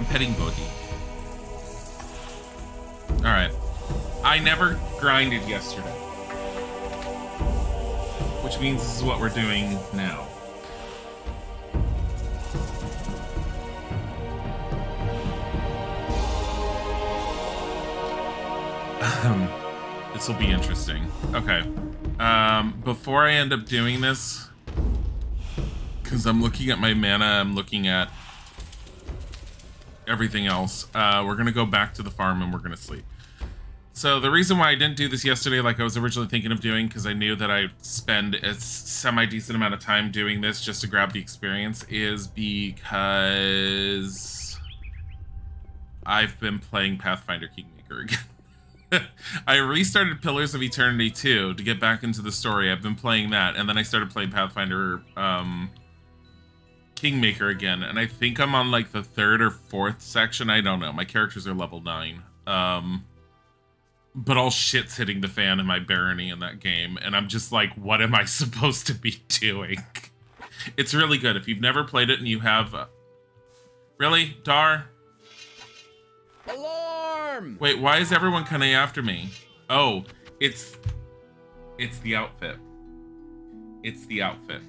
I'm petting Bodhi. Alright. I never grinded yesterday. Which means this is what we're doing now. This will be interesting. Okay. Before I end up doing this, because I'm looking at my mana, I'm looking at everything else, we're going to go back to the farm and we're going to sleep. So the reason why I didn't do this yesterday like I was originally thinking of doing, because I knew that I'd spend a semi-decent amount of time doing this just to grab the experience, is because I've been playing Pathfinder Kingmaker again. I restarted Pillars of Eternity 2 to get back into the story. I've been playing that, and then I started playing Pathfinder Kingmaker again, and I think I'm on like the 3rd or 4th section. I don't know. My characters are level 9. But all shit's hitting the fan in my barony in that game, and I'm just like, what am I supposed to be doing? It's really good. If you've never played it and you have... Really? Dar? Alarm! Wait, why is everyone kind of after me? Oh, it's the outfit. It's the outfit.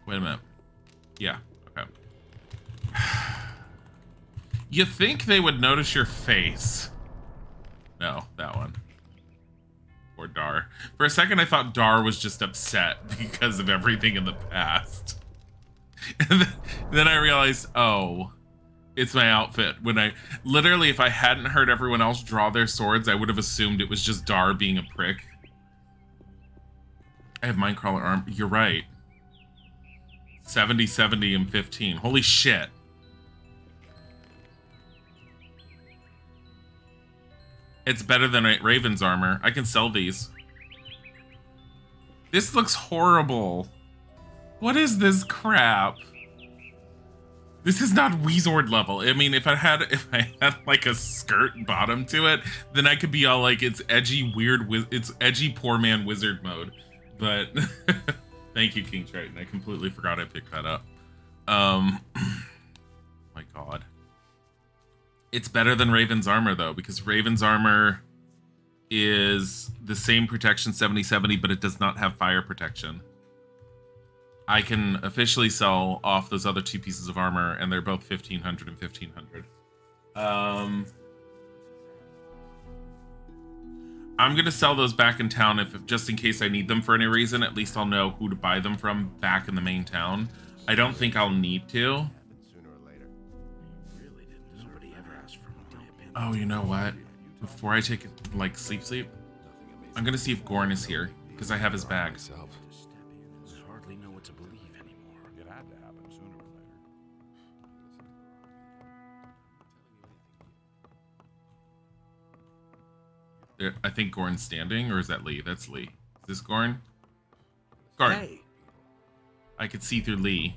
Wait a minute. Yeah, okay. You think they would notice your face? No, that one. Or Dar. For a second, I thought Dar was just upset because of everything in the past. And then I realized, oh, it's my outfit. When I literally, if I hadn't heard everyone else draw their swords, I would have assumed it was just Dar being a prick. I have Mindcrawler arm. You're right. 70, 70, and 15. Holy shit. It's better than Raven's armor. I can sell these. This looks horrible. What is this crap? This is not Wizard level. I mean, if I had like a skirt bottom to it, then I could be all like, it's edgy, weird, it's edgy poor man wizard mode. But thank you, King Triton. I completely forgot I picked that up. My God. It's better than Raven's armor, though, because Raven's armor is the same protection 70-70, but it does not have fire protection. I can officially sell off those other two pieces of armor, and they're both 1,500 and 1,500. I'm going to sell those back in town if just in case I need them for any reason. At least I'll know who to buy them from back in the main town. I don't think I'll need to. Oh, you know what? Before I take like sleep, I'm gonna see if Gorn is here because I have his bag. Hardly know what to believe anymore. It had to happen sooner or later. I think Gorn's standing, or is that Lee? That's Lee. Is this Gorn? Gorn. Hey. I could see through Lee.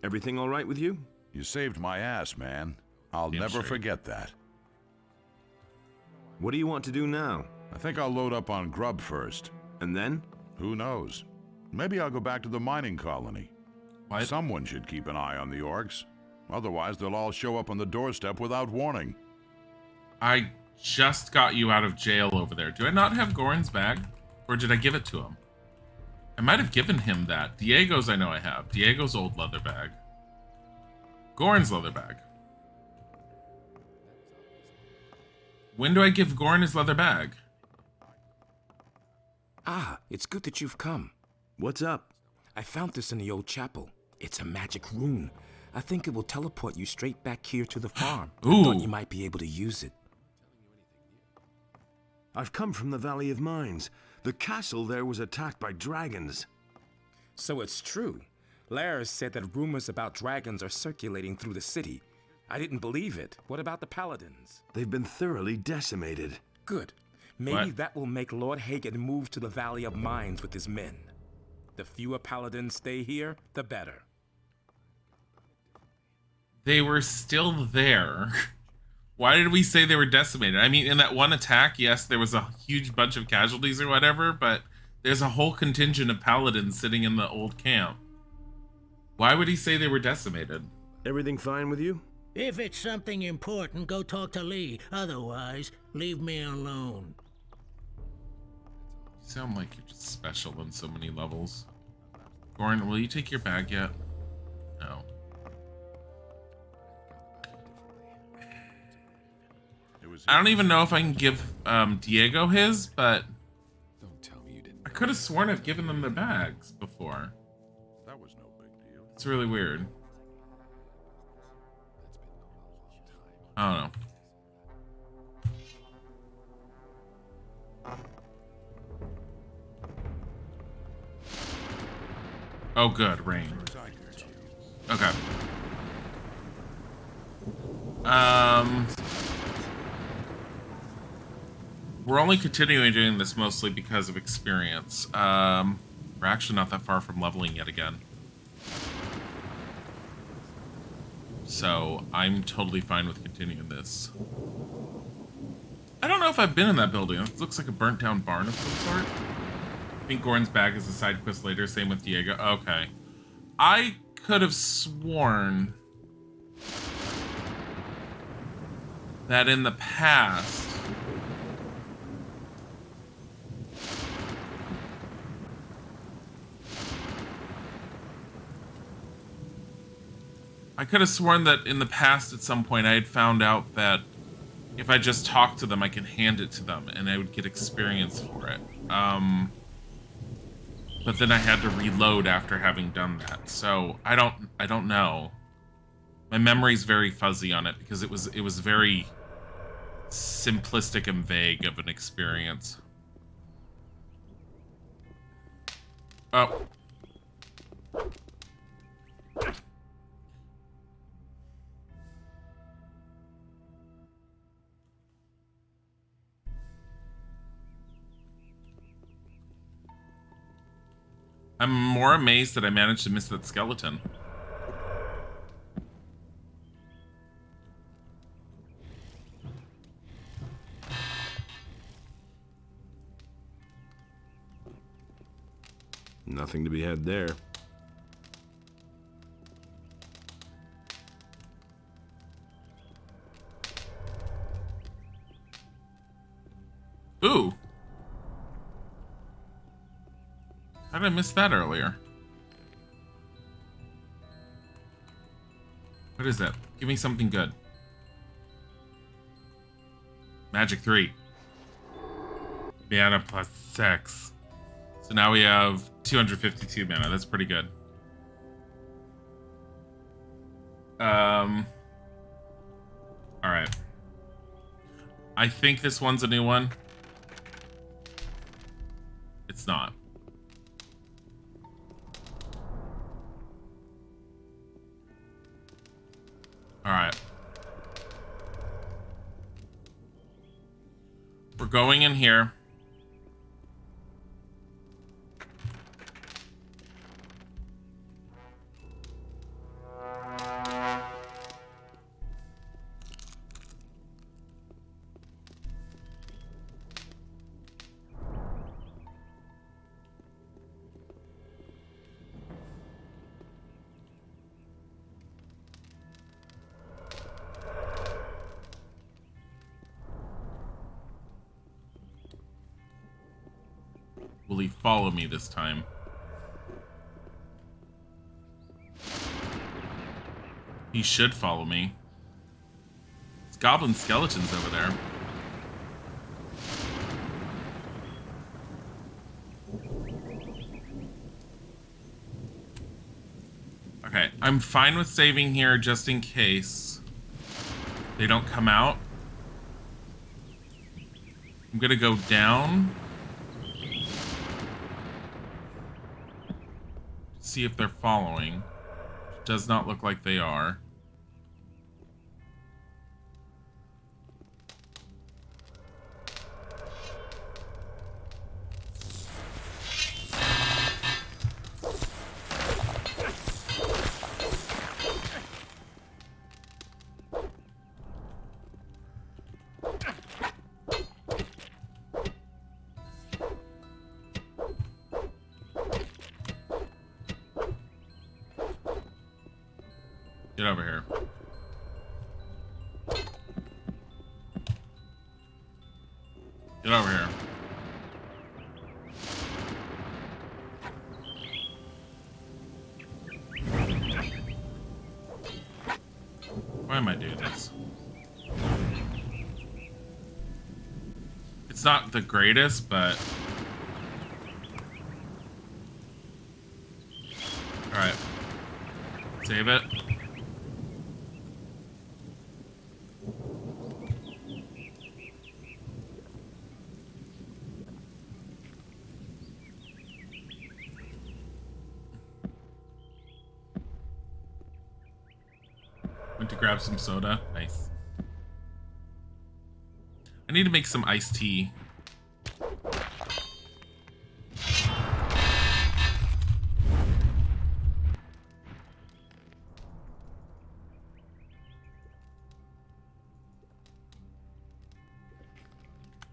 Everything all right with you? You saved my ass, man. I'll never forget that. What do you want to do now? I think I'll load up on grub first. And then? Who knows? Maybe I'll go back to the mining colony. What? Someone should keep an eye on the orcs. Otherwise, they'll all show up on the doorstep without warning. I just got you out of jail over there. Do I not have Gorn's bag? Or did I give it to him? I might have given him that. Diego's I know I have. Diego's old leather bag. Gorn's leather bag. When do I give Gorn his leather bag? Ah, it's good that you've come. What's up? I found this in the old chapel. It's a magic rune. I think it will teleport you straight back here to the farm. Ooh. Thought you might be able to use it. I've come from the Valley of Mines. The castle there was attacked by dragons. So it's true. Lars said that rumors about dragons are circulating through the city. I didn't believe it. What about the paladins? They've been thoroughly decimated. Good. Maybe What? that will make Lord Hagen move to the Valley of Mines with his men. The fewer paladins stay here, the better. They were still there. Why did we say they were decimated? I mean, in that one attack, yes, there was a huge bunch of casualties or whatever, but there's a whole contingent of paladins sitting in the old camp. Why would he say they were decimated? Everything fine with you? If it's something important, go talk to Lee. Otherwise, leave me alone. You sound like you're just special on so many levels. Goran, will you take your bag yet? No. I don't even know if I can give Diego his, but Don't tell me you didn't. I could have sworn I've given them their bags before. That was no big deal. It's really weird. I don't know. Oh, good, rain. Okay. We're only continuing doing this mostly because of experience. We're actually not that far from leveling yet again. So I'm totally fine with continuing this. I don't know if I've been in that building. It looks like a burnt down barn of some sort. I think Goran's bag is a side quest later. Same with Diego. Okay. I could have sworn that in the past at some point I had found out that if I just talk to them, I can hand it to them and I would get experience for it. But then I had to reload after having done that. So I don't know. My memory's very fuzzy on it because it was very simplistic and vague of an experience. Oh. I'm more amazed that I managed to miss that skeleton. Nothing to be had there. Ooh. How did I miss that earlier? What is that? Give me something good. Magic 3. Mana plus 6. So now we have 252 mana. That's pretty good. Alright. I think this one's a new one. It's not. Alright. We're going in here. Will he follow me this time? He should follow me. There's goblin skeletons over there. Okay, I'm fine with saving here just in case they don't come out. I'm gonna go down. See if they're following. It does not look like they are. Get over here. Get over here. Why am I doing this? It's not the greatest, but... Alright. Save it. Went to grab some soda. Nice. I need to make some iced tea.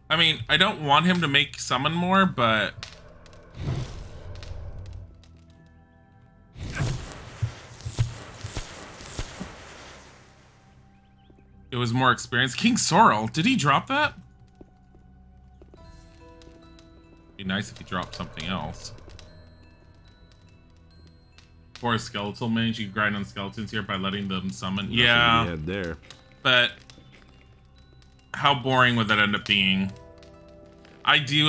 I mean, I don't want him to make summon more, but... It was more experience. King Sorrel, did he drop that? Be nice if he dropped something else. For a skeletal mage, you grind on skeletons here by letting them summon. Nothing Yeah, to be had there. but how boring would that end up being? I do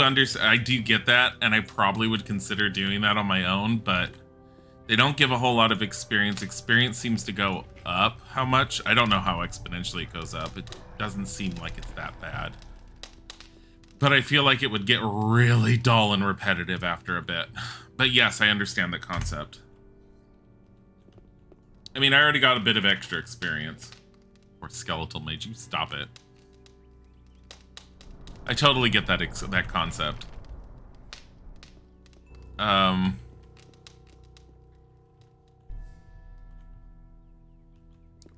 get that, and I probably would consider doing that on my own, but they don't give a whole lot of experience. Experience seems to go up. How much? I don't know how exponentially it goes up. It doesn't seem like it's that bad. But I feel like it would get really dull and repetitive after a bit. But yes, I understand the concept. I mean, I already got a bit of extra experience. Or skeletal mage, you stop it. I totally get that that concept. A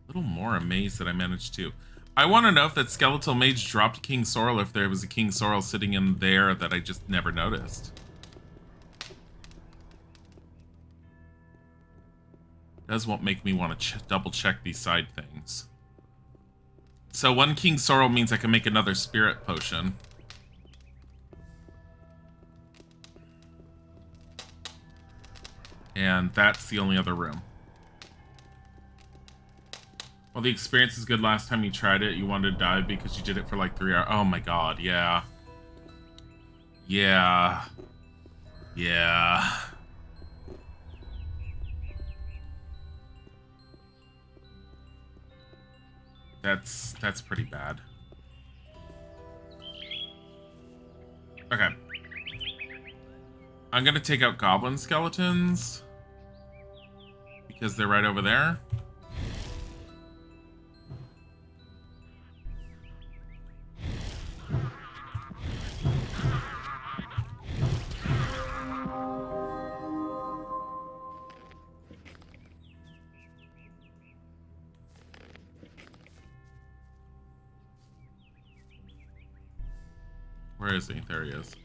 little more amazed that I managed to. I want to know if that skeletal mage dropped King Sorrel, if there was a King Sorrel sitting in there that I just never noticed. Does what make me want to double check these side things. So one King Sorrel means I can make another spirit potion. And that's the only other room. Well, the experience is good. Last time you tried it, you wanted to die because you did it for like 3 hours. Oh my god, yeah. Yeah. Yeah. That's pretty bad. Okay. I'm gonna take out goblin skeletons because they're right over there. Where is he? There he is.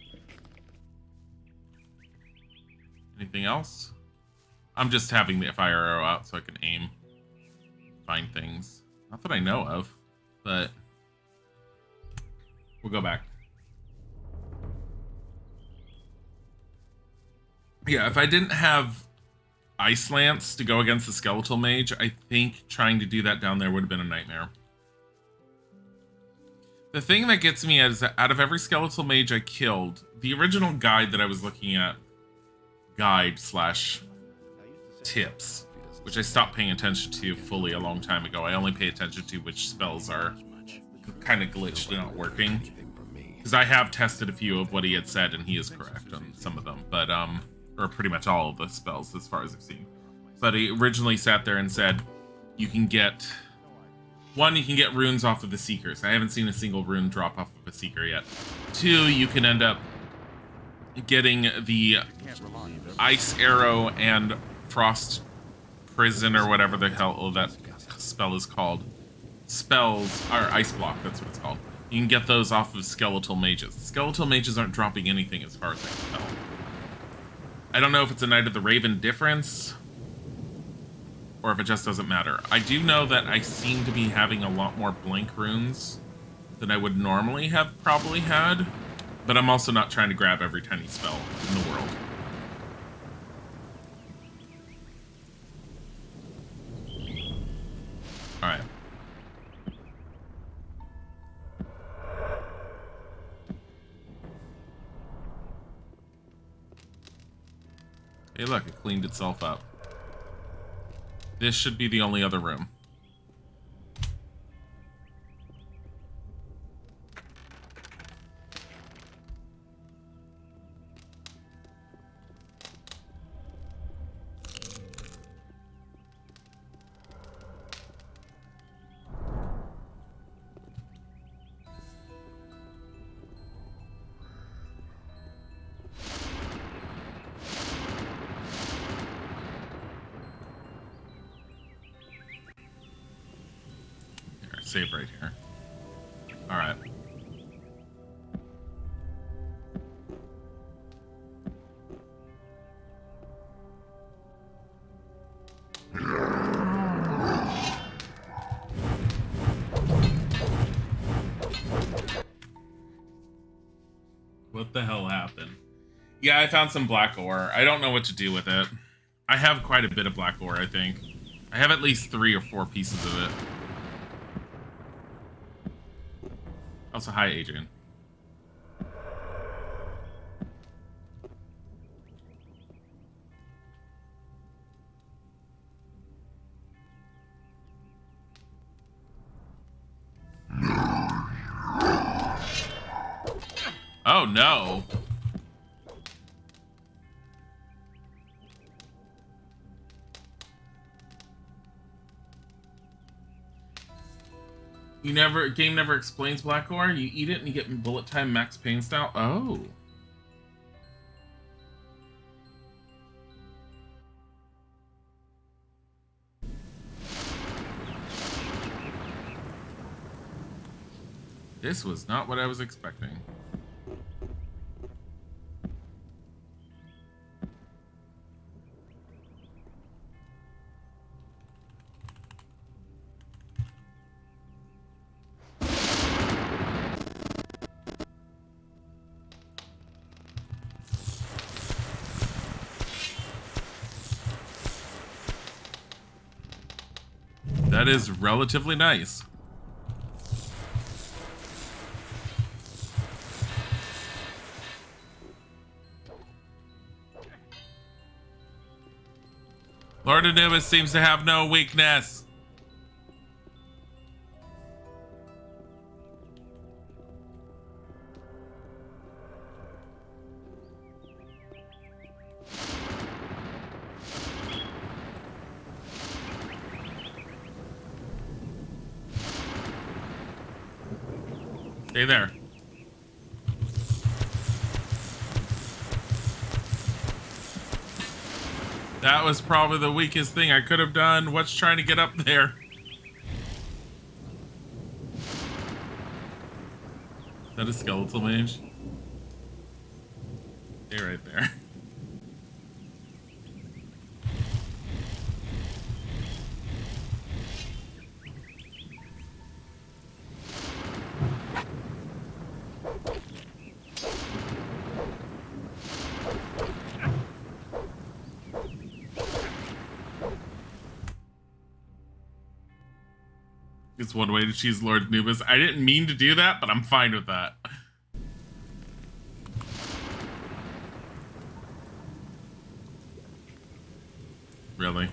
Anything else? I'm just having the fire arrow out so I can aim. Find things. Not that I know of, but we'll go back. Yeah, if I didn't have Ice Lance to go against the Skeletal Mage, I think trying to do that down there would have been a nightmare. The thing that gets me is that out of every Skeletal Mage I killed, the original guide that I was looking at, guide/tips, which I stopped paying attention to fully a long time ago. I only pay attention to which spells are kind of glitched and not working. Because I have tested a few of what he had said, and he is correct on some of them, but or pretty much all of the spells as far as I've seen. But he originally sat there and said, you can get runes off of the Seekers. I haven't seen a single rune drop off of a Seeker yet. 2, you can end up getting the Ice Arrow and Frost Prison, or whatever the hell that spell is called. Spells, or Ice Block, that's what it's called. You can get those off of Skeletal Mages. Skeletal Mages aren't dropping anything as far as I can tell. I don't know if it's a Night of the Raven difference, or if it just doesn't matter. I do know that I seem to be having a lot more blink runes than I would normally have probably had, but I'm also not trying to grab every tiny spell in the world. All right. Hey, look, it cleaned itself up. This should be the only other room. Save right here. All right. What the hell happened? Yeah, I found some black ore. I don't know what to do with it. I have quite a bit of black ore, I think. I have at least 3 or 4 pieces of it. Also, hi, Adrian. Oh, no. Game never explains black ore. You eat it and you get bullet time max pain style. Oh. This was not what I was expecting. That is relatively nice. Lord Anubis seems to have no weakness. Stay there. That was probably the weakest thing I could have done. What's trying to get up there? Is that a skeletal mage? Stay right there. It's one way to cheese Lord Anubis. I didn't mean to do that, but I'm fine with that. Really?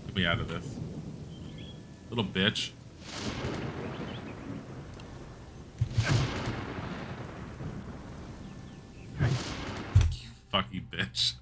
Get me out of this. Little bitch. You fucking bitch.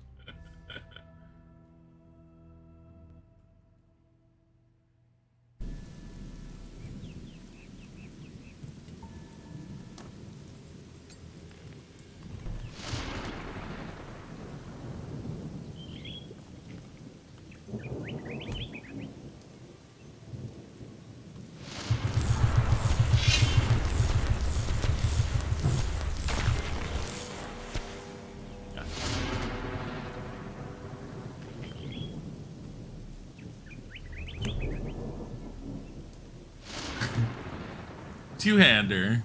two-hander.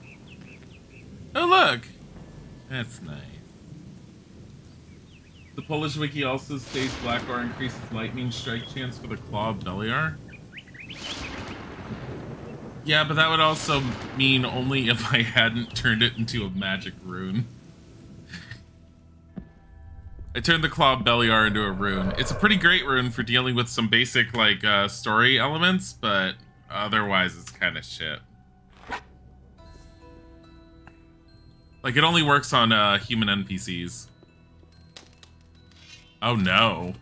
Oh, look. That's nice. The Polish wiki also states Blackor increases lightning strike chance for the Claw of Beliar. Yeah, but that would also mean only if I hadn't turned it into a magic rune. I turned the Claw of Beliar into a rune. It's a pretty great rune for dealing with some basic, like, story elements, but otherwise it's kind of shit. Like, it only works on human NPCs. Oh, no.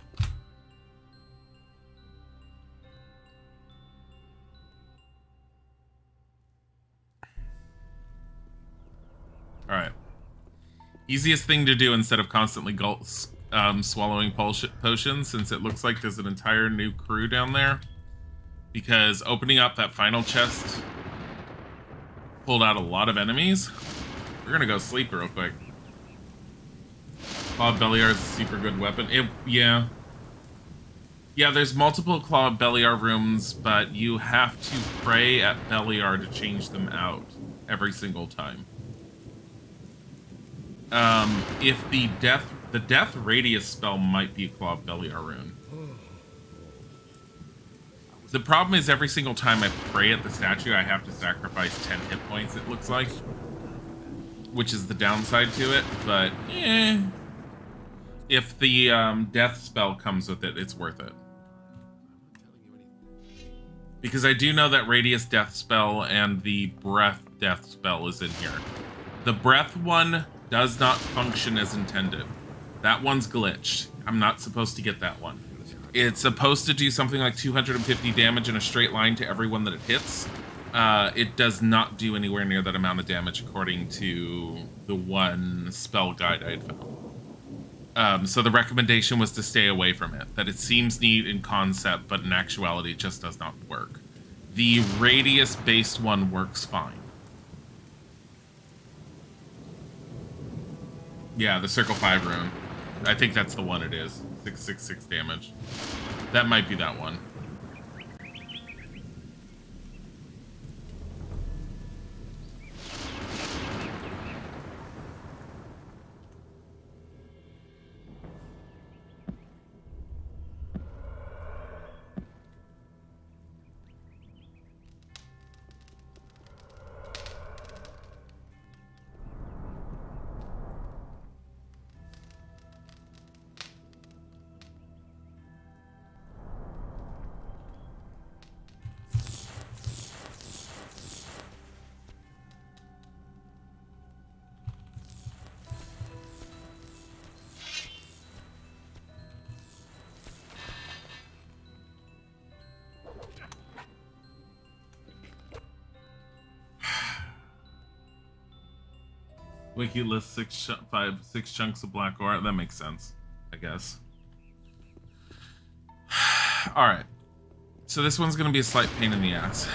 Alright. Easiest thing to do instead of constantly swallowing potions, since it looks like there's an entire new crew down there. Because opening up that final chest pulled out a lot of enemies. We're gonna go sleep real quick. Claw of Beliar is a super good weapon. Yeah. Yeah, there's multiple Claw of Beliar rooms, but you have to pray at Beliar to change them out every single time. If the death radius spell might be a Claw of Beliar rune. The problem is every single time I pray at the statue, I have to sacrifice 10 hit points, it looks like. Which is the downside to it, but if the death spell comes with it, it's worth it. Because I do know that radius death spell and the breath death spell is in here. The breath one does not function as intended. That one's glitched. I'm not supposed to get that one. It's supposed to do something like 250 damage in a straight line to everyone that it hits. It does not do anywhere near that amount of damage according to the one spell guide I'd found. So the recommendation was to stay away from it. That it seems neat in concept, but in actuality it just does not work. The radius-based one works fine. Yeah, the Circle 5 rune. I think that's the one it is. 666 damage. That might be that one. Wiki lists six chunks of black ore. That makes sense, I guess. All right. So this one's going to be a slight pain in the ass.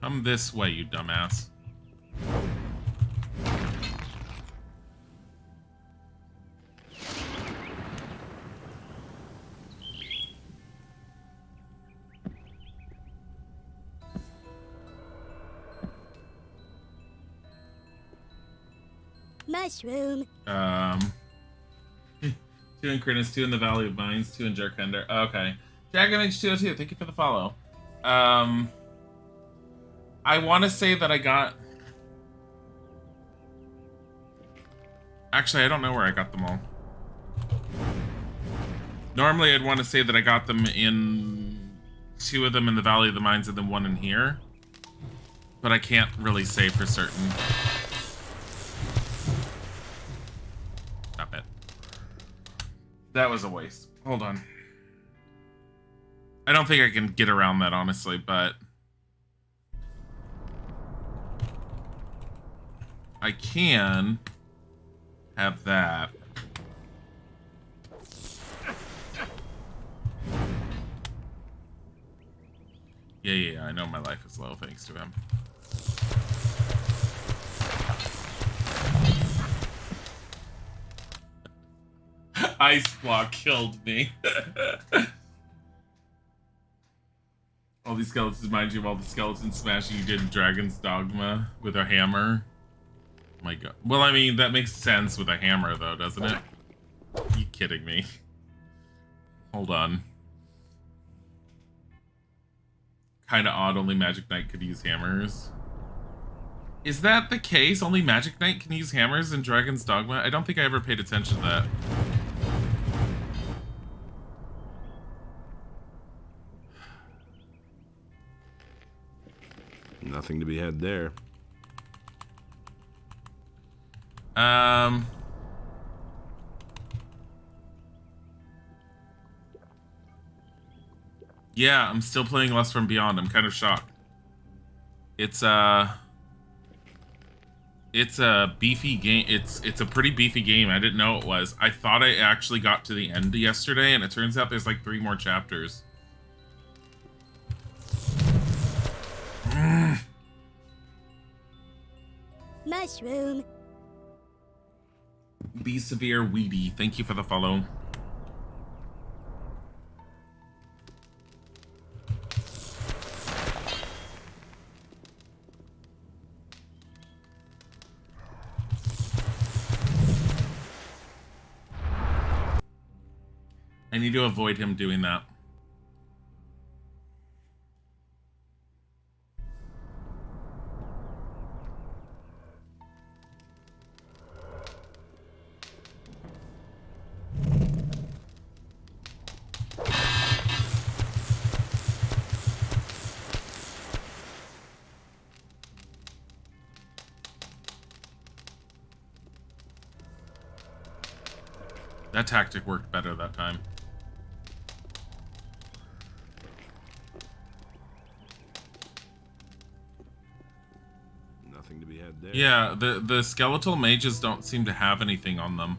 Come this way, you dumbass. Mushroom. 2 in Crinus, 2 in the Valley of Mines, 2 in Jerkender. Okay. Dragon Age 202, thank you for the follow. I want to say that I got... Actually, I don't know where I got them all. Normally, I'd want to say that I got them in... 2 of them in the Valley of the Mines and then 1 in here. But I can't really say for certain. Stop it. That was a waste. Hold on. I don't think I can get around that, honestly, but... I can have that. Yeah, I know my life is low thanks to him. Ice block killed me. All these skeletons remind you of all the skeleton smashing you did in Dragon's Dogma with a hammer. My god. Well, I mean, that makes sense with a hammer, though, doesn't it? Are you kidding me? Hold on. Kinda odd, only Magic Knight could use hammers. Is that the case? Only Magic Knight can use hammers in Dragon's Dogma? I don't think I ever paid attention to that. Nothing to be had there. Yeah, I'm still playing Lust from Beyond. I'm kind of shocked. It's a beefy game. It's a pretty beefy game. I didn't know it was. I thought I actually got to the end yesterday, and it turns out there's like 3 more chapters. Mushroom. Be Severe Weedy, thank you for the follow. I need to avoid him doing that. That tactic worked better that time. Nothing to be had there. Yeah, the skeletal mages don't seem to have anything on them.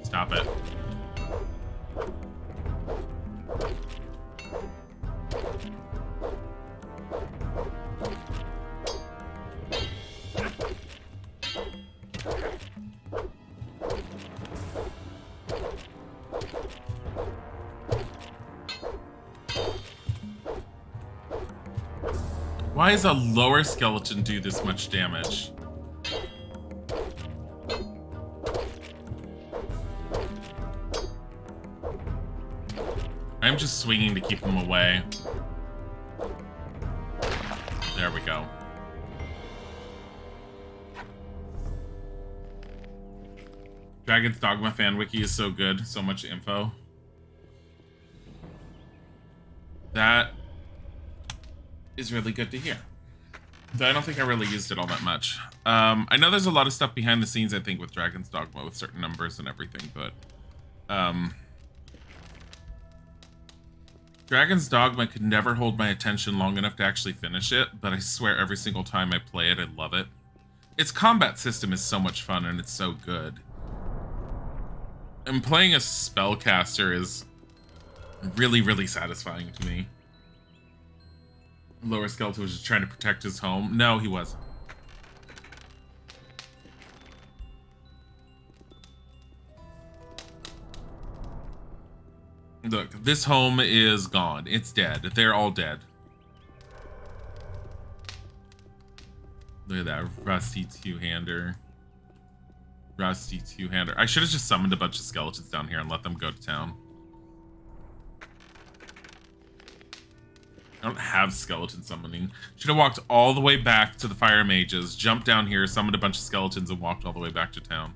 Stop it. Why does a lower skeleton do this much damage? I'm just swinging to keep him away. There we go. Dragon's Dogma fan wiki is so good. So much info. That is really good to hear. Though I don't think I really used it all that much. I know there's a lot of stuff behind the scenes, I think, with Dragon's Dogma, with certain numbers and everything, but... Dragon's Dogma could never hold my attention long enough to actually finish it, but I swear every single time I play it, I love it. Its combat system is so much fun, and it's so good. And playing a spellcaster is really, really satisfying to me. lower skeleton was just trying to protect his home. No, he wasn't. Look, this home is gone. It's dead. They're all dead. Look at that rusty two-hander. Rusty two-hander. I should have just summoned a bunch of skeletons down here and let them go to town. I don't have skeleton summoning. Should have walked all the way back to the fire mages, jumped down here, summoned a bunch of skeletons, and walked all the way back to town.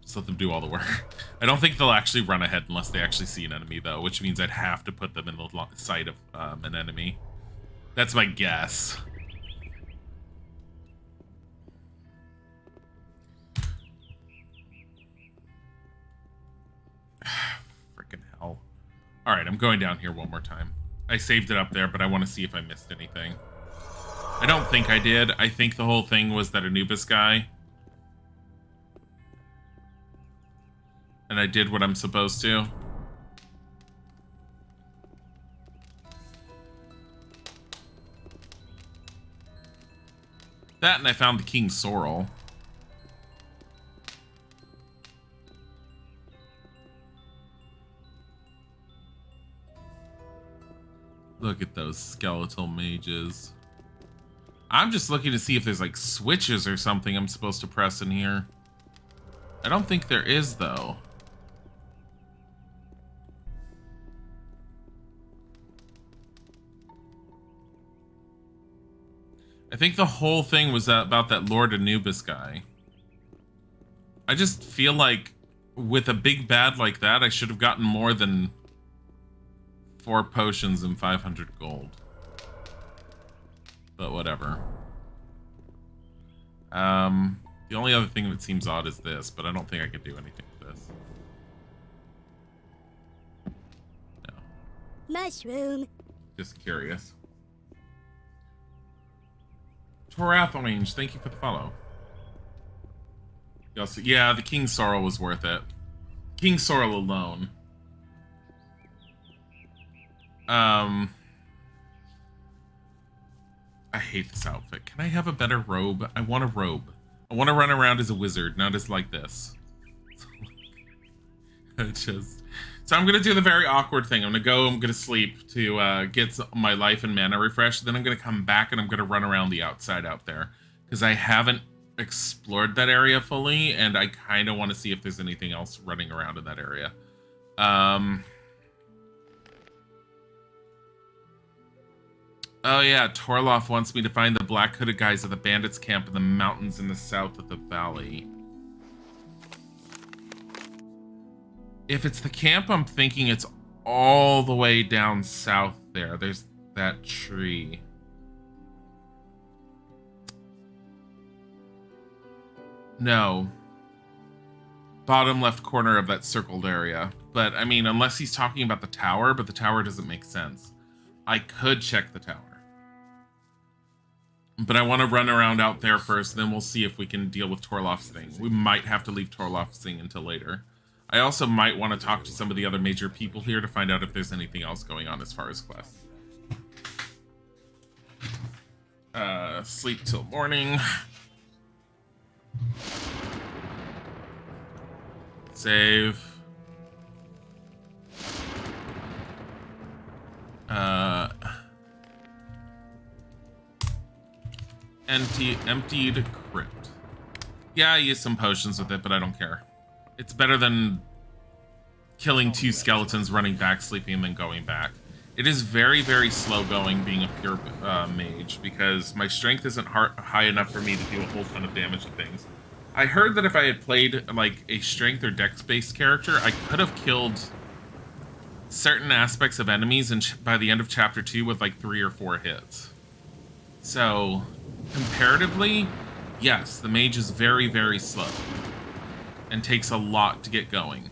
Just let them do all the work. I don't think they'll actually run ahead unless they actually see an enemy, though, which means I'd have to put them in the sight of an enemy. That's my guess. Freaking hell. Alright, I'm going down here one more time. I saved it up there, but I want to see if I missed anything. I don't think I did. I think the whole thing was that Anubis guy. And I did what I'm supposed to. That, and I found the King Sorrel. Look at those skeletal mages. I'm just looking to see if there's like switches or something I'm supposed to press in here. I don't think there is, though. I think the whole thing was about that Lord Anubis guy. I just feel like with a big bad like that, I should have gotten more than 4 potions and 500 gold. But whatever. The only other thing that seems odd is this, but I don't think I could do anything with this. No. Mushroom. Just curious. Torath thank you for the follow. Also, yeah, the King Sorrel was worth it. King Sorrel alone. I hate this outfit. Can I have a better robe? I want a robe. I want to run around as a wizard, not as like this. So I'm gonna do the very awkward thing. I'm gonna sleep to get my life and mana refreshed. Then I'm gonna come back and I'm gonna run around the outside out there because I haven't explored that area fully, and I kind of want to see if there's anything else running around in that area. Oh yeah, Torloff wants me to find the black hooded guys at the bandits camp in the mountains in the south of the valley. If it's the camp, I'm thinking it's all the way down south there. There's that tree. No. Bottom left corner of that circled area. But, I mean, unless he's talking about the tower, but the tower doesn't make sense. I could check the tower. But I want to run around out there first, then we'll see if we can deal with Torloff's thing. We might have to leave Torloff's thing until later. I also might want to talk to some of the other major people here to find out if there's anything else going on as far as quests. Sleep till morning. Save. Emptied crypt. Yeah, I used some potions with it, but I don't care. It's better than killing 2 skeletons, running back, sleeping, and then going back. It is very, very slow going being a pure mage because my strength isn't high enough for me to do a whole ton of damage to things. I heard that if I had played like a strength or dex-based character, I could have killed certain aspects of enemies by the end of chapter 2 with like 3 or 4 hits. So, comparatively, yes, the mage is very, very slow and takes a lot to get going.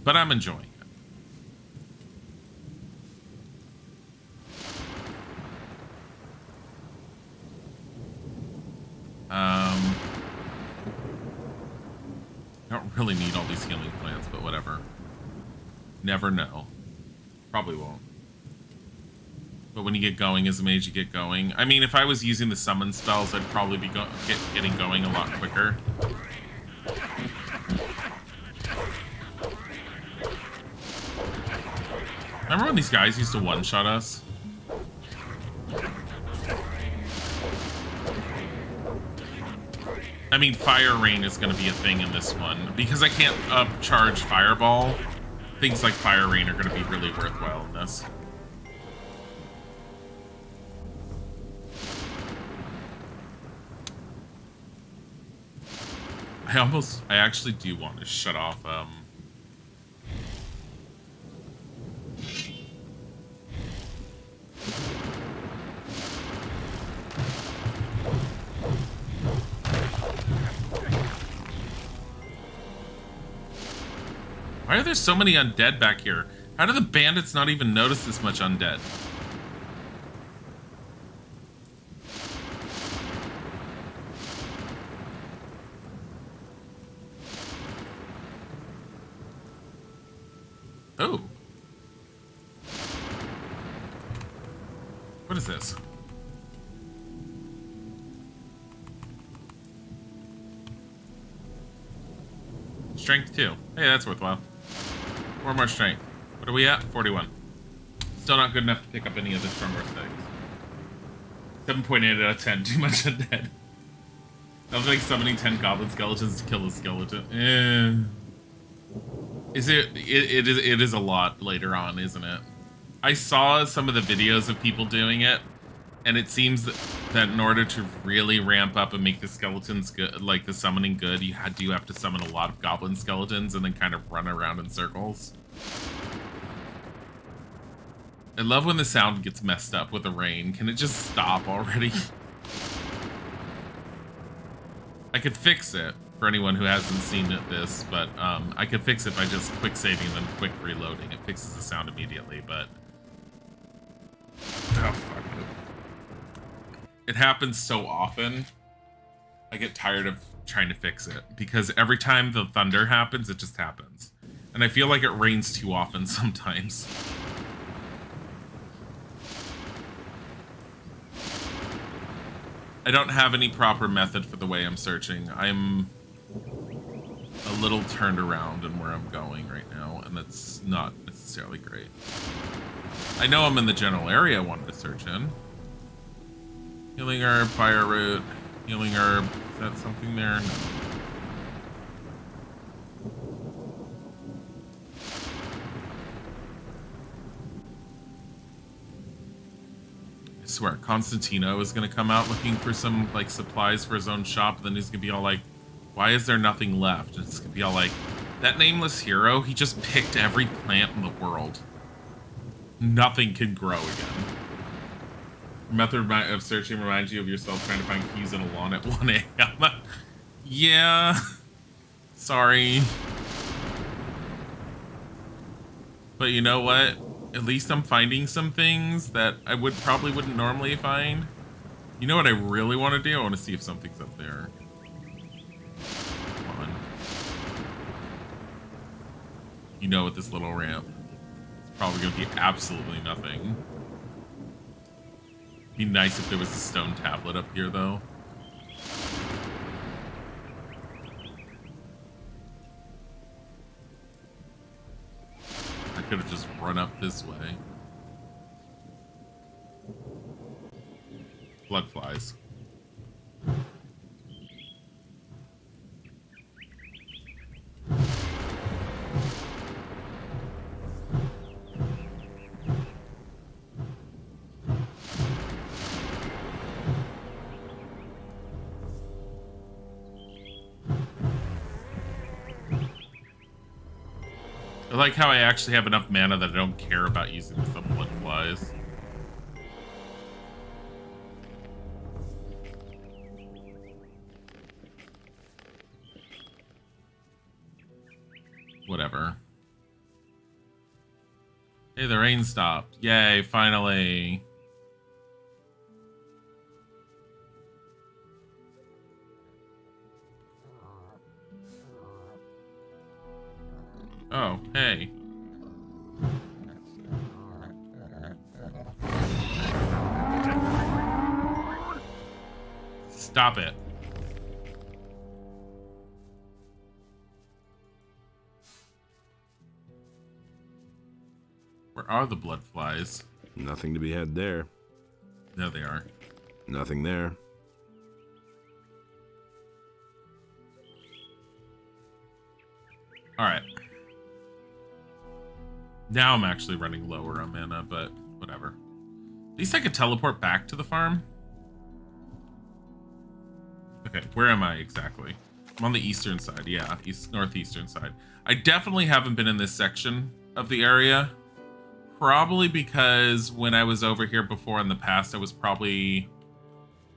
But I'm enjoying it. I don't really need all these healing plants, but whatever. Never know. Probably won't. But when you get going as a mage, you get going. I mean, if I was using the summon spells, I'd probably be getting going a lot quicker. Remember when these guys used to one-shot us? I mean, Fire Rain is going to be a thing in this one. Because I can't upcharge Fireball, things like Fire Rain are going to be really worthwhile in this. I actually do want to shut off, Why are there so many undead back here? How do the bandits not even notice this much undead? Oh. What is this? Strength 2. Hey, that's worthwhile. 4 more strength. What are we at? 41. Still not good enough to pick up any of the stronger things. 7.8 out of 10. Too much undead. Nothing like summoning 10 goblin skeletons to kill a skeleton. Is it is a lot later on, isn't it? I saw some of the videos of people doing it, and it seems that in order to really ramp up and make the skeletons good, like the summoning good, you have to summon a lot of goblin skeletons and then kind of run around in circles. I love when the sound gets messed up with the rain. Can it just stop already? I could fix it for anyone who hasn't seen this, but I could fix it by just quick saving and then quick reloading. It fixes the sound immediately, but oh, fuck it. It happens so often, I get tired of trying to fix it, because every time the thunder happens, it just happens. And I feel like it rains too often sometimes. I don't have any proper method for the way I'm searching. I'm a little turned around in where I'm going right now, and that's not necessarily great. I know I'm in the general area I wanted to search in. Healing herb, fire root, healing herb. Is that something there? No. I swear, Constantino is gonna come out looking for some like supplies for his own shop, and then he's gonna be all like, why is there nothing left? And it's gonna be all like, that nameless hero, he just picked every plant in the world. Nothing can grow again. Method of searching reminds you of yourself trying to find keys in a lawn at 1 a.m. Yeah. Sorry. But you know what? At least I'm finding some things that I probably wouldn't normally find. You know what I really want to do? I want to see if something's up there. Come on. You know, with this little ramp, it's probably going to be absolutely nothing. Be nice if there was a stone tablet up here, though. I could have just run up this way. Blood flies. I like how I actually have enough mana that I don't care about using the blood flies. Whatever. Hey, the rain stopped. Yay, finally. Oh, hey. Stop it. Where are the blood flies? Nothing to be had there. There they are. Nothing there. All right. Now I'm actually running lower on mana, but whatever. At least I could teleport back to the farm. Okay, where am I exactly? I'm on the eastern side. Yeah, northeastern side. I definitely haven't been in this section of the area. Probably because when I was over here before in the past, I was probably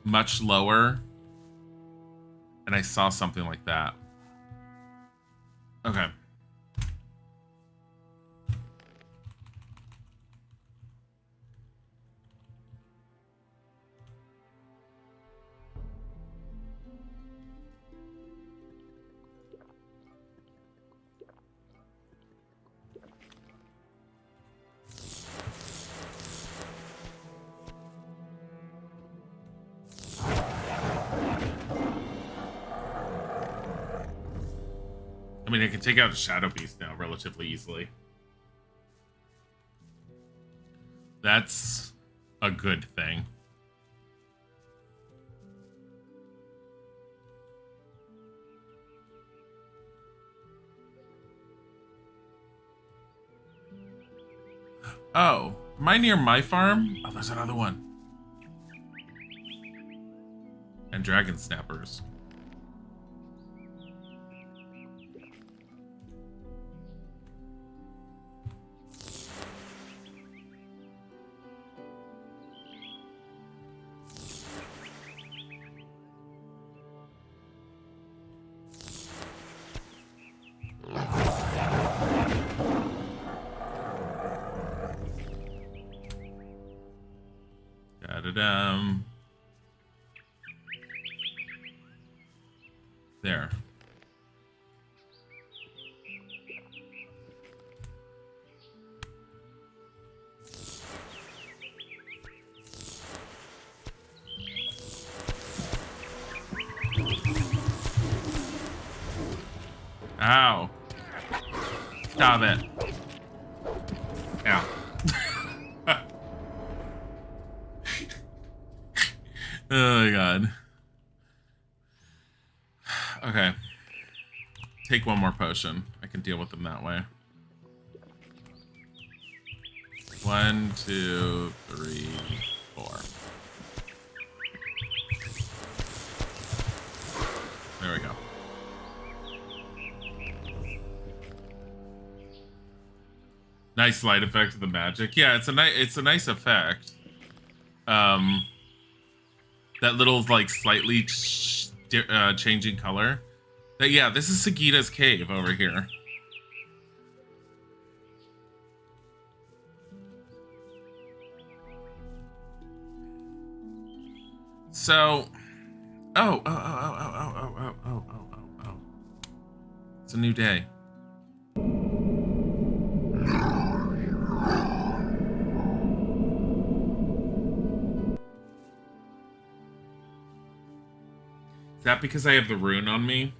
much lower. And I saw something like that. Okay. I mean, I can take out a Shadow Beast now relatively easily. That's a good thing. Oh, am I near my farm? Oh, there's another one. And Dragon Snappers. Da-da-dum. There. Ow. Stop it. Ow. Oh my god. Okay. Take one more potion. I can deal with them that way. 1, 2, 3, 4. There we go. Nice light effect of the magic. Yeah, it's a nice effect. That little like slightly changing color. But yeah, this is Sagita's cave over here. So, oh. It's a new day. Is that because I have the rune on me?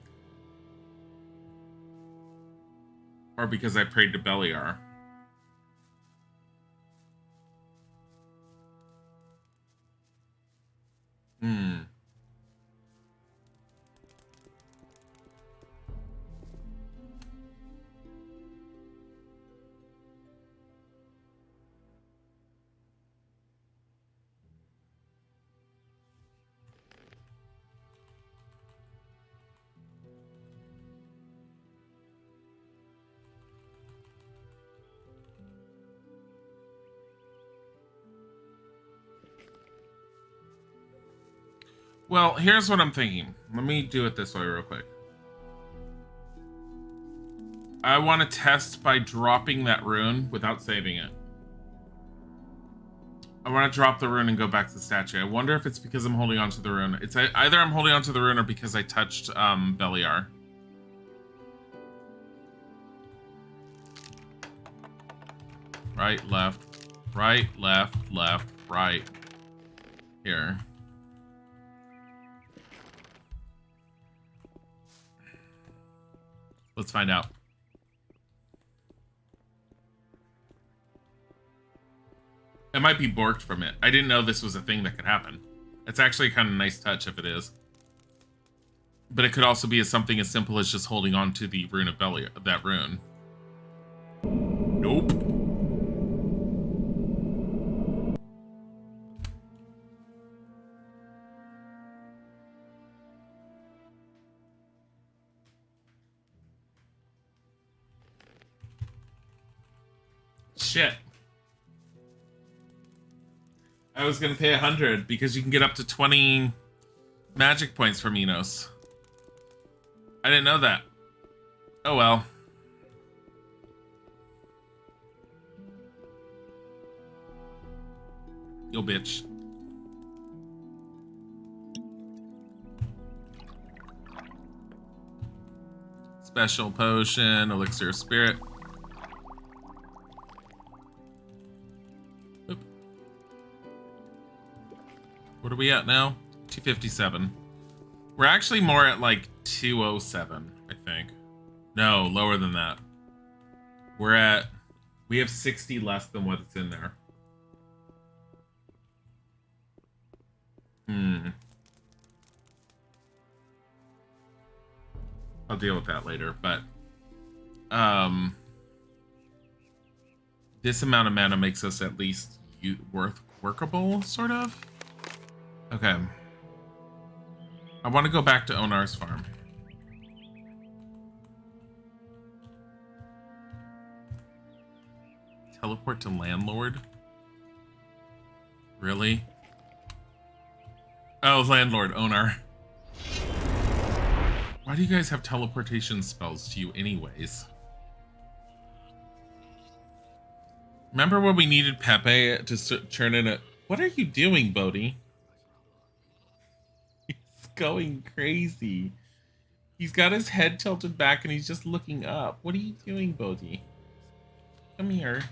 Or because I prayed to Beliar? Well, here's what I'm thinking. Let me do it this way real quick. I want to test by dropping that rune without saving it. I want to drop the rune and go back to the statue. I wonder if it's because I'm holding on to the rune. It's either I'm holding on to the rune or because I touched Beliar. Right, left, right. Here. Let's find out. It might be borked from it. I didn't know this was a thing that could happen. It's actually a kind of nice touch if it is. But it could also be something as simple as just holding on to the rune of Belia, that rune. Nope. Shit. I was gonna pay 100 because you can get up to 20 magic points from Enos. I didn't know that. Oh well. Yo, bitch. Special potion, elixir of spirit. Oop. What are we at now? 257. We're actually more at like 207, I think. No, lower than that. We have 60 less than what's in there. I'll deal with that later, but this amount of mana makes us at least workable, sort of. Okay. I want to go back to Onar's farm. Teleport to landlord? Really? Oh, landlord, Onar. Why do you guys have teleportation spells to you anyways? Remember when we needed Pepe to turn in a... What are you doing, Bodhi? He's going crazy. He's got his head tilted back and he's just looking up. What are you doing, Bodhi? Come here.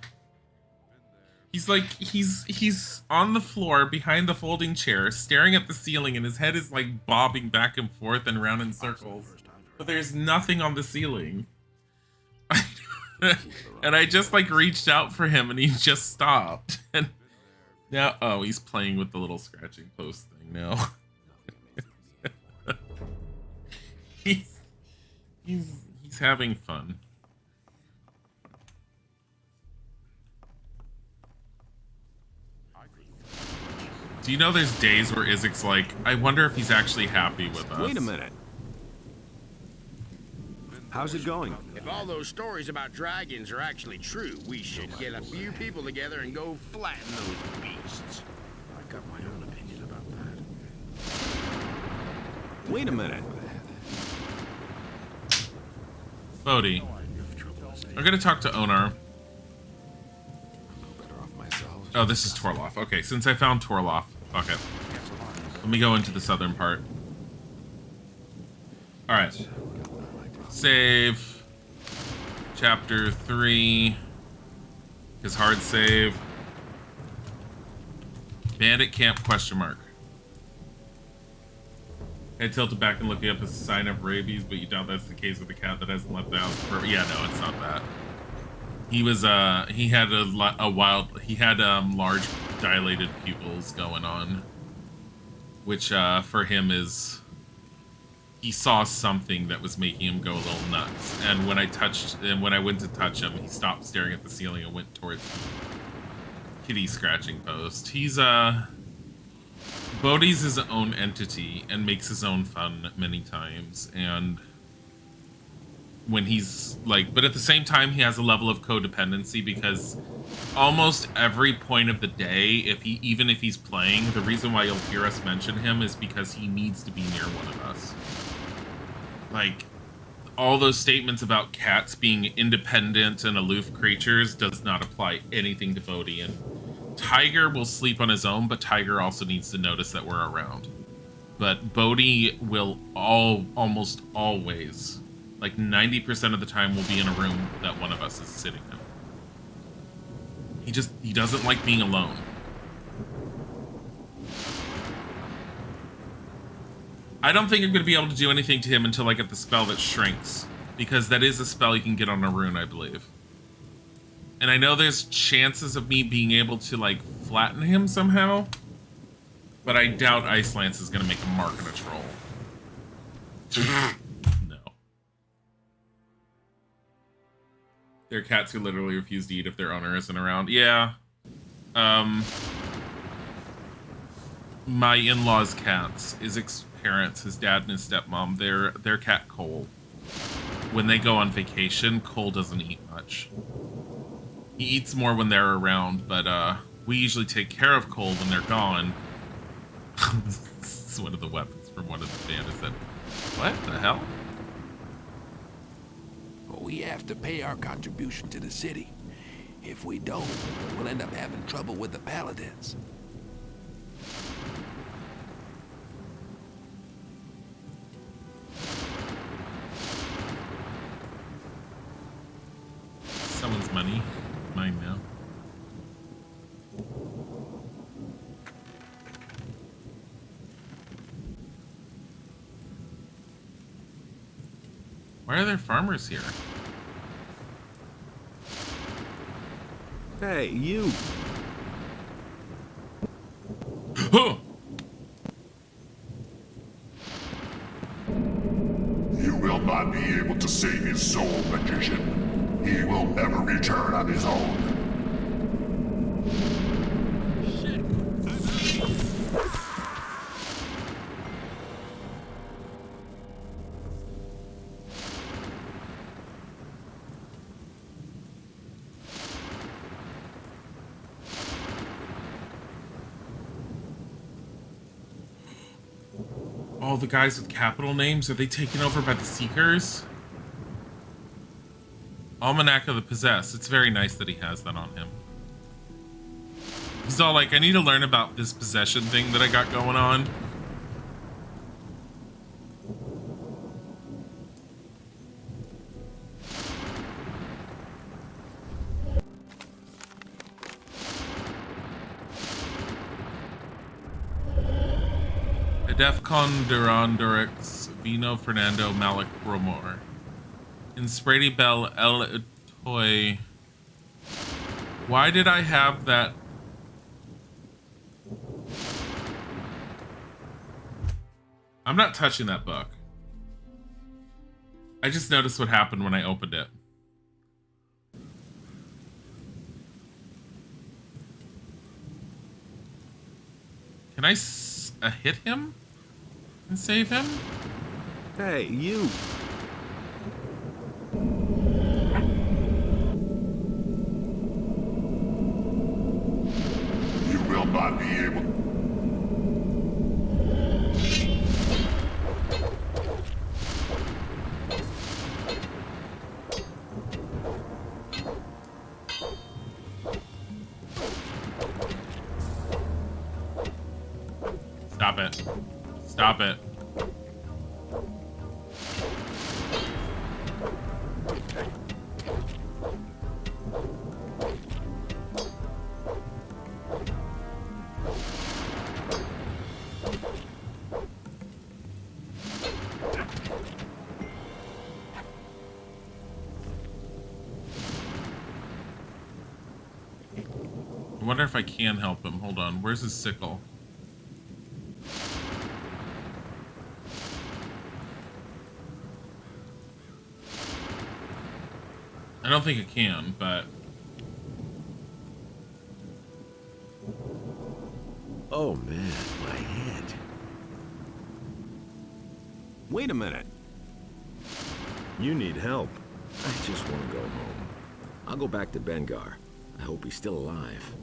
He's like, he's on the floor behind the folding chair, staring at the ceiling, and his head is like bobbing back and forth and around in circles. But there's nothing on the ceiling. And I just like reached out for him and he just stopped. And now, oh, he's playing with the little scratching post thing now. he's having fun. Do you know there's days where Izik's like, I wonder if he's actually happy with us. Wait a minute. How's it going? If all those stories about dragons are actually true, we should get a few people together and go flatten those beasts. I got my own opinion about that. Wait a minute. Bodhi, I'm gonna talk to Onar. Oh, this is Torloff. Okay, since I found Torloff, fuck it. Let me go into the southern part. Alright. Save. Chapter 3. His hard save. Bandit camp, question mark. I tilted back and looking up a sign of rabies, but you doubt that's the case with the cat that hasn't left the house for... Yeah, no, it's not that. He was, he had large dilated pupils going on. Which, for him is... He saw something that was making him go a little nuts. And when I went to touch him, he stopped staring at the ceiling and went towards Kitty scratching post. He's, Bodhi's his own entity and makes his own fun many times. And when he's like, but at the same time, he has a level of codependency because almost every point of the day, even if he's playing, the reason why you'll hear us mention him is because he needs to be near one of us. Like, all those statements about cats being independent and aloof creatures does not apply anything to Bodhi. And Tiger will sleep on his own, but Tiger also needs to notice that we're around. But Bodhi will almost always, like 90% of the time, will be in a room that one of us is sitting in. He doesn't like being alone. I don't think I'm going to be able to do anything to him until I get the spell that shrinks. because that is a spell you can get on a rune, I believe. And I know there's chances of me being able to, like, flatten him somehow, but I doubt Ice Lance is going to make a mark on a troll. No. There are cats who literally refuse to eat if their owner isn't around. Yeah. My in-laws' cats, his parents, his dad and his stepmom, their cat Cole. When they go on vacation, Cole doesn't eat much. He eats more when they're around, but we usually take care of Cole when they're gone. This is one of the weapons from one of the band. Is that what the hell? We have to pay our contribution to the city. If we don't, we'll end up having trouble with the paladins. Someone's money. Mine now. Why are there farmers here? Hey, you! Oh! You will not be able to save his soul, magician. He will never return on his own. All the guys with capital names, are they taken over by the Seekers? Almanac of the Possessed. It's very nice that he has that on him. He's all like, I need to learn about this possession thing that I got going on. Defcon Durandorix, Vino Fernando Malik Romor. In Sprady Bell El Toy. Why did I have that? I'm not touching that book. I just noticed what happened when I opened it. Can I hit him and save him? Hey, you! You will not be able. Stop it. Stop it. I wonder if I can help him. Hold on. Where's his sickle? I don't think it can, but... Oh man, my head. Wait a minute. You need help. I just want to go home. I'll go back to Bengar. I hope he's still alive.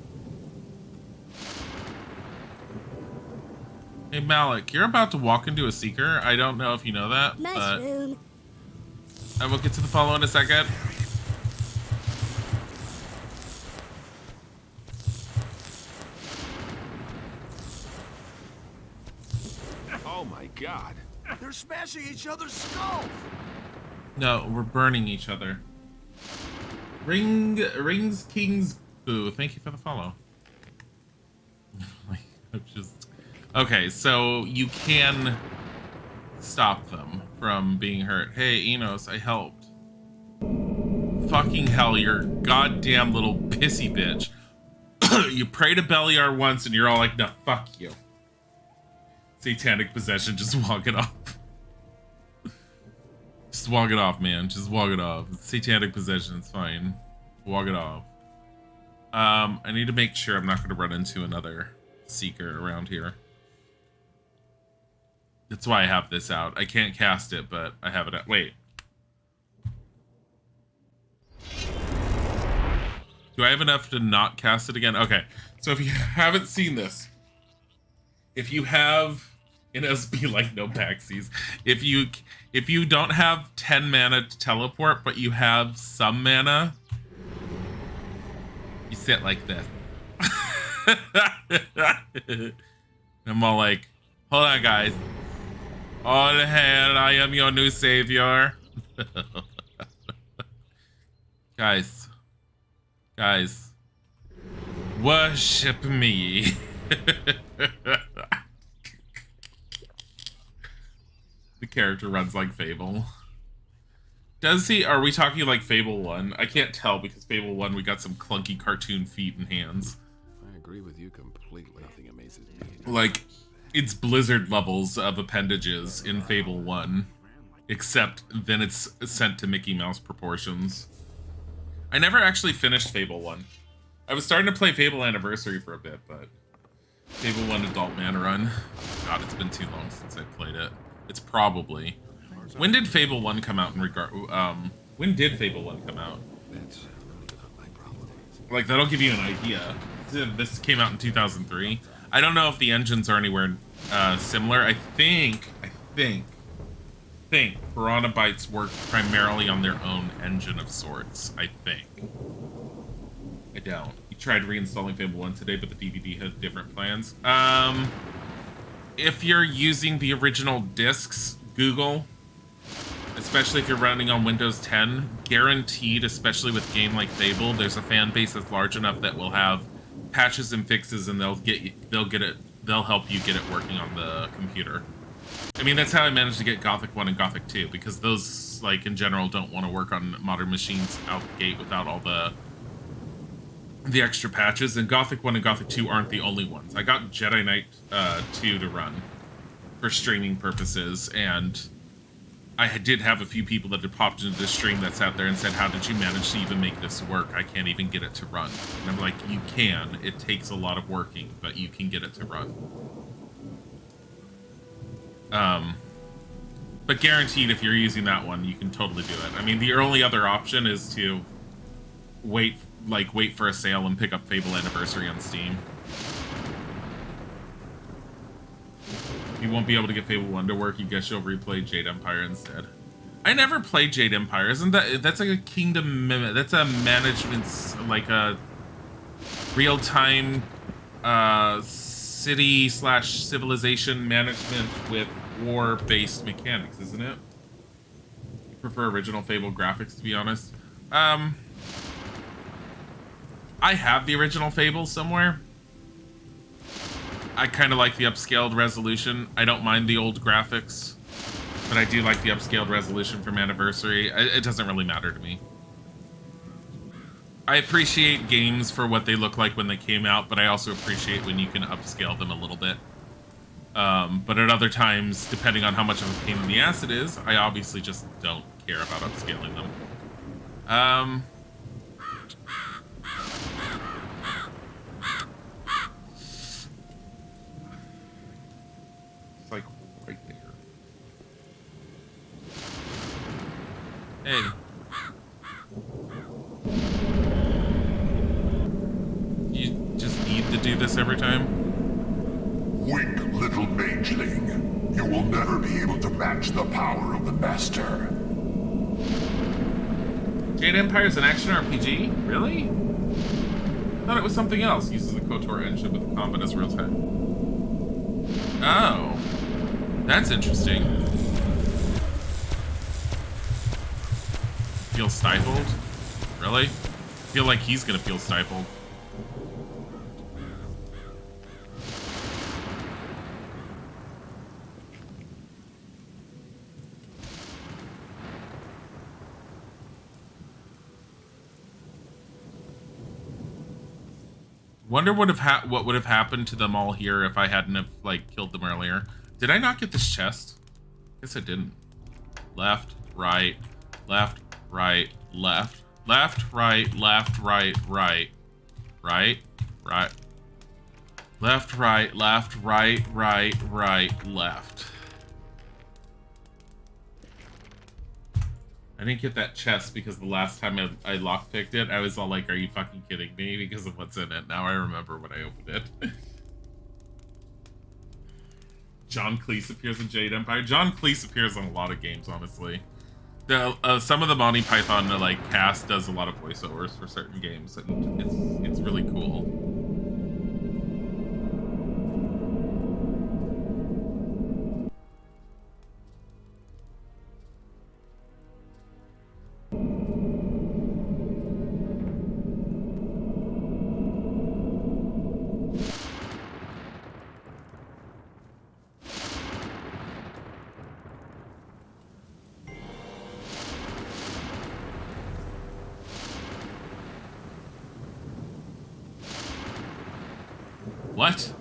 Hey Malik, you're about to walk into a Seeker. I don't know if you know that, Mushroom. but I will get to the follow in a second. Oh my god. They're smashing each other's skulls! No, we're burning each other. Rings Kings Boo, thank you for the follow. Okay, so you can stop them from being hurt. Hey, Enos, I helped. Fucking hell, you're a goddamn little pissy bitch. You pray to Beliar once and you're all like, no, fuck you. Satanic possession, just walk it off. Just walk it off, man. Just walk it off. Satanic possession, it's fine. Walk it off. I need to make sure I'm not going to run into another seeker around here. That's why I have this out. I can't cast it, but I have it out. Wait. Do I have enough to not cast it again? Okay. So if you haven't seen this, if you have in SB like no backsies, if you don't have 10 mana to teleport, but you have some mana, you sit like this. I'm all like, hold on, guys. All hail, I am your new savior. Guys, worship me. The character runs like Fable. Does he? Are we talking like Fable 1? I can't tell because Fable 1 we got some clunky cartoon feet and hands. I agree with you completely. Nothing amazes me. Like, it's Blizzard levels of appendages in Fable 1. Except then it's sent to Mickey Mouse proportions. I never actually finished Fable 1. I was starting to play Fable Anniversary for a bit, but Fable 1 Adult Man Run. God, it's been too long since I played it. It's probably... When did Fable 1 come out in regard... when did Fable 1 come out? That's really not my problem. Like, that'll give you an idea. This came out in 2003. I don't know if the engines are anywhere similar. I think Piranha Bytes work primarily on their own engine of sorts, I think. I don't. You tried reinstalling Fable 1 today, but the DVD had different plans. If you're using the original discs, Google, especially if you're running on Windows 10, guaranteed, especially with a game like Fable, there's a fan base that's large enough that will have patches and fixes, and they'll help you get it working on the computer. I mean, that's how I managed to get Gothic 1 and Gothic 2, because those, like, in general, don't want to work on modern machines out the gate without all the extra patches, and Gothic 1 and Gothic 2 aren't the only ones. I got Jedi Knight 2 to run for streaming purposes, and I did have a few people that had popped into the stream that's out there and said, how did you manage to even make this work? I can't even get it to run. And I'm like, you can. It takes a lot of working, but you can get it to run. But guaranteed, if you're using that one, you can totally do it. I mean, the only other option is to wait for a sale and pick up Fable Anniversary on Steam. You won't be able to get Fable 1 to work. You guess you'll replay Jade Empire instead. I never played Jade Empire. Isn't that's like a kingdom? That's a management, like a real-time city/civilization management with war-based mechanics, isn't it? I prefer original Fable graphics, to be honest. I have the original Fable somewhere. I kind of like the upscaled resolution. I don't mind the old graphics, but I do like the upscaled resolution from Anniversary. It doesn't really matter to me. I appreciate games for what they look like when they came out, but I also appreciate when you can upscale them a little bit. But at other times, depending on how much of a pain in the ass it is, I obviously just don't care about upscaling them. It's like right there. Hey. You just need to do this every time? Weak little mageling. You will never be able to match the power of the Master. Jade Empire is an action RPG? Really? I thought it was something else. Uses the KOTOR engine with the combat as real time. Oh. That's interesting. Feel stifled? Really? Feel like he's gonna feel stifled. Wonder what would have happened to them all here if I hadn't have like killed them earlier. Did I not get this chest? Guess I didn't. Left, right, left, right, left, left, right, left, right, right, right, right, left, right, left, right, right, right, left. I didn't get that chest because the last time I lockpicked it, I was all like, are you fucking kidding me? Because of what's in it. Now I remember when I opened it. John Cleese appears in Jade Empire. John Cleese appears in a lot of games, honestly. Some of the Monty Python like cast does a lot of voiceovers for certain games, and it's really cool. What?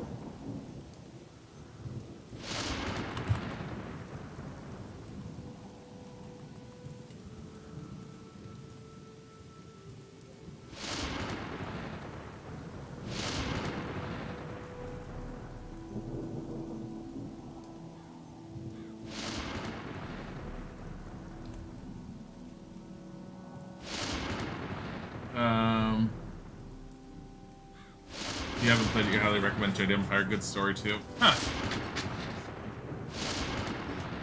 If you haven't played it, I highly recommend Jade Empire. Good story too. Huh.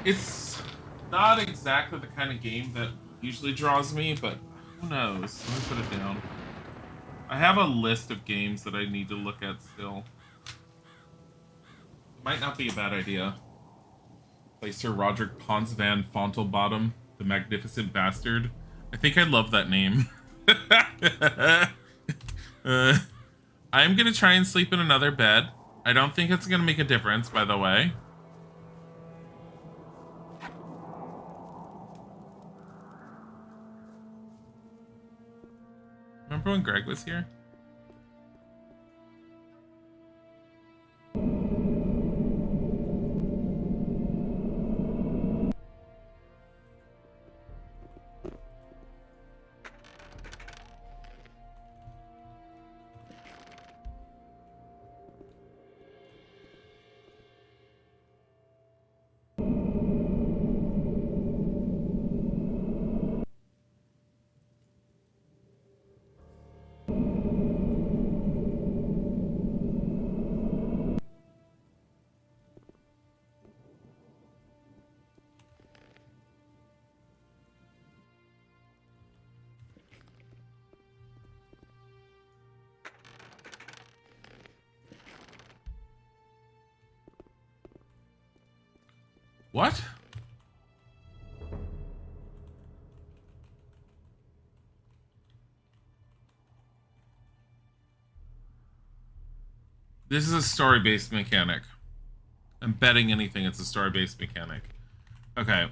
It's not exactly the kind of game that usually draws me, but who knows? Let me put it down. I have a list of games that I need to look at still. Might not be a bad idea. Play Sir Roderick Pons van Fontelbottom, the Magnificent Bastard. I think I love that name. I'm gonna try and sleep in another bed. I don't think it's gonna make a difference, by the way. Remember when Greg was here? What? This is a story-based mechanic. I'm betting anything it's a story-based mechanic. Okay.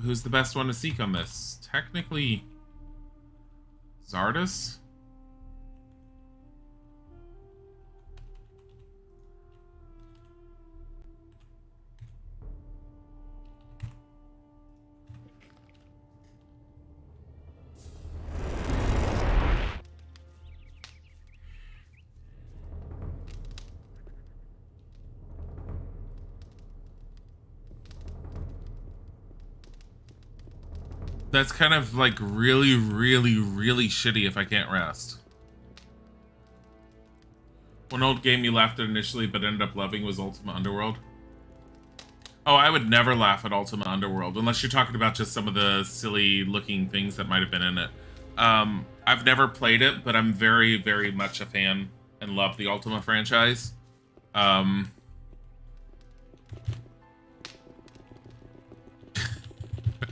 Who's the best one to seek on this? Technically, Zardus? That's kind of like really, really, really shitty if I can't rest. One old game you laughed at initially but ended up loving was Ultima Underworld. Oh, I would never laugh at Ultima Underworld unless you're talking about just some of the silly looking things that might have been in it. I've never played it, but I'm very, very much a fan and love the Ultima franchise.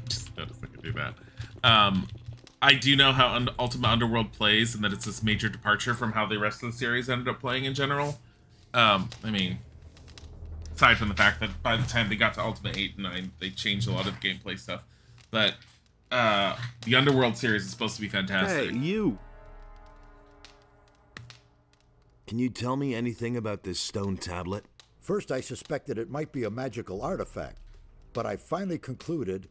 Just noticed I could do that. I do know how Ultima Underworld plays and that it's this major departure from how the rest of the series ended up playing in general. I mean, aside from the fact that by the time they got to Ultima 8 and 9, they changed a lot of the gameplay stuff. But the Underworld series is supposed to be fantastic. Hey, you! Can you tell me anything about this stone tablet? First, I suspected it might be a magical artifact, but I finally concluded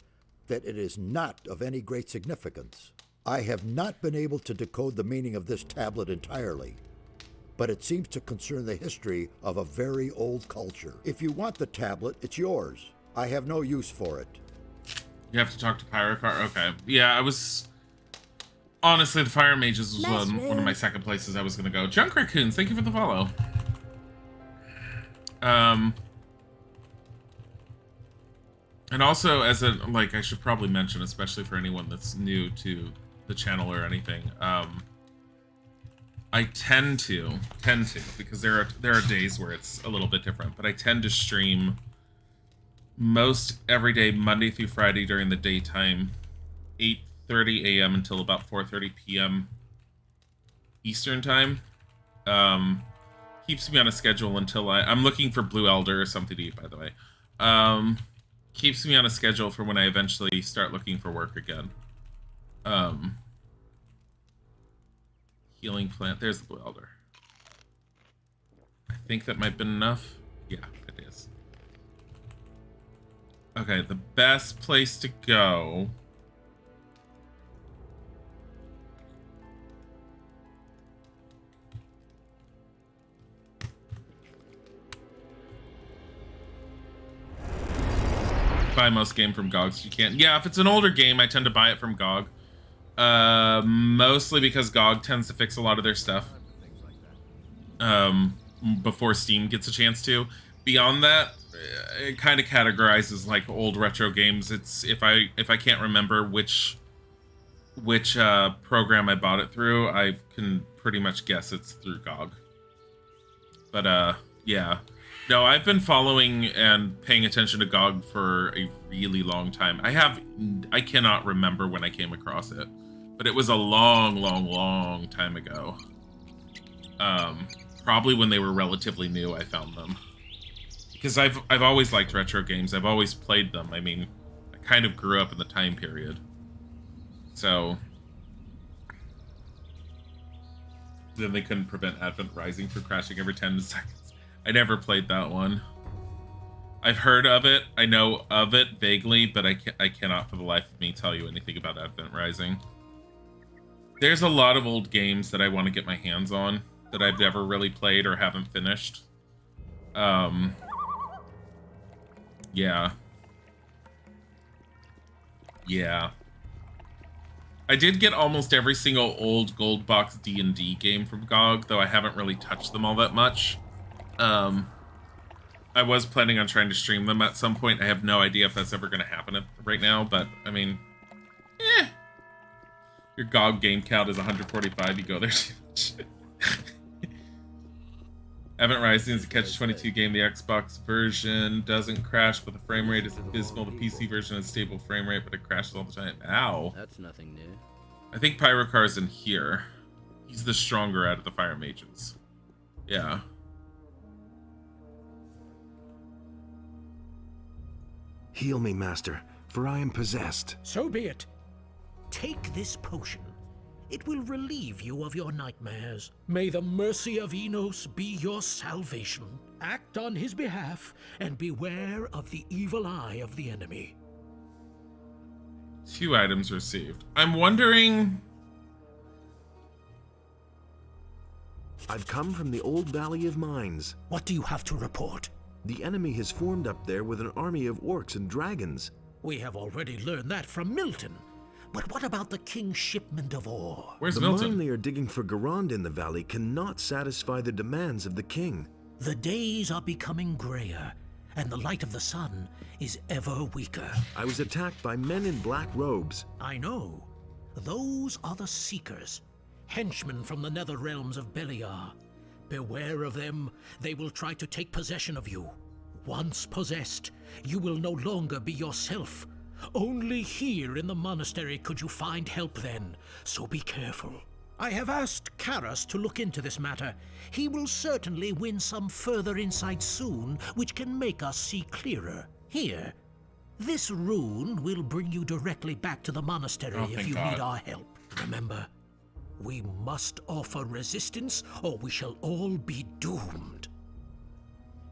that it is not of any great significance. I have not been able to decode the meaning of this tablet entirely, but it seems to concern the history of a very old culture. If you want the tablet, it's yours. I have no use for it. You have to talk to Pyrocar? Okay. Yeah, I was... Honestly, the Fire Mages was one of my second places I was going to go. Junk Raccoons, thank you for the follow. And also, as a, like, I should probably mention, especially for anyone that's new to the channel or anything, I tend to, because there are days where it's a little bit different, but I tend to stream most every day, Monday through Friday during the daytime, 8:30 a.m. until about 4:30 p.m. Eastern time. Keeps me on a schedule until I'm looking for Blue Elder or something to eat, by the way. Keeps me on a schedule for when I eventually start looking for work again. Healing plant. There's the Blue Elder. I think that might have been enough. Yeah, it is. Okay, the best place to go... Buy most game from GOG so you can. Yeah, if it's an older game, I tend to buy it from GOG. Mostly because GOG tends to fix a lot of their stuff before Steam gets a chance to. Beyond that, it kind of categorizes like old retro games. It's if I can't remember which program I bought it through, I can pretty much guess it's through GOG. But yeah. No, I've been following and paying attention to GOG for a really long time. I cannot remember when I came across it, but it was a long time ago. Probably when they were relatively new, I found them. Because I've always liked retro games. I've always played them. I mean, I kind of grew up in the time period. So then they couldn't prevent Advent Rising from crashing every 10 seconds. I never played that one. I've heard of it. I know of it vaguely, but I cannot for the life of me tell you anything about Advent Rising. There's a lot of old games that I want to get my hands on that I've never really played or haven't finished. Yeah. Yeah. I did get almost every single old gold box D&D game from GOG, though I haven't really touched them all that much. I was planning on trying to stream them at some point. I have no idea if that's ever going to happen right now, but, I mean, Your GOG game count is 145, you go there too much. Advent Rising is a catch-22 game. The Xbox version doesn't crash, but the frame rate is abysmal. The PC version has stable frame rate, but it crashes all the time. Ow. That's nothing new. I think Pyrocar's in here. He's the stronger out of the Fire Mages. Yeah. Heal me, Master, for I am possessed. So be it. Take this potion. It will relieve you of your nightmares. May the mercy of Enos be your salvation. Act on his behalf, and beware of the evil eye of the enemy. 2 items received. I'm wondering... I've come from the old Valley of Mines. What do you have to report? The enemy has formed up there with an army of orcs and dragons. We have already learned that from Milton. But what about the king's shipment of ore? Where's Milton? Milton? The mine they are digging for Garand in the valley cannot satisfy the demands of the king. The days are becoming grayer, and the light of the sun is ever weaker. I was attacked by men in black robes. I know. Those are the Seekers, henchmen from the nether realms of Beliar. Beware of them. They will try to take possession of you. Once possessed, you will no longer be yourself. Only here in the monastery could you find help then, so be careful. I have asked Karas to look into this matter. He will certainly win some further insight soon, which can make us see clearer. Here, this rune will bring you directly back to the monastery if you need our help. Remember, We must offer resistance, or we shall all be doomed.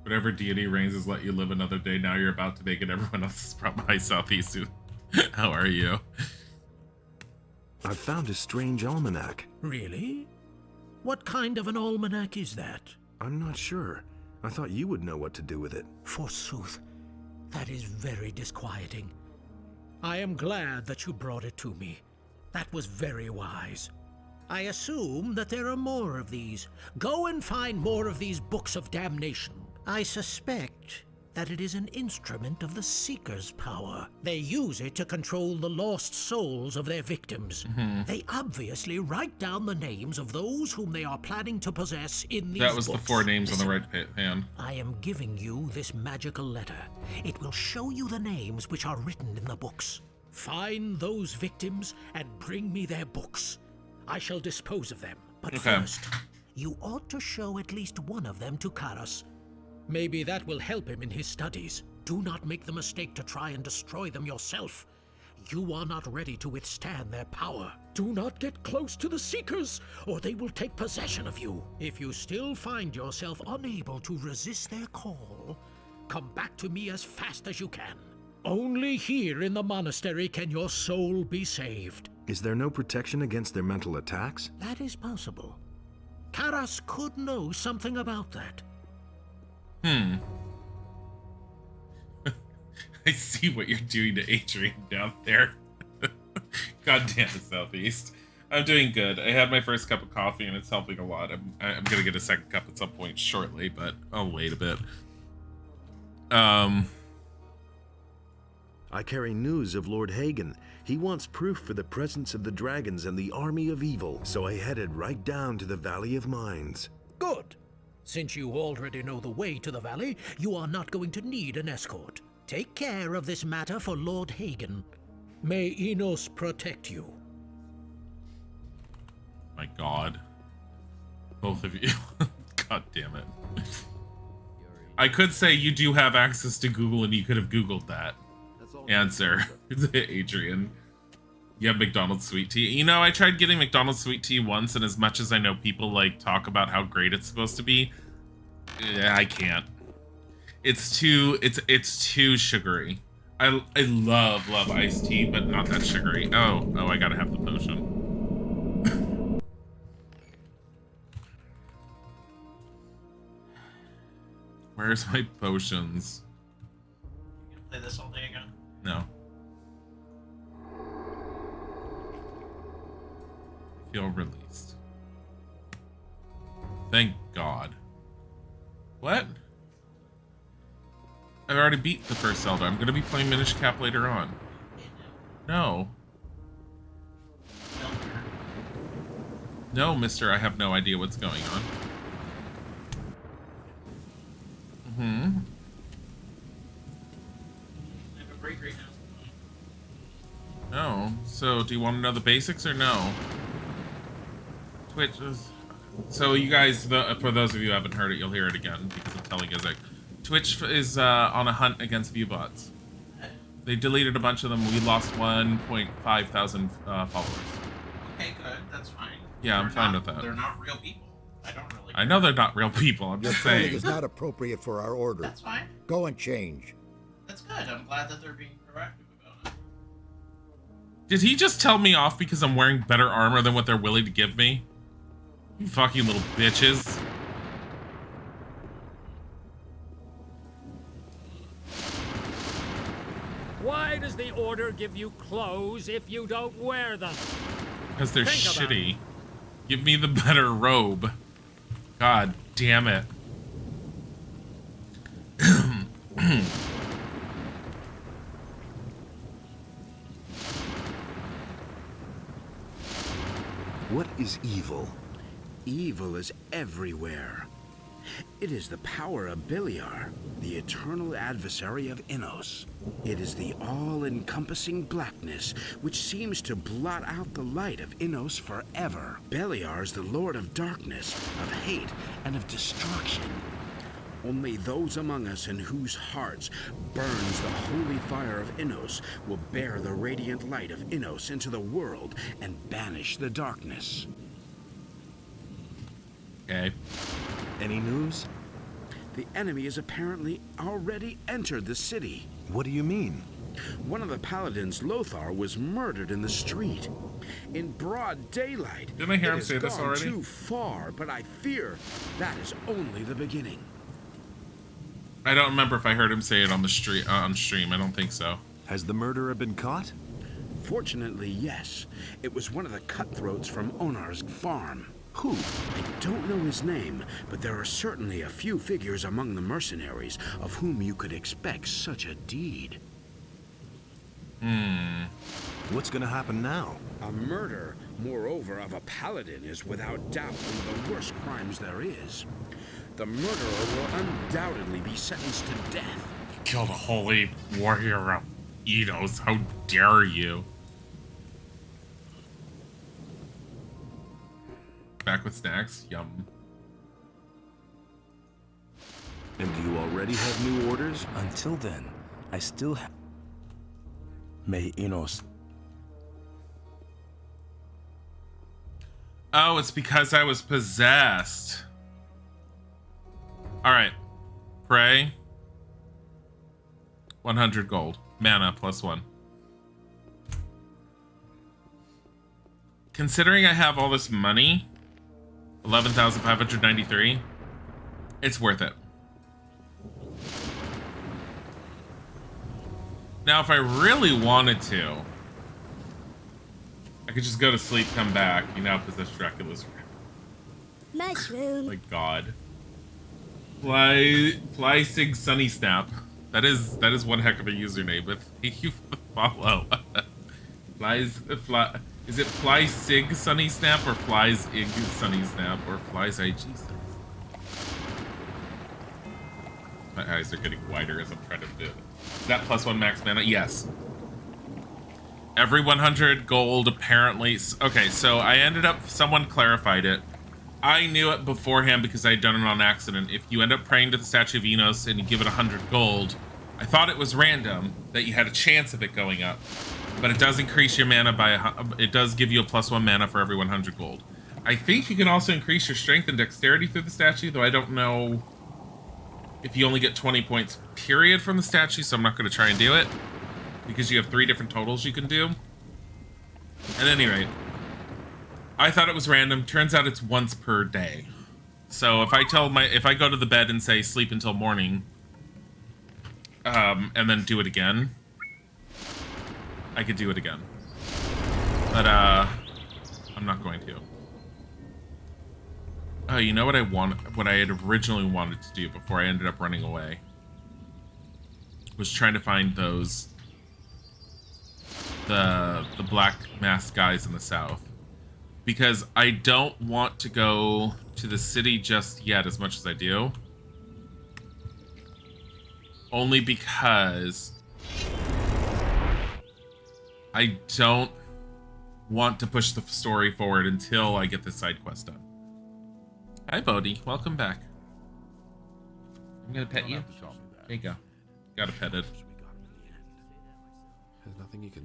Whatever deity reigns has let you live another day. Now you're about to make it everyone else's problem. Hi, Southeast. How are you? I found a strange almanac. Really? What kind of an almanac is that? I'm not sure. I thought you would know what to do with it. Forsooth, that is very disquieting. I am glad that you brought it to me. That was very wise. I assume that there are more of these. Go and find more of these books of damnation. I suspect that it is an instrument of the Seeker's power. They use it to control the lost souls of their victims. They obviously write down the names of those whom they are planning to possess in these books. That was the 4 names on the right hand. I am giving you this magical letter. It will show you the names which are written in the books. Find those victims and bring me their books. I shall dispose of them. But first, you ought to show at least one of them to Karas. Maybe that will help him in his studies. Do not make the mistake to try and destroy them yourself. You are not ready to withstand their power. Do not get close to the Seekers, or they will take possession of you. If you still find yourself unable to resist their call, come back to me as fast as you can. Only here in the monastery can your soul be saved. Is there no protection against their mental attacks? That is possible. Karas could know something about that. I see what you're doing to Adrian down there. God damn it, Southeast. I'm doing good. I had my first cup of coffee and it's helping a lot. I'm gonna get a second cup at some point shortly, but I'll wait a bit. I carry news of Lord Hagen. He wants proof for the presence of the dragons and the army of evil, so I headed right down to the Valley of Mines. Good. Since you already know the way to the valley, you are not going to need an escort. Take care of this matter for Lord Hagen. May Enos protect you. My God. Both of you. God damn it. I could say you do have access to Google and you could have Googled that answer. Adrian. You have McDonald's sweet tea. You know, I tried getting McDonald's sweet tea once, and as much as I know people like talk about how great it's supposed to be, I can't. It's too sugary. I love iced tea, but not that sugary. Oh, I gotta have the potion. Where's my potions? You gonna play this all day again? No. Feel released. Thank God. What? I've already beat the first Zelda. I'm gonna be playing Minish Cap later on. No. No, mister, I have no idea what's going on. I have a break right now. No. So, do you want to know the basics or no? Twitch is... So, you guys, for those of you who haven't heard it, you'll hear it again because I'm telling you, like, Twitch is on a hunt against viewbots. They deleted a bunch of them. We lost 1.5 thousand followers. Okay, good. That's fine. Yeah, I'm fine with that. They're not real people. I don't really care. I know they're not real people. I'm just saying. It is not appropriate for our order. That's fine. Go and change. That's good. I'm glad that they're being proactive about it. Did he just tell me off because I'm wearing better armor than what they're willing to give me? You fucking little bitches. Why does the order give you clothes if you don't wear them? Because they're shitty. Give me the better robe. God damn it. What is evil? Evil is everywhere. It is the power of Beliar, the eternal adversary of Innos. It is the all-encompassing blackness which seems to blot out the light of Innos forever. Beliar is the lord of darkness, of hate, and of destruction. Only those among us in whose hearts burns the holy fire of Innos will bear the radiant light of Innos into the world and banish the darkness. Okay. Any news? The enemy has apparently already entered the city. What do you mean? One of the paladins, Lothar, was murdered in the street. In broad daylight. Didn't I hear him It has say this gone already? too far, but I fear that is only the beginning. I don't remember if I heard him say it on the on stream. I don't think so. Has the murderer been caught? Fortunately, yes. It was one of the cutthroats from Onar's farm. Who? I don't know his name, but there are certainly a few figures among the mercenaries of whom you could expect such a deed. What's gonna happen now? A murder, moreover, of a paladin is without doubt one of the worst crimes there is. The murderer will undoubtedly be sentenced to death. You killed a holy warrior of Eidos. How dare you? Back with snacks. Yum. And do you already have new orders? Until then, I still have... May Enos... Oh, it's because I was possessed. Alright. Pray. 100 gold. Mana +1. Considering I have all this money, 11,593, it's worth it. Now, if I really wanted to, I could just go to sleep, come back. You now possess Dracula's. Mushroom. My God. Fly Sig Sunny Snap. That is one heck of a username. But thank you for the follow. Is it Fly Sig Sunny Snap or Flies Ig Sunny Snap or Flies IG Sunny Snap? My eyes are getting wider as I'm trying to do it. Is that +1 max mana? Yes. Every 100 gold apparently. Okay, so I ended up, someone clarified it. I knew it beforehand because I'd done it on accident. If you end up praying to the statue of Enos and you give it 100 gold, I thought it was random, that you had a chance of it going up. But it does increase your mana by, it does give you a +1 mana for every 100 gold. I think you can also increase your strength and dexterity through the statue, though I don't know if you only get 20 points period from the statue, so I'm not going to try and do it. Because you have 3 different totals you can do. At any rate, I thought it was random. Turns out it's once per day. So if I go to the bed and say sleep until morning, and then do it again, I could do it again. But I'm not going to. Oh, you know what what I had originally wanted to do before I ended up running away was trying to find those the black masked guys in the south, because I don't want to go to the city just yet as much as I do, only because I don't want to push the story forward until I get this side quest done. Hi Bodhi, welcome back. I'm gonna pet you. There you go. Gotta pet it.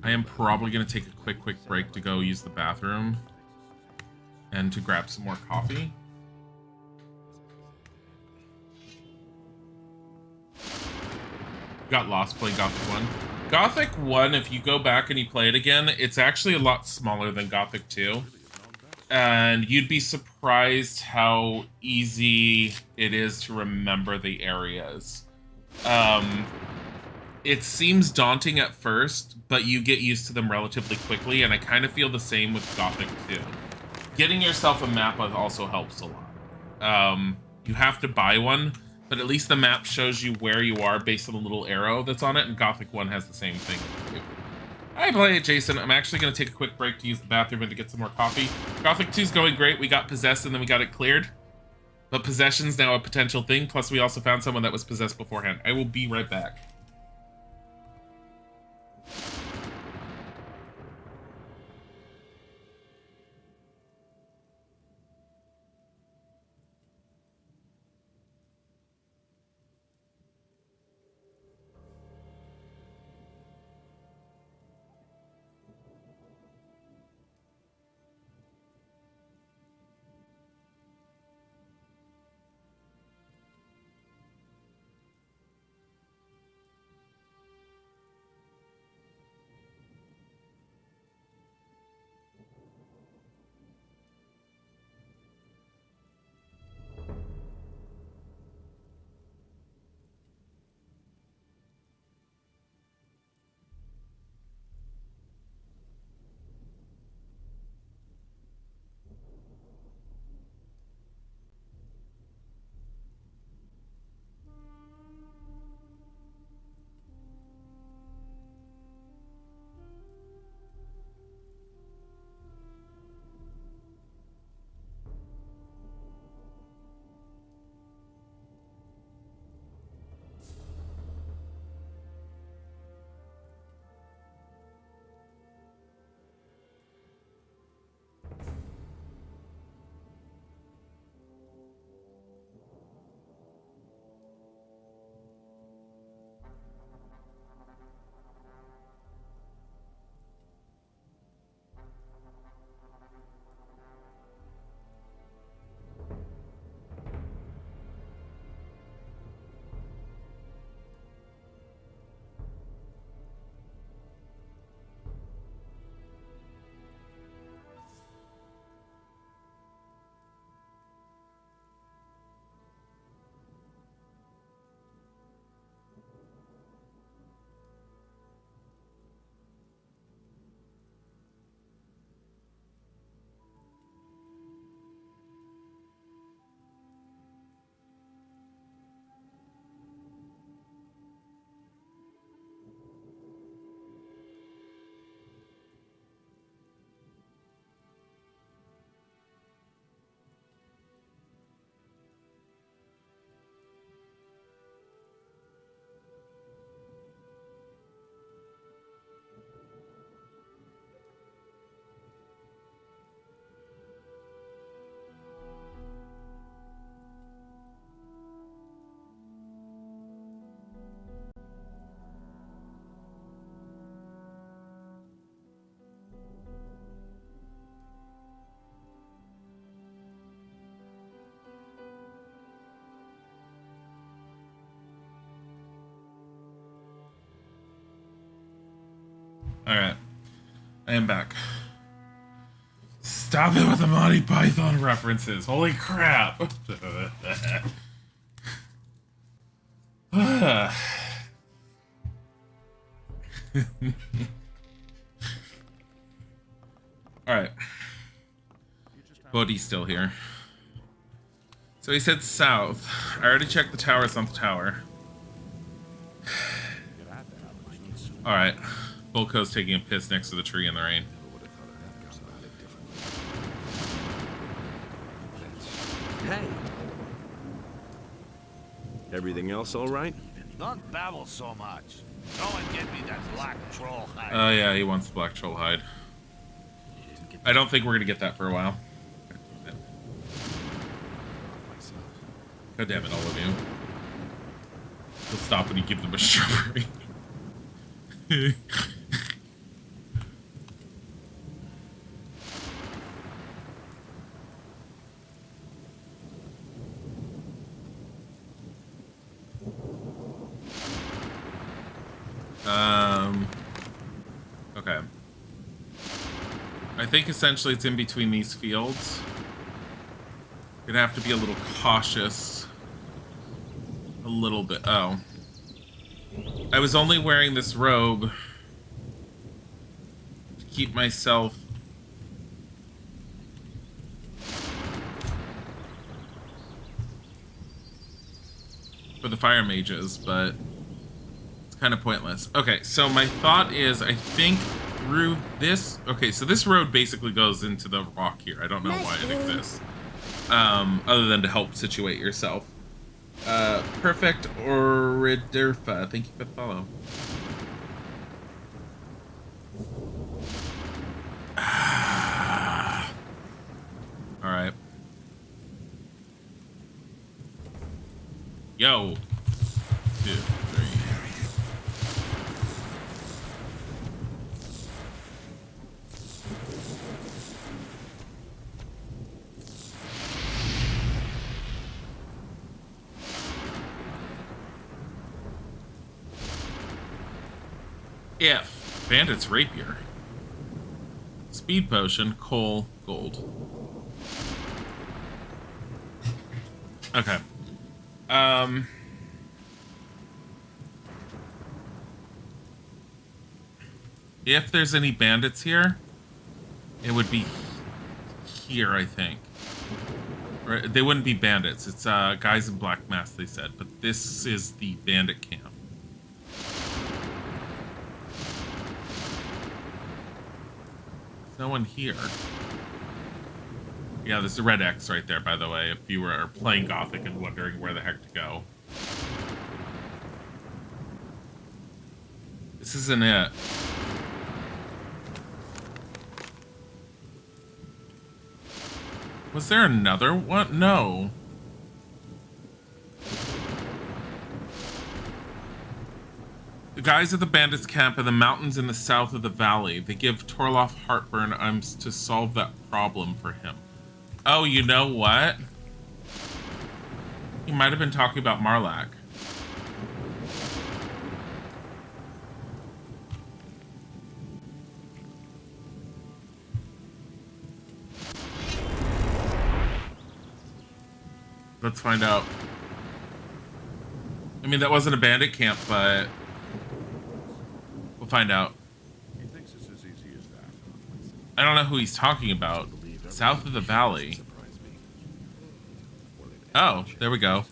I am probably going to take a quick break to go use the bathroom and to grab some more coffee. Got lost playing Gothic 1. Gothic 1, if you go back and you play it again, it's actually a lot smaller than Gothic 2. And you'd be surprised how easy it is to remember the areas. It seems daunting at first, but you get used to them relatively quickly, and I kind of feel the same with Gothic 2. Getting yourself a map also helps a lot. You have to buy one, but at least the map shows you where you are based on the little arrow that's on it, and Gothic 1 has the same thing. Hi, Play It Jason. I'm actually going to take a quick break to use the bathroom and to get some more coffee. Gothic 2's going great. We got possessed and then we got it cleared. But possession's now a potential thing, plus we also found someone that was possessed beforehand. I will be right back. Alright. I am back. Stop it with the Monty Python references. Holy crap. Alright. Bodhi's still here. So he said south. I already checked the tower. It's not the tower. Alright. Volko's taking a piss next to the tree in the rain. Hey. Everything else all right? Don't babble so much. Go and get me that black troll hide. Oh yeah, he wants the black troll hide. I don't think we're gonna get that for a while. God damn it, all of you. He'll stop when you give them a strawberry. Okay. I think essentially it's in between these fields. Gonna have to be a little cautious. A little bit. Oh. I was only wearing this robe to keep myself for the fire mages, but it's kind of pointless. Okay, so my thought is I think through this... Okay, so this road basically goes into the rock here. I don't know why it exists. Other than to help situate yourself. Perfect Oriderfa. Thank you for the follow. Alright. Yo. 2, 3. If bandit's rapier, speed potion, coal, gold. Okay. If there's any bandits here, it would be here, I think. Or they wouldn't be bandits. It's guys in black masks, they said, but this is the bandit camp. No one here. Yeah, there's a red X right there, by the way, if you were playing Gothic and wondering where the heck to go. This isn't it. Was there another one? No. The guys at the bandits camp in the mountains in the south of the valley. They give Torloff heartburn. I'm to solve that problem for him. Oh, you know what? He might have been talking about Marlack. Let's find out. I mean, that wasn't a bandit camp, but we'll find out. He thinks it's as easy as that. I don't know who he's talking about. South of the valley. Oh, there we go.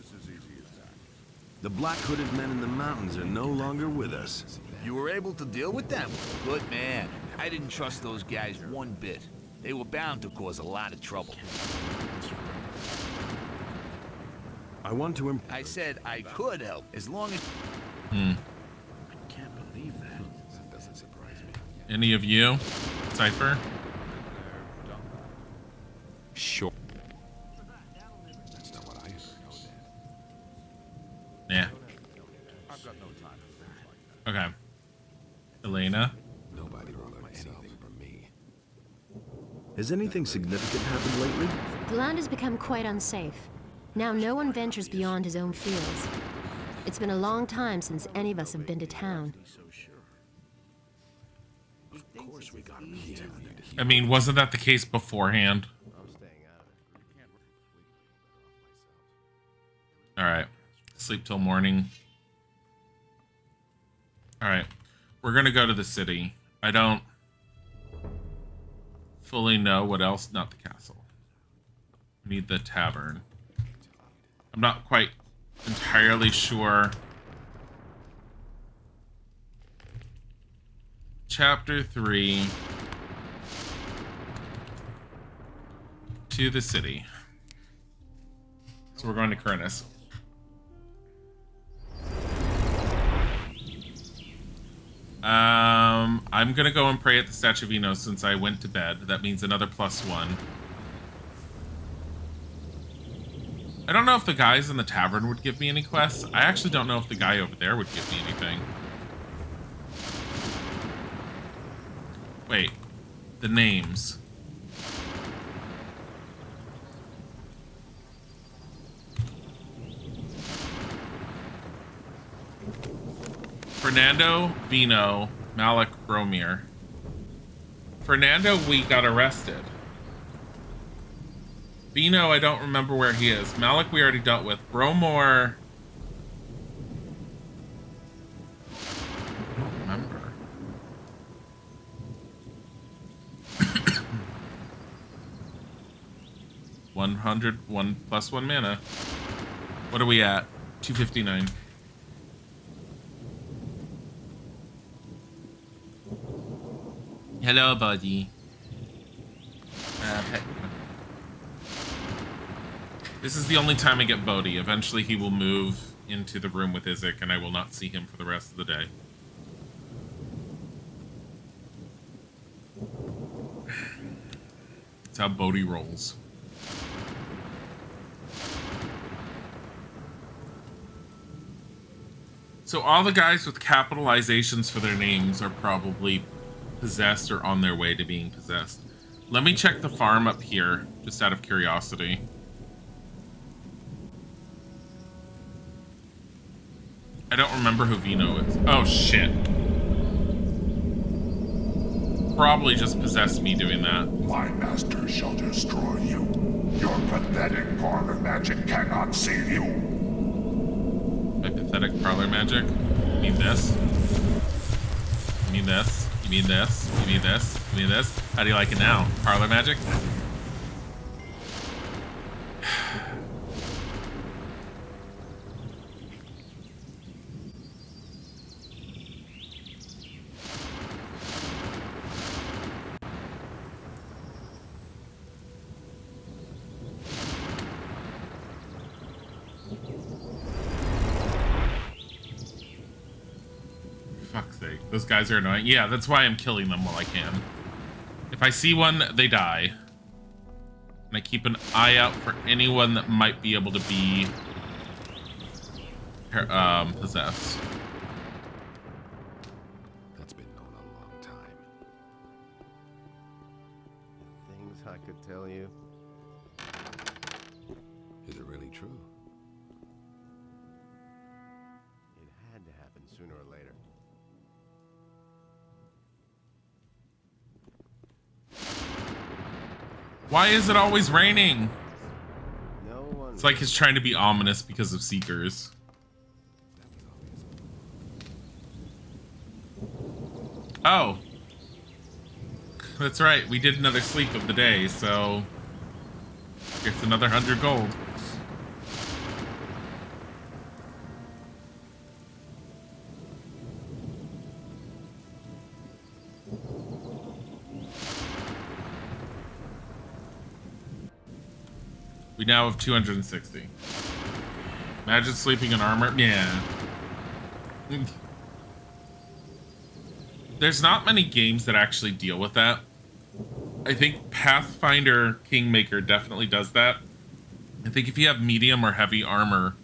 The black hooded men in the mountains are no longer with us. You were able to deal with them? Good man. I didn't trust those guys one bit. They were bound to cause a lot of trouble. I want to I said I could help, as long as... I can't believe that. That doesn't surprise me. Any of you? Cypher? Sure. That's not what I heard. Yeah. I've got no time for things like that. Okay. Elena? Nobody will learn anything from me. Has anything significant happened lately? The land has become quite unsafe. Now no one ventures beyond his own fields. It's been a long time since any of us have been to town. course we got him here. I mean, wasn't that the case beforehand? Alright. Sleep till morning. Alright. We're gonna go to the city. I don't fully know what else. Not the castle. We need the tavern. I'm not quite entirely sure. Chapter 3. To the city. So we're going to Kurnus. I'm gonna go and pray at the Statue of Enos since I went to bed. That means another +1. I don't know if the guys in the tavern would give me any quests. I actually don't know if the guy over there would give me anything. Wait. The names. Fernando, Vino, Malik, Bromir. Fernando, we got arrested. Vino, I don't remember where he is. Malik, we already dealt with. Bromor... I don't remember. 1 +1 mana. What are we at? 259. Hello, buddy. This is the only time I get Bodhi. Eventually he will move into the room with Isaac, and I will not see him for the rest of the day. That's how Bodhi rolls. So all the guys with capitalizations for their names are probably possessed or on their way to being possessed. Let me check the farm up here, just out of curiosity. I don't remember who Vino is. Oh, shit. Probably just possessed me doing that. My master shall destroy you. Your pathetic parlor magic cannot save you. My pathetic parlor magic? You mean this? You mean this? You mean this? You mean this? You mean this? How do you like it now? Parlor magic? Those guys are annoying. Yeah, that's why I'm killing them while I can. If I see one, they die. And I keep an eye out for anyone that might be able to be possessed. That's been known a long time. Things I could tell you. Is it really true? It had to happen sooner or later. Why is it always raining? No one. It's like he's trying to be ominous because of Seekers. Oh. That's right. We did another sleep of the day, so it's another 100 gold. We now have 260. Imagine sleeping in armor. Yeah. There's not many games that actually deal with that. I think Pathfinder Kingmaker definitely does that. I think if you have medium or heavy armor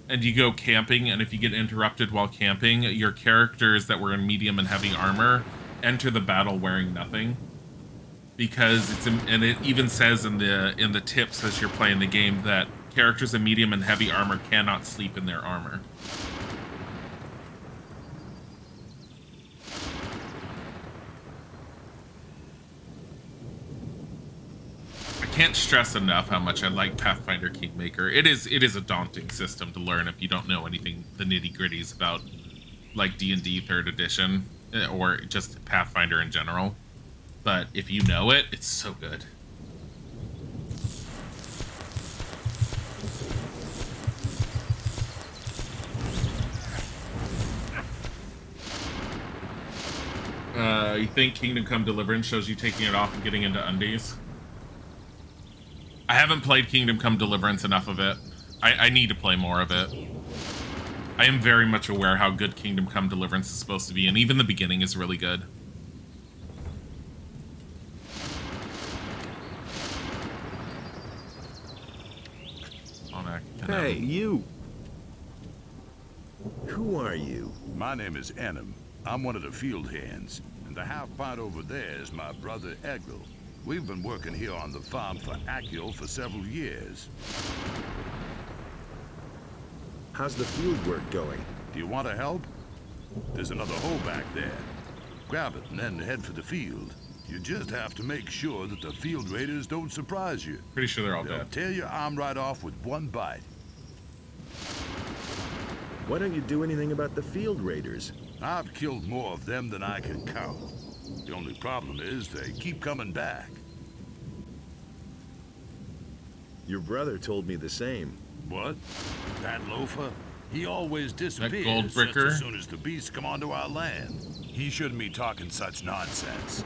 and you go camping, and if you get interrupted while camping, your characters that were in medium and heavy armor enter the battle wearing nothing. Because it's and it even says in the tips as you're playing the game that characters in medium and heavy armor cannot sleep in their armor. can't stress enough how much I like Pathfinder Kingmaker. It is a daunting system to learn if you don't know anything, the nitty-gritties about like D&D 3rd edition or just Pathfinder in general. But if you know it, it's so good. You think Kingdom Come Deliverance shows you taking it off and getting into undies? I haven't played Kingdom Come Deliverance enough of it. I need to play more of it. I am very much aware how good Kingdom Come Deliverance is supposed to be, and even the beginning is really good. Hey, you! Who are you? My name is Enem. I'm one of the field hands, and the half-pint over there is my brother Egil. We've been working here on the farm for Akil for several years. How's the field work going? Do you want to help? There's another hole back there. Grab it and then head for the field. You just have to make sure that the field raiders don't surprise you. Pretty sure they're all They'll dead. tear your arm right off with one bite. Why don't you do anything about the field raiders? I've killed more of them than I can count. The only problem is they keep coming back. Your brother told me the same. What? That loafer? He always disappears Goldbricker? just as soon as the beasts come onto our land. He shouldn't be talking such nonsense.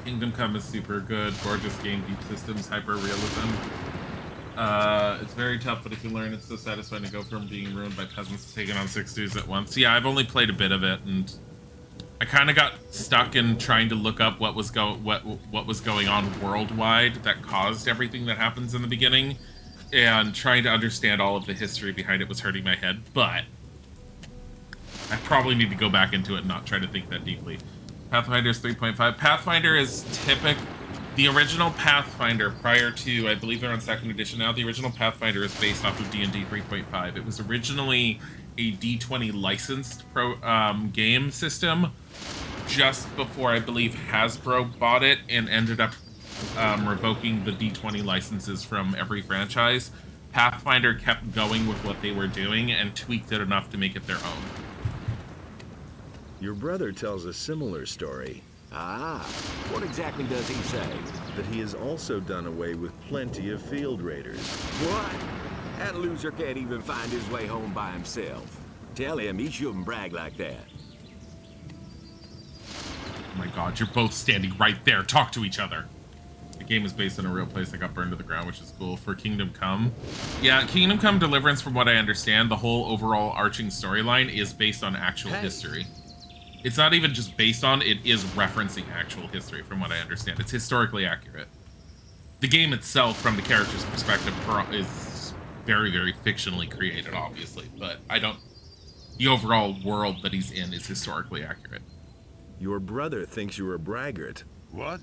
Kingdom Come is super good. Gorgeous game, deep systems, hyper realism. It's very tough, but if you learn, it's so satisfying to go from being ruined by peasants to taking on 6 dudes at once. Yeah, I've only played a bit of it, and I kind of got stuck in trying to look up what was going on worldwide that caused everything that happens in the beginning, and trying to understand all of the history behind it was hurting my head. But I probably need to go back into it and not try to think that deeply. Pathfinder is 3.5. Pathfinder is the original Pathfinder prior to, I believe they're on 2nd edition now, the original Pathfinder is based off of D&D 3.5. It was originally a D20 licensed game system just before, I believe, Hasbro bought it and ended up revoking the D20 licenses from every franchise. Pathfinder kept going with what they were doing and tweaked it enough to make it their own. Your brother tells a similar story. Ah, what exactly does he say? That he has also done away with plenty of field raiders. What? That loser can't even find his way home by himself. Tell him he shouldn't brag like that. Oh my god, you're both standing right there. Talk to each other. The game is based on a real place that got burned to the ground, which is cool. For Kingdom Come. Yeah, Kingdom Come Deliverance, from what I understand, the whole overall arching storyline is based on actual history. It's not even just based on, it is referencing actual history, from what I understand. It's historically accurate. The game itself, from the character's perspective, is very, very fictionally created, obviously. But the overall world that he's in is historically accurate. Your brother thinks you're a braggart. What?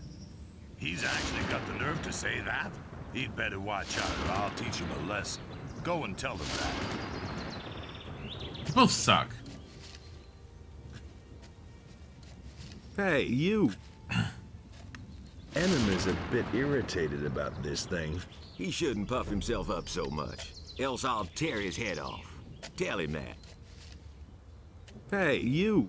He's actually got the nerve to say that? He'd better watch out or I'll teach him a lesson. Go and tell them that. You both suck. Hey, you! Enem is a bit irritated about this thing. He shouldn't puff himself up so much, else I'll tear his head off. Tell him that. Hey, you!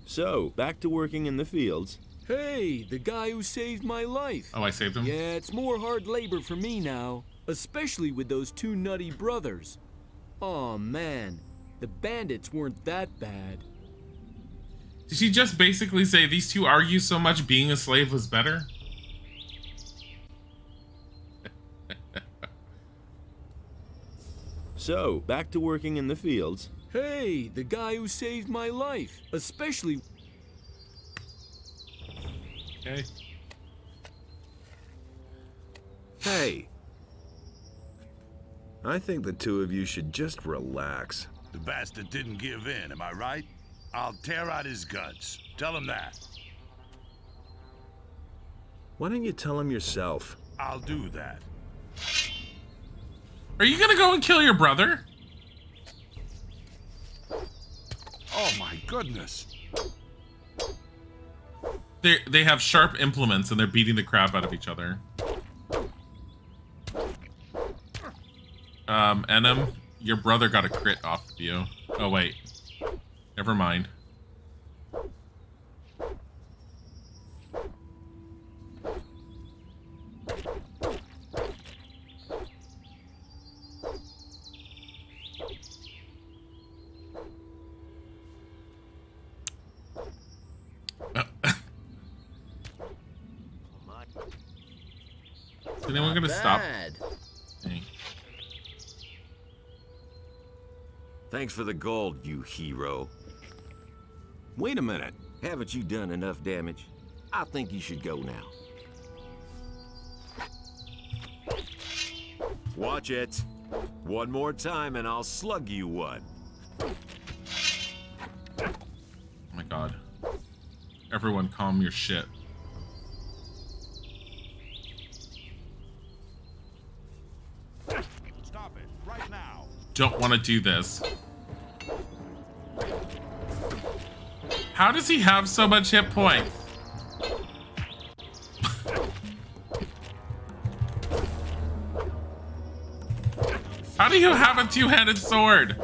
So, back to working in the fields. Hey, the guy who saved my life. Oh, I saved him? Yeah, it's more hard labor for me now, especially with those 2 nutty brothers. Aw, man, the bandits weren't that bad. Did she just basically say these two argue so much being a slave was better? So, back to working in the fields. Hey, the guy who saved my life, especially... Okay. Hey. I think the two of you should just relax. The bastard didn't give in, am I right? I'll tear out his guts. Tell him that. Why don't you tell him yourself? I'll do that. Are you gonna go and kill your brother? Oh my goodness. They have sharp implements and they're beating the crap out of each other. Enem, your brother got a crit off of you. Oh wait, never mind. Is anyone gonna stop? Hey. Thanks for the gold, you hero. Wait a minute. Haven't you done enough damage? I think you should go now. Watch it. One more time and I'll slug you one. Oh my god. Everyone calm your shit. Stop it, right now. Don't want to do this. How does he have so much hit points? How do you have a two-handed sword?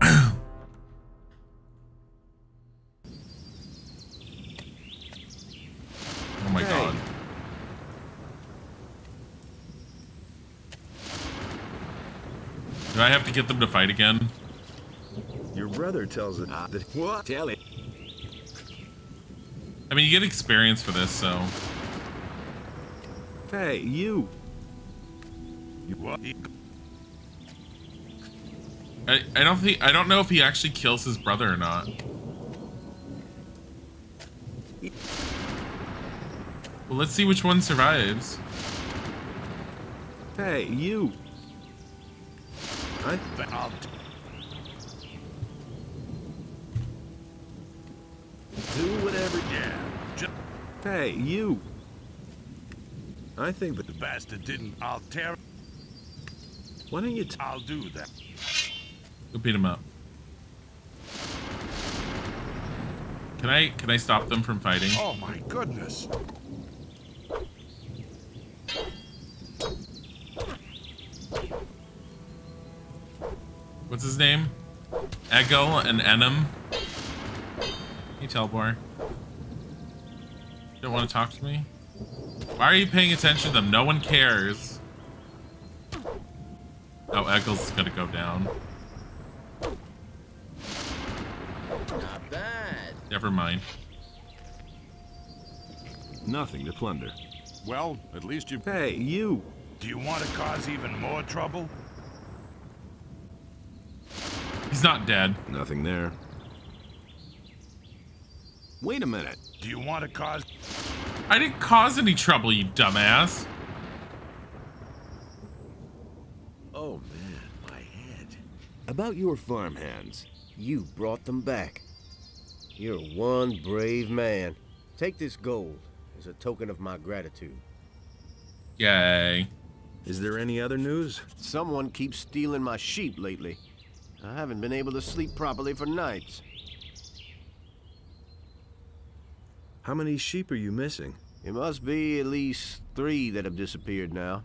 Oh my god. Do I have to get them to fight again? Your brother tells it that what? Tell it. I mean, you get experience for this, so. Hey, you. You what? I don't know if he actually kills his brother or not. Well, let's see which one survives. Hey, you. Do whatever. Yeah. Hey, you. I think that The bastard didn't. I'll tear. Why don't you? I'll do that. Go beat him up. Can I stop them from fighting? Oh my goodness. What's his name? Egil and Enem. Hey, Telbor. Don't want to talk to me? Why are you paying attention to them? No one cares. Oh, Egil's gonna go down. Not bad. Never mind. Nothing to plunder. Well, at least you. Hey, you. Do you want to cause even more trouble? He's not dead. Nothing there. Wait a minute. Do you want to cause? I didn't cause any trouble, you dumbass. Oh man, my head. About your farmhands, you brought them back. You're one brave man. Take this gold as a token of my gratitude. Yay. Is there any other news? Someone keeps stealing my sheep lately. I haven't been able to sleep properly for nights. How many sheep are you missing? It must be at least 3 that have disappeared now.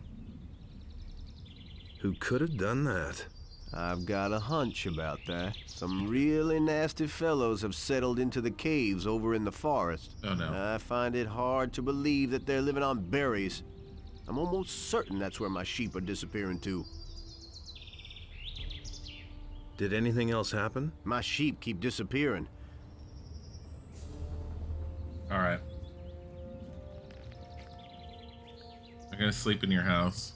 Who could have done that? I've got a hunch about that. Some really nasty fellows have settled into the caves over in the forest. Oh no. I find it hard to believe that they're living on berries. I'm almost certain that's where my sheep are disappearing to. Did anything else happen? My sheep keep disappearing. All right. I'm gonna sleep in your house.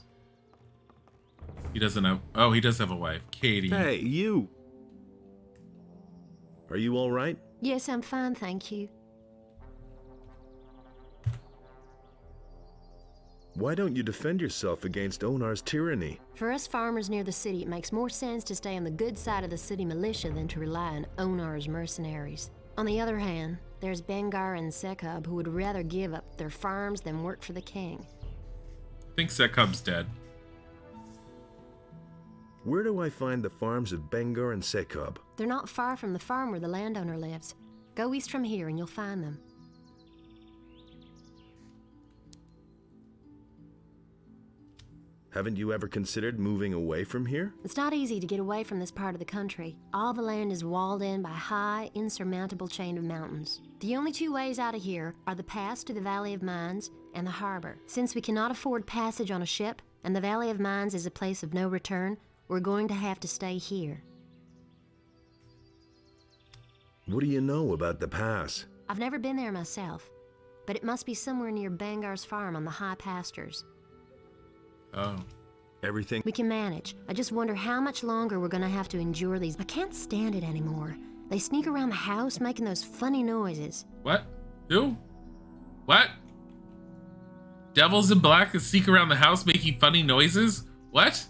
He doesn't have. Oh, he does have a wife, Katie. Hey, you. Are you all right? Yes, I'm fine, thank you. Why don't you defend yourself against Onar's tyranny? For us farmers near the city, it makes more sense to stay on the good side of the city militia than to rely on Onar's mercenaries. On the other hand, there's Bengar and Sekub who would rather give up their farms than work for the king. I think Sekub's dead. Where do I find the farms of Bengar and Sekub? They're not far from the farm where the landowner lives. Go east from here and you'll find them. Haven't you ever considered moving away from here? It's not easy to get away from this part of the country. All the land is walled in by a high, insurmountable chain of mountains. The only two ways out of here are the pass to the Valley of Mines and the harbor. Since we cannot afford passage on a ship, and the Valley of Mines is a place of no return, we're going to have to stay here. What do you know about the pass? I've never been there myself, but it must be somewhere near Bengar's farm on the high pastures. Oh. Everything? We can manage. I just wonder how much longer we're gonna have to endure these. I can't stand it anymore. They sneak around the house making those funny noises. What? Who? What? Devils in black sneak around the house making funny noises? What?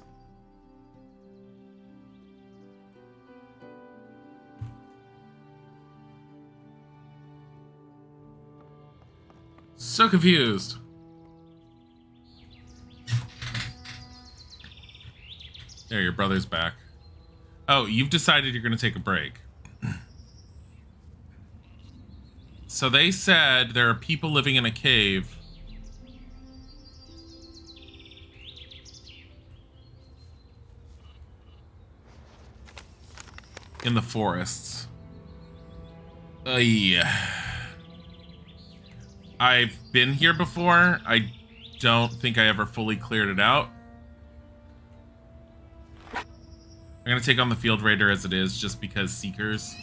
So confused. There, your brother's back. Oh, you've decided you're going to take a break. So they said there are people living in a cave. In the forests. Yeah. I've been here before. I don't think I ever fully cleared it out. I'm gonna take on the Field Raider as it is, just because Seekers.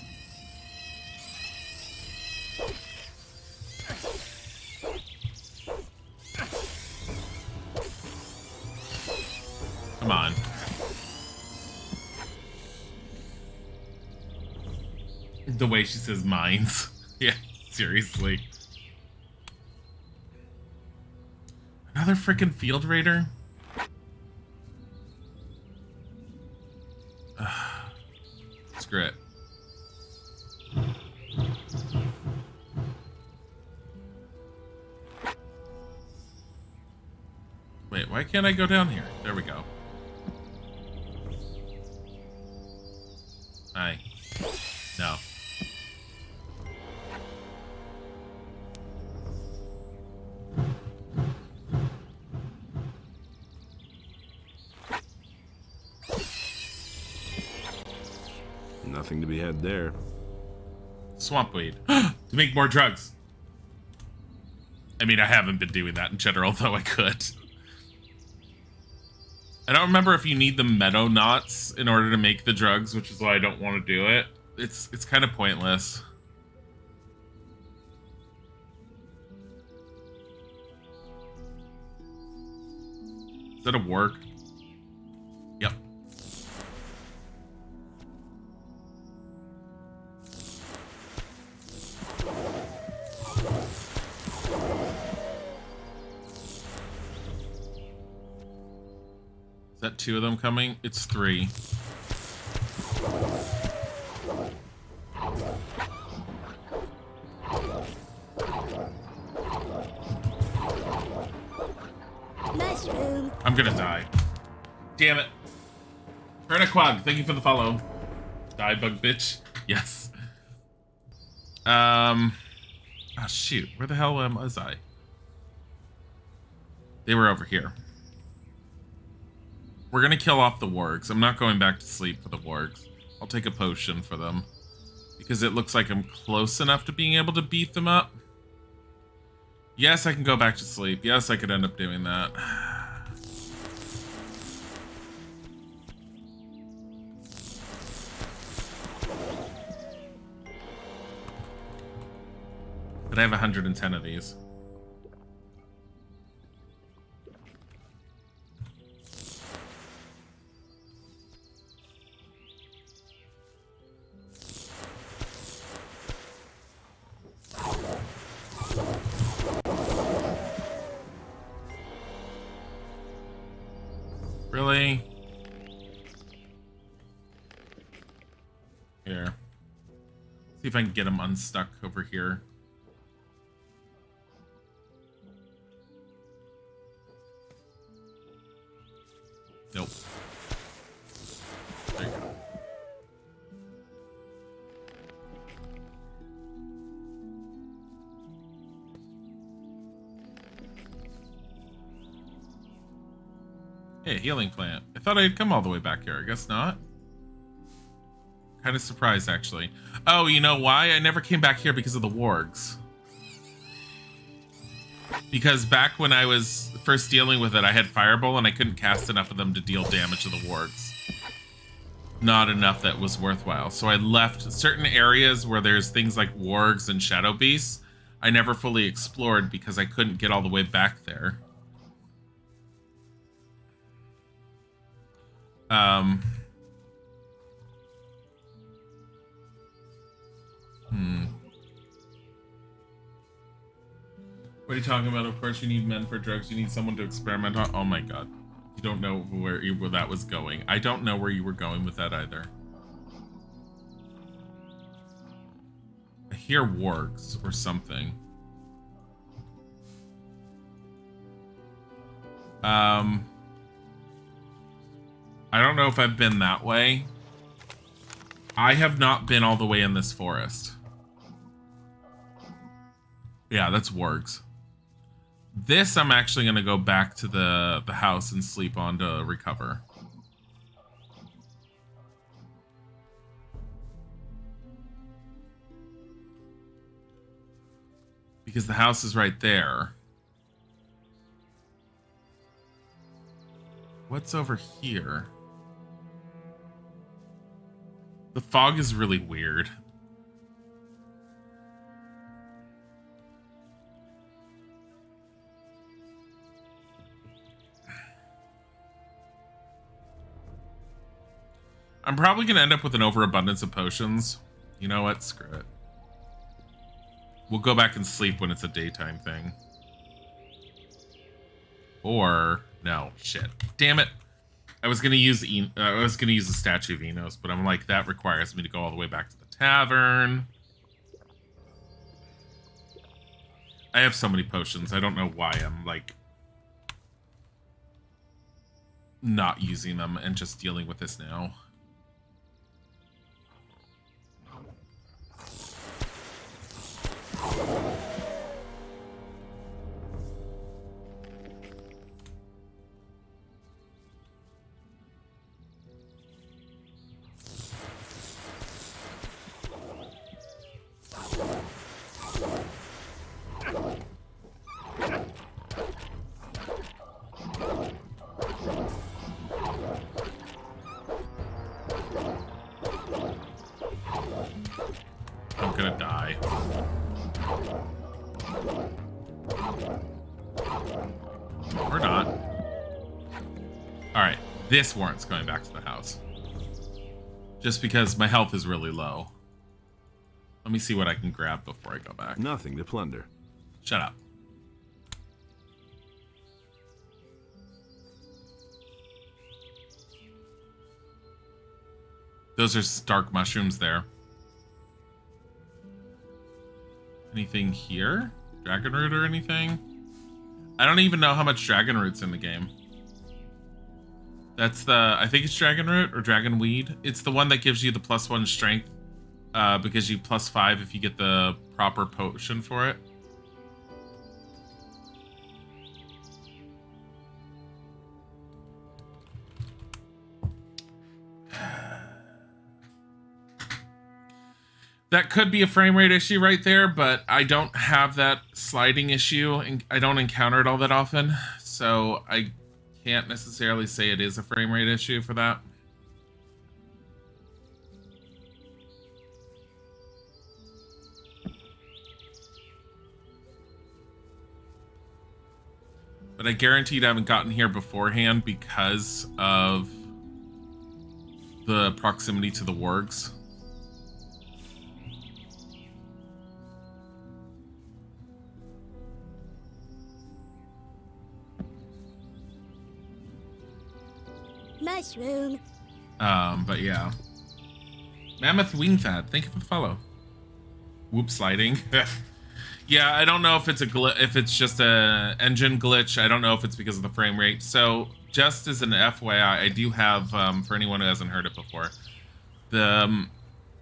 Come on. The way she says mines. Yeah, seriously. Another freaking Field Raider? Screw it. Wait, why can't I go down here? There we go. Hi. No. Nothing to be had there. Swamp weed. To make more drugs. I mean, I haven't been doing that in general, though I could. I don't remember if you need the meadow knots in order to make the drugs, which is why I don't want to do it. It's kind of pointless. Is that a work? Yep. Is that 2 of them coming? It's 3. Mushroom. I'm gonna die. Damn it. Pernaquag, thank you for the follow. Die, bug bitch. Yes. Oh, shoot. Where the hell was I? They were over here. We're gonna kill off the wargs. I'm not going back to sleep for the wargs. I'll take a potion for them. Because it looks like I'm close enough to being able to beat them up. Yes, I can go back to sleep. Yes, I could end up doing that. But I have 110 of these. Really? Here. See if I can get him unstuck over here. Nope. Hey, healing plant. I thought I'd come all the way back here. I guess not. Kind of surprised, actually. Oh, you know why? I never came back here because of the wargs. Because back when I was first dealing with it, I had Fireball and I couldn't cast enough of them to deal damage to the wargs. Not enough that was worthwhile. So I left certain areas where there's things like wargs and shadow beasts. I never fully explored because I couldn't get all the way back there. What are you talking about? Of course you need men for drugs. You need someone to experiment on. Oh my god. You don't know where that was going. I don't know where you were going with that either. I hear wargs or something. I don't know if I've been that way. I have not been all the way in this forest. Yeah, that's wargs. This I'm actually going to go back to the house and sleep on to recover. Because the house is right there. What's over here? The fog is really weird. I'm probably going to end up with an overabundance of potions. You know what? Screw it. We'll go back and sleep when it's a daytime thing. Or no, shit. Damn it. I was gonna use the statue of Enos, but I'm like, that requires me to go all the way back to the tavern. I have so many potions. I don't know why I'm like not using them and just dealing with this now. I'm gonna die. Or not. Alright, this warrants going back to the house. Just because my health is really low. Let me see what I can grab before I go back. Nothing to plunder. Shut up. Those are stark mushrooms there. Anything here? Dragon root or anything? I don't even know how much dragon root's in the game. That's the, I think it's dragon root or dragon weed. It's the one that gives you the +1 strength because you +5 if you get the proper potion for it. That could be a frame rate issue right there, but I don't have that sliding issue, and I don't encounter it all that often, so I can't necessarily say it is a frame rate issue for that. But I guaranteed I haven't gotten here beforehand because of the proximity to the wargs. Mushroom. But yeah. Mammoth Wingthad, thank you for the follow. Whoop sliding. Yeah, I don't know if it's if it's just a engine glitch. I don't know if it's because of the frame rate. So just as an FYI, I do have, for anyone who hasn't heard it before, the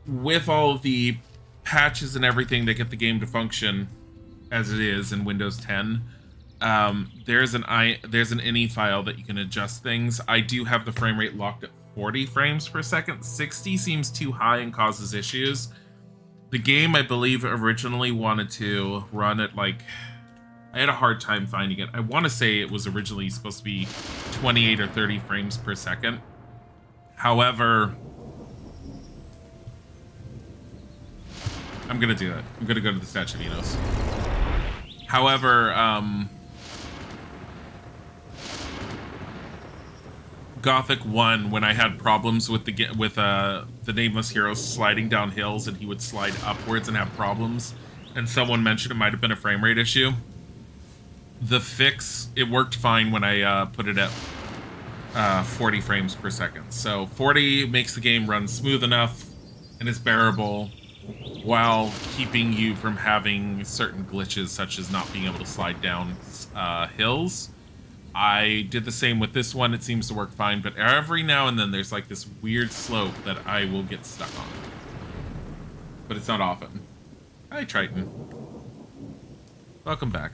with all the patches and everything that get the game to function as it is in Windows 10, there's an INI file that you can adjust things. I do have the frame rate locked at 40 frames per second. 60 seems too high and causes issues. The game, I believe, originally wanted to run at like, I had a hard time finding it. I want to say it was originally supposed to be 28 or 30 frames per second. However, I'm gonna do it. I'm gonna go to the Statue of Enos. However, Gothic 1, when I had problems with the nameless hero sliding down hills and he would slide upwards and have problems, and someone mentioned it might have been a frame rate issue. The fix, it worked fine when I put it at 40 frames per second. So 40 makes the game run smooth enough and is bearable while keeping you from having certain glitches, such as not being able to slide down hills. I did the same with this one. It seems to work fine, but every now and then there's like this weird slope that I will get stuck on. But it's not often. Hi, Triton. Welcome back.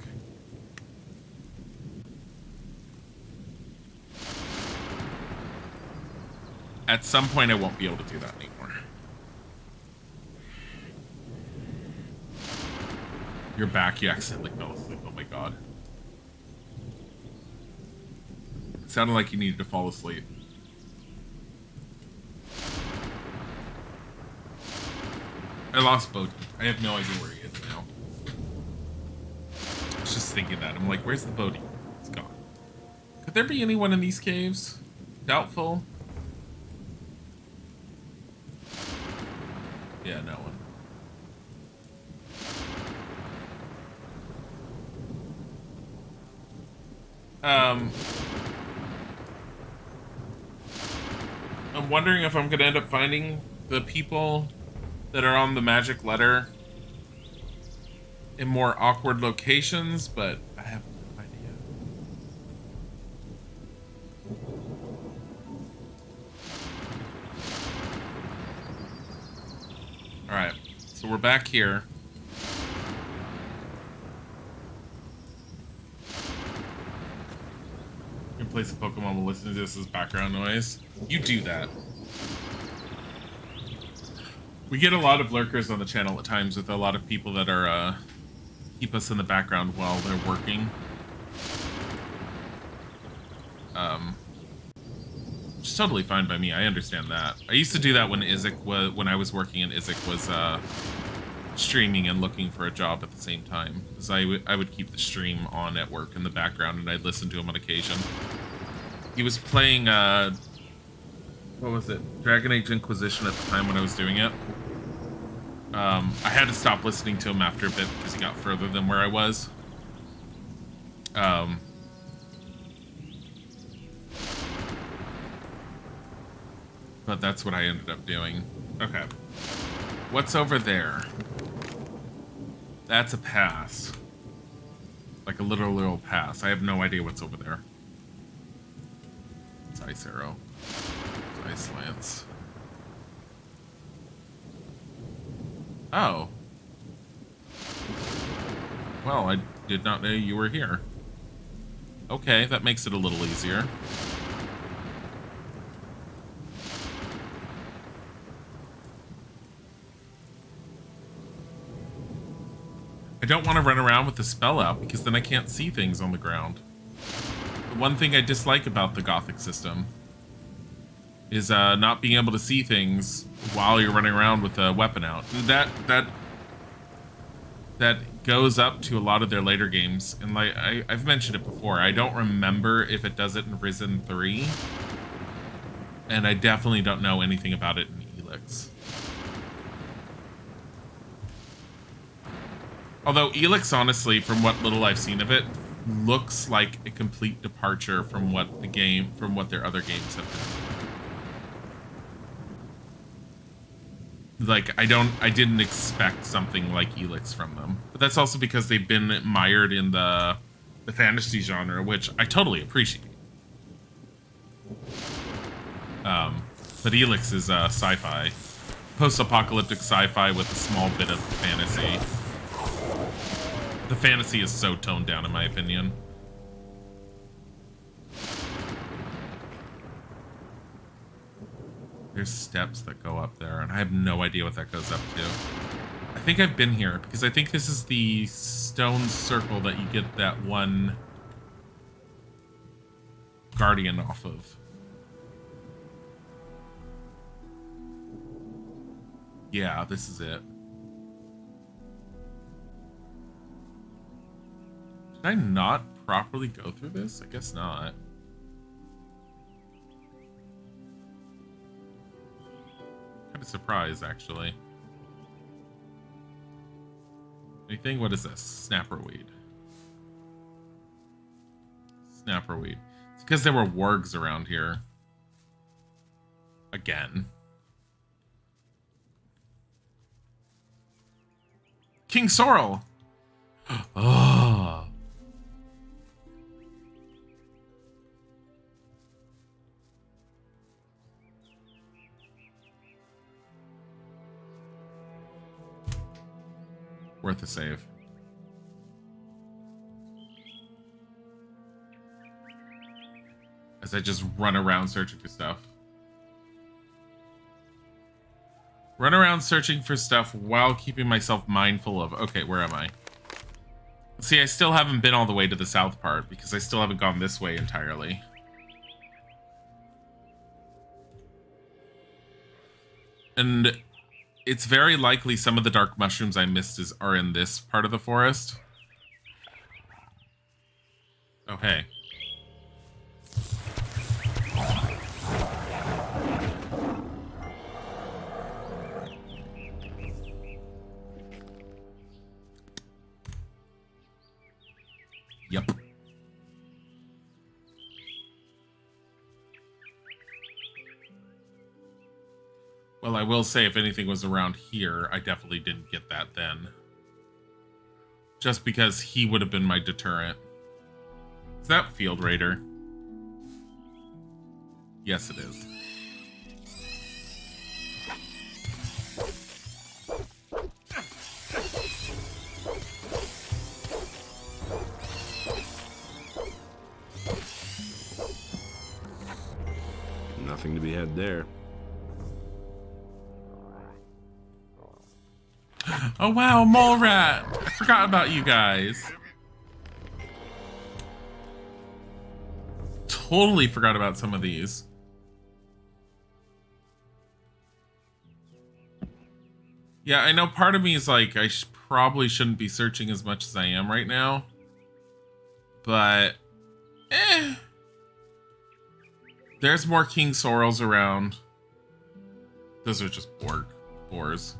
At some point I won't be able to do that anymore. You're back. You accidentally fell asleep. Oh my god. It sounded like you needed to fall asleep. I lost Bodhi. I have no idea where he is now. I was just thinking that. I'm like, where's the Bodhi? It's gone. Could there be anyone in these caves? Doubtful. Yeah, no one. I'm wondering if I'm gonna end up finding the people that are on the magic letter in more awkward locations, but I have no idea. Alright, so we're back here. You can play some Pokemon while listening to this as background noise. You do that. We get a lot of lurkers on the channel at times with a lot of people that are keep us in the background while they're working. Which is totally fine by me. I understand that. I used to do that when when I was working and Isaac was streaming and looking for a job at the same time. Because I would keep the stream on at work in the background and I'd listen to him on occasion. He was playing what was it? Dragon Age Inquisition at the time when I was doing it. I had to stop listening to him after a bit because he got further than where I was. But that's what I ended up doing. Okay. What's over there? That's a pass. Like a literal pass. I have no idea what's over there. It's Ice Arrow. It's Ice Lance. Oh. Well, I did not know you were here. Okay, that makes it a little easier. I don't want to run around with the spell out because then I can't see things on the ground. The one thing I dislike about the Gothic system is not being able to see things while you're running around with a weapon out. That goes up to a lot of their later games, and like I've mentioned it before, I don't remember if it does it in Risen 3, and I definitely don't know anything about it in Elix. Although Elix, honestly, from what little I've seen of it, looks like a complete departure from what their other games have been. Like, I didn't expect something like Elix from them. But that's also because they've been mired in the fantasy genre, which I totally appreciate. But Elix is sci-fi. Post-apocalyptic sci-fi with a small bit of fantasy. The fantasy is so toned down, in my opinion. There's steps that go up there, and I have no idea what that goes up to. I think I've been here, because I think this is the stone circle that you get that one guardian off of. Yeah, this is it. Did I not properly go through this? I guess not. Kind of surprised, actually. Anything? What is this? Snapperweed. Snapperweed. It's because there were wargs around here. Again. King Sorrel! Oh. Worth a save. As I just run around searching for stuff. Run around searching for stuff while keeping myself mindful of... Okay, where am I? See, I still haven't been all the way to the south part because I still haven't gone this way entirely. And it's very likely some of the dark mushrooms I missed are in this part of the forest. Oh, hey. Yep. Well, I will say if anything was around here, I definitely didn't get that then. Just because he would have been my deterrent. Is that Field Raider? Yes, it is. Nothing to be had there. Oh wow, mole rat! I forgot about you guys. Totally forgot about some of these. Yeah, I know part of me is like, I probably shouldn't be searching as much as I am right now. But, there's more King Sorrels around. Those are just boars.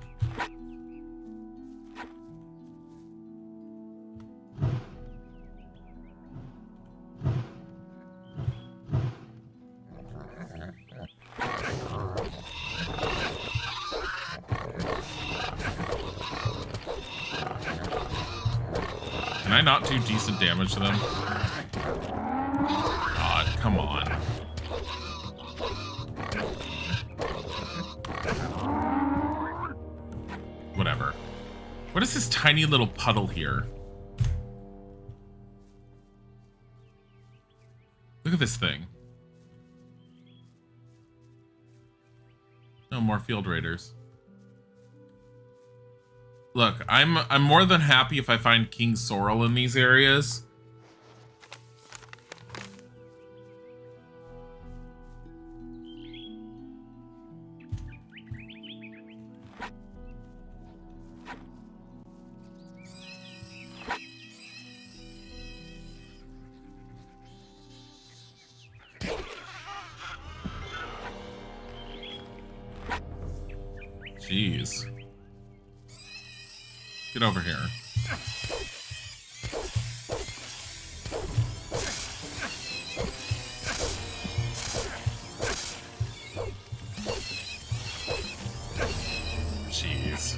Can I not do decent damage to them? God, come on. Whatever. What is this tiny little puddle here? Look at this thing. No more Field Raiders. Look, I'm more than happy if I find King Sorrel in these areas. Jeez. Get over here. Jeez.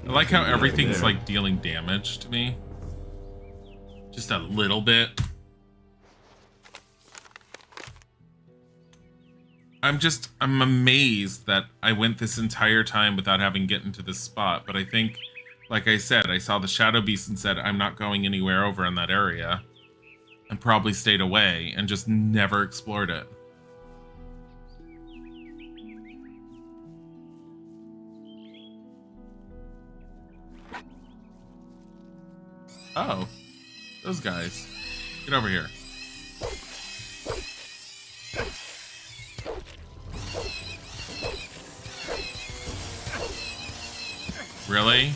I like how everything's like dealing damage to me. Just a little bit. I'm amazed that I went this entire time without having gotten to this spot, but I think, like I said, I saw the Shadow Beast and said, I'm not going anywhere over in that area. And probably stayed away and just never explored it. Oh, those guys. Get over here. Really?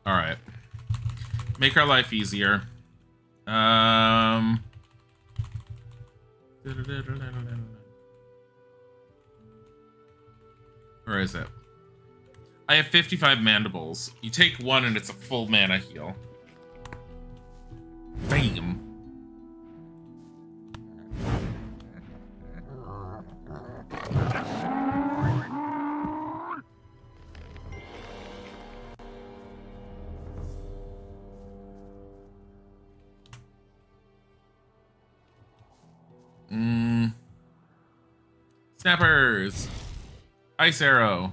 All right. Make our life easier. Where is it? I have 55 mandibles. You take one and it's a full mana heal. Bam. Snappers. Ice arrow.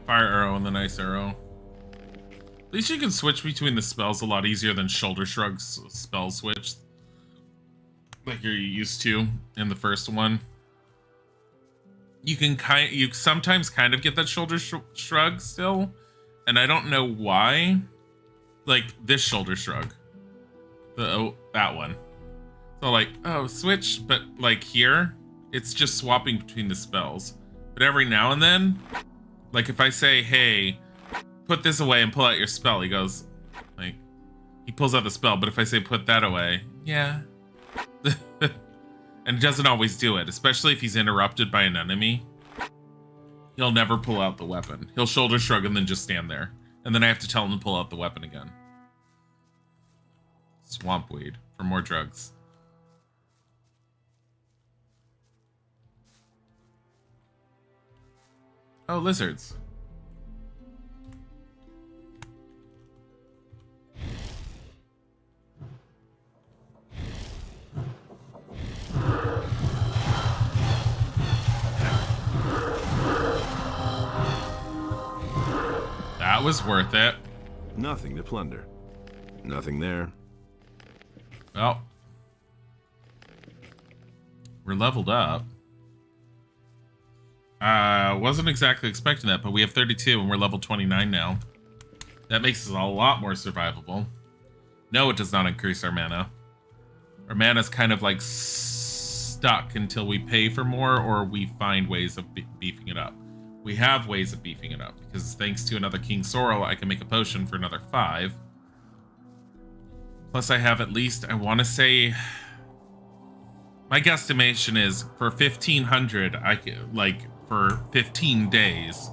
Fire arrow and then ice arrow. At least you can switch between the spells a lot easier than shoulder shrugs spell switch. Like you're used to in the first one. You can you sometimes kind of get that shoulder shrug still. And I don't know why. Like this shoulder shrug. That one. So like, oh, switch, but like here, it's just swapping between the spells. But every now and then, like if I say, hey, put this away and pull out your spell, he goes, like, he pulls out the spell, but if I say put that away, yeah. And he doesn't always do it, especially if he's interrupted by an enemy. He'll never pull out the weapon. He'll shoulder shrug and then just stand there. And then I have to tell him to pull out the weapon again. Swamp weed for more drugs. Oh, lizards. That was worth it. Nothing to plunder. Nothing there. Well, we're leveled up. Wasn't exactly expecting that, but we have 32 and we're level 29 now. That makes us a lot more survivable. No, it does not increase our mana. Our mana's kind of like stuck until we pay for more or we find ways of beefing it up. We have ways of beefing it up because thanks to another King Sorrel, I can make a potion for another 5. Plus I have at least, I want to say, my guesstimation is for 1,500, I can, like, for 15 days,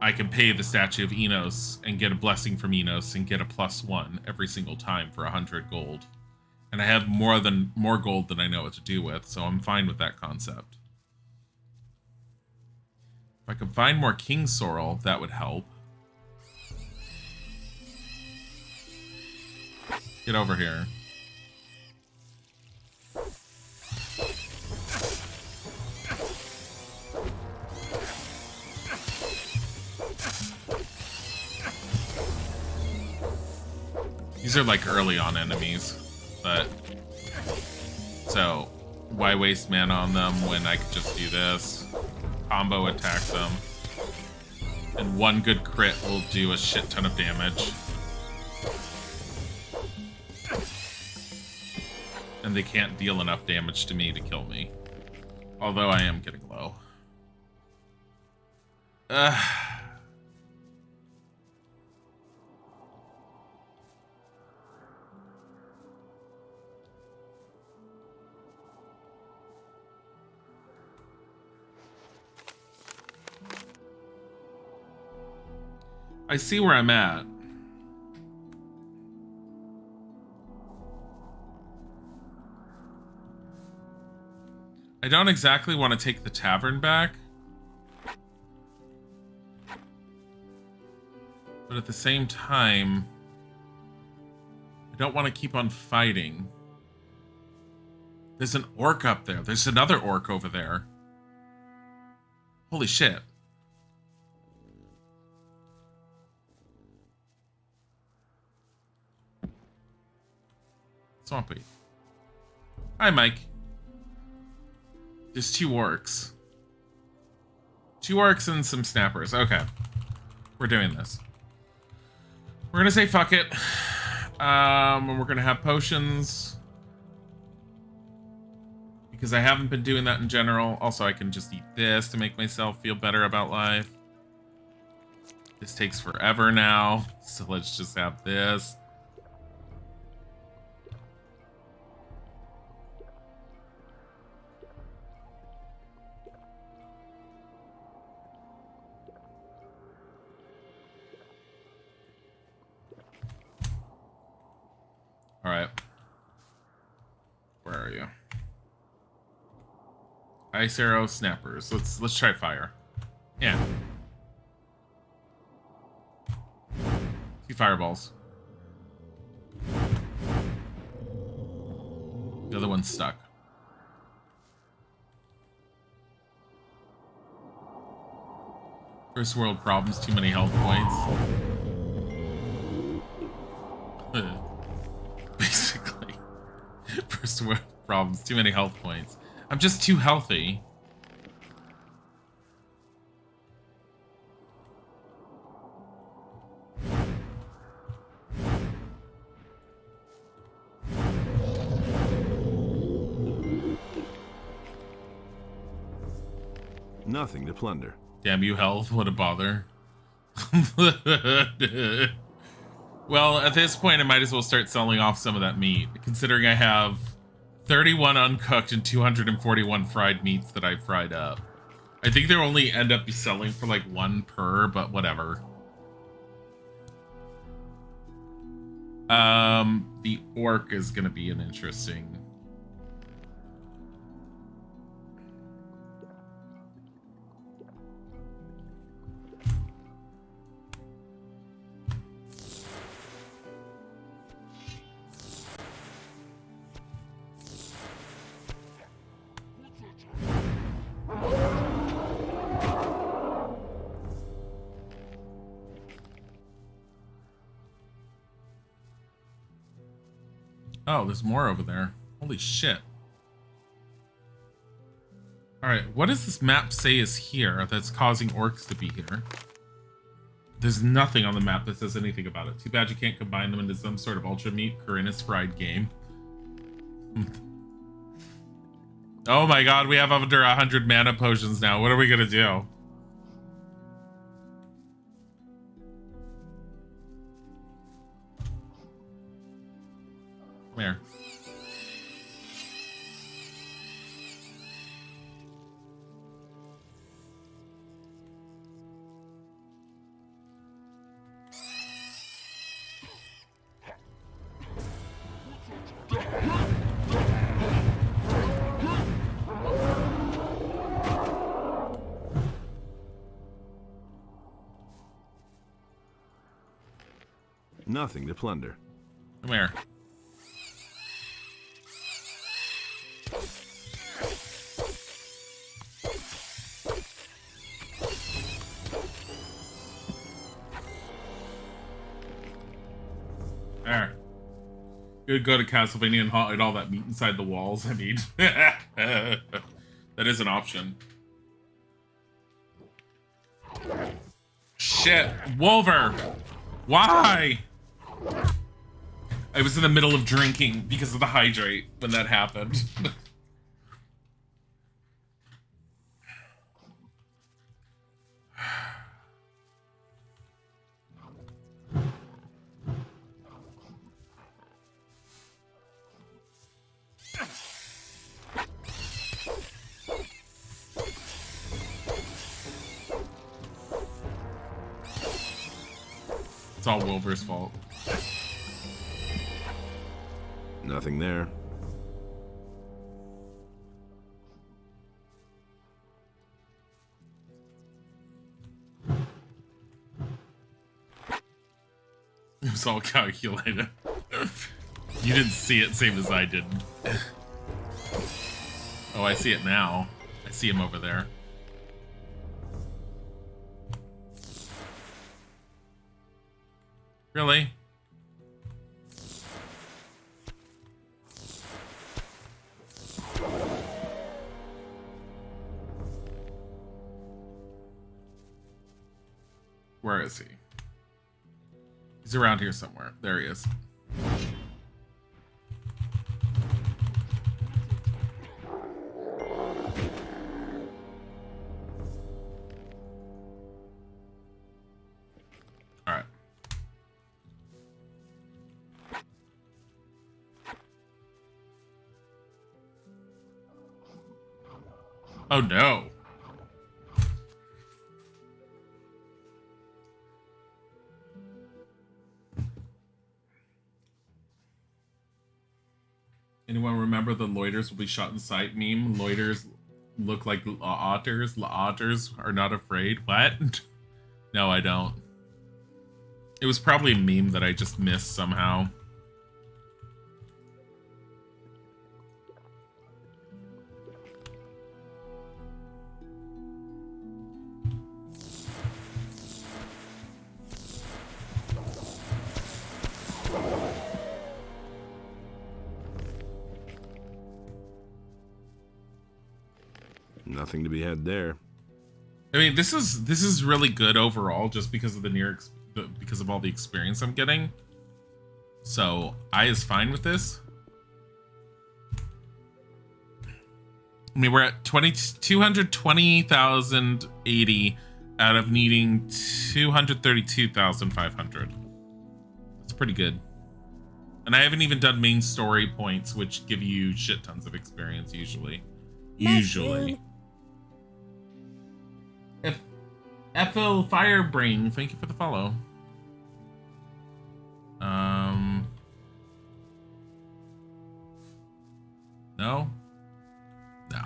I can pay the Statue of Enos and get a blessing from Enos and get a +1 every single time for 100 gold. And I have more gold than I know what to do with, so I'm fine with that concept. If I could find more King Sorrel, that would help. Get over here. These are like early on enemies, but so why waste mana on them when I could just do this? Combo attacks them, and one good crit will do a shit ton of damage. And they can't deal enough damage to me to kill me. Although I am getting low. I see where I'm at. I don't exactly want to take the tavern back. But at the same time, I don't want to keep on fighting. There's an orc up there. There's another orc over there. Holy shit. Swampy. Hi, Mike. There's 2 orcs. 2 orcs and some snappers. Okay. We're doing this. We're gonna say fuck it. And we're gonna have potions. Because I haven't been doing that in general. Also, I can just eat this to make myself feel better about life. This takes forever now. So let's just have this. All right. Where are you? Ice arrow snappers. Let's try fire. Yeah. 2 fireballs. The other one's stuck. First world problems, too many health points. Basically. First world problems, too many health points. I'm just too healthy. Nothing to plunder. Damn you, health. What a bother. Well, at this point, I might as well start selling off some of that meat, considering I have 31 uncooked and 241 fried meats that I fried up. I think they'll only end up selling for like 1 per, but whatever. The orc is gonna be an interesting... Oh, there's more over there. Holy shit. Alright, what does this map say is here that's causing orcs to be here? There's nothing on the map that says anything about it. Too bad you can't combine them into some sort of ultra meat Corinna's fried game. Oh my god, we have under 100 mana potions now. What are we gonna do? Come here. Nothing to plunder. Come here. There. Good, go to Castlevania and hide all that meat inside the walls. I mean, that is an option. Shit, Wolver! Why? I was in the middle of drinking because of the hydrate when that happened. It's all Wilbur's fault. Nothing there. It was all calculated. You didn't see it, same as I did. Oh, I see it now. I see him over there. Really? Where is he? He's around here somewhere. There he is. All right. Oh no. Anyone remember the loiters will be shot in sight meme? Loiters look like otters. Otters are not afraid. What? No, I don't. It was probably a meme that I just missed somehow. Nothing to be had there. I mean, this is really good overall, just because of because of all the experience I'm getting. So I is fine with this. I mean, we're at 220,080 out of needing 232,500. That's pretty good. And I haven't even done main story points, which give you shit tons of experience usually. Usually. If FL Firebrain, thank you for the follow. No? No.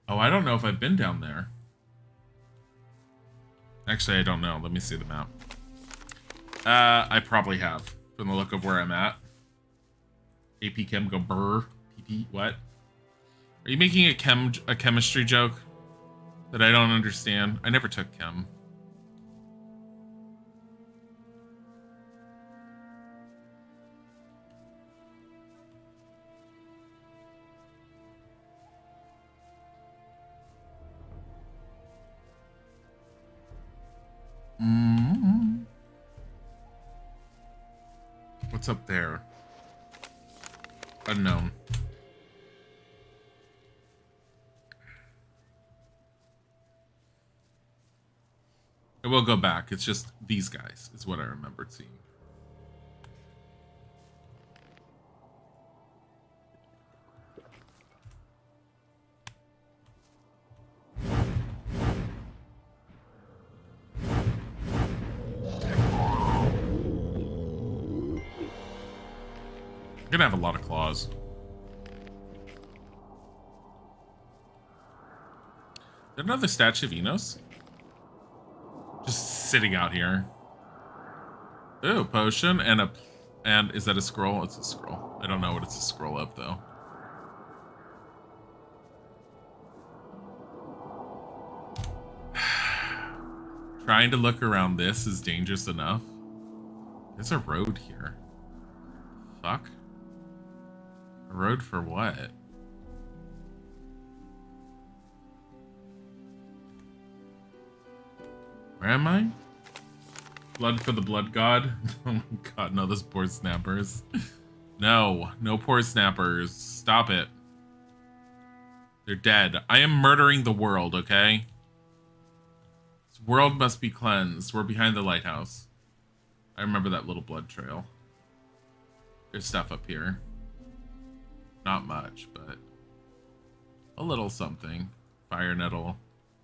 Oh, I don't know if I've been down there. Actually, I don't know. Let me see the map. I probably have, from the look of where I'm at. AP Chem go brr. PP, what? Are you making a chemistry joke that I don't understand? I never took chem. What's up there? Unknown. I will go back. It's just these guys is what I remembered seeing. I'm gonna have a lot of claws. Is there another statue of Enos? Just sitting out here. Ooh, potion and is that a scroll? It's a scroll. I don't know what it's a scroll of though. Trying to look around this is dangerous enough. There's a road here. Fuck. A road for what? Where am I? Blood for the blood god? Oh god, no, those poor snappers. No, no poor snappers. Stop it. They're dead. I am murdering the world, okay? This world must be cleansed. We're behind the lighthouse. I remember that little blood trail. There's stuff up here. Not much, but a little something. Fire nettle,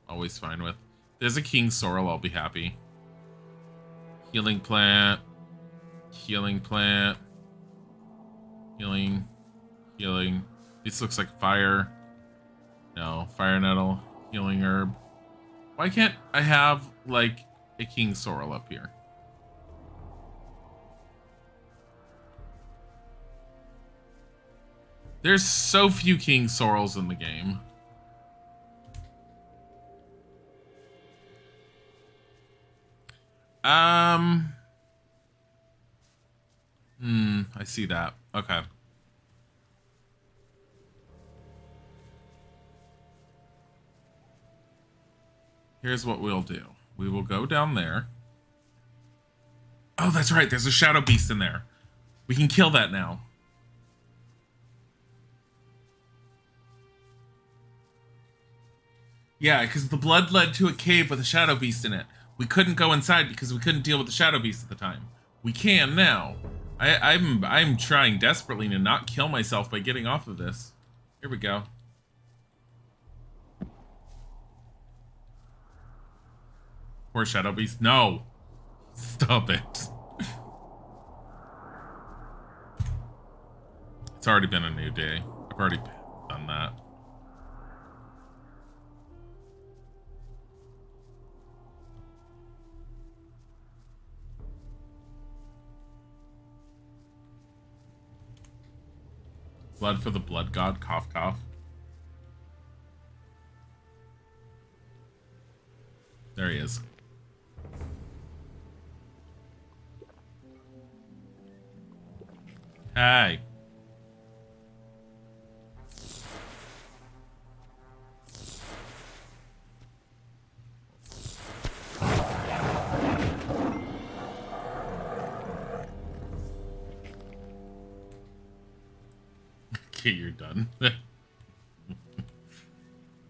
always fine with. There's a king sorrel, I'll be happy. Healing plant. Healing plant. Healing. Healing. This looks like fire. No, fire nettle. Healing herb. Why can't I have, like, a king sorrel up here? There's so few king sorrels in the game. I see that. Okay. Here's what we'll do. We will go down there. Oh, that's right. There's a shadow beast in there. We can kill that now. Yeah, because the blood led to a cave with a shadow beast in it. We couldn't go inside because we couldn't deal with the shadow beast at the time. We can now. I'm trying desperately to not kill myself by getting off of this. Here we go. Poor shadow beast. No. Stop it. It's already been a new day. I've already done that. Blood for the blood god. Cough, cough. There he is. Hey. Okay, you're done.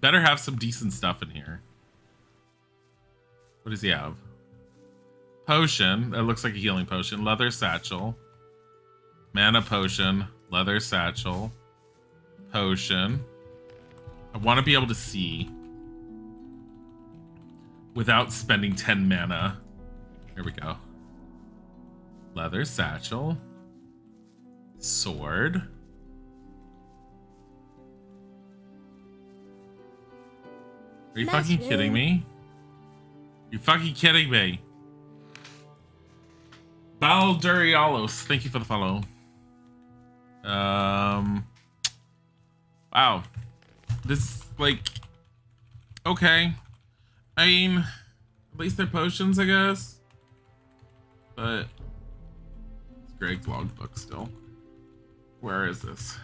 Better have some decent stuff in here. What does he have? Potion. That looks like a healing potion. Leather satchel. Mana potion. Leather satchel. Potion. I want to be able to see without spending 10 mana. Here we go. Leather satchel. Sword. Are you fucking kidding me? You fucking kidding me? Baldurialos, thank you for the follow. Wow. This, like, okay. I mean, at least they're potions, I guess. But it's Greg's logbook still. Where is this?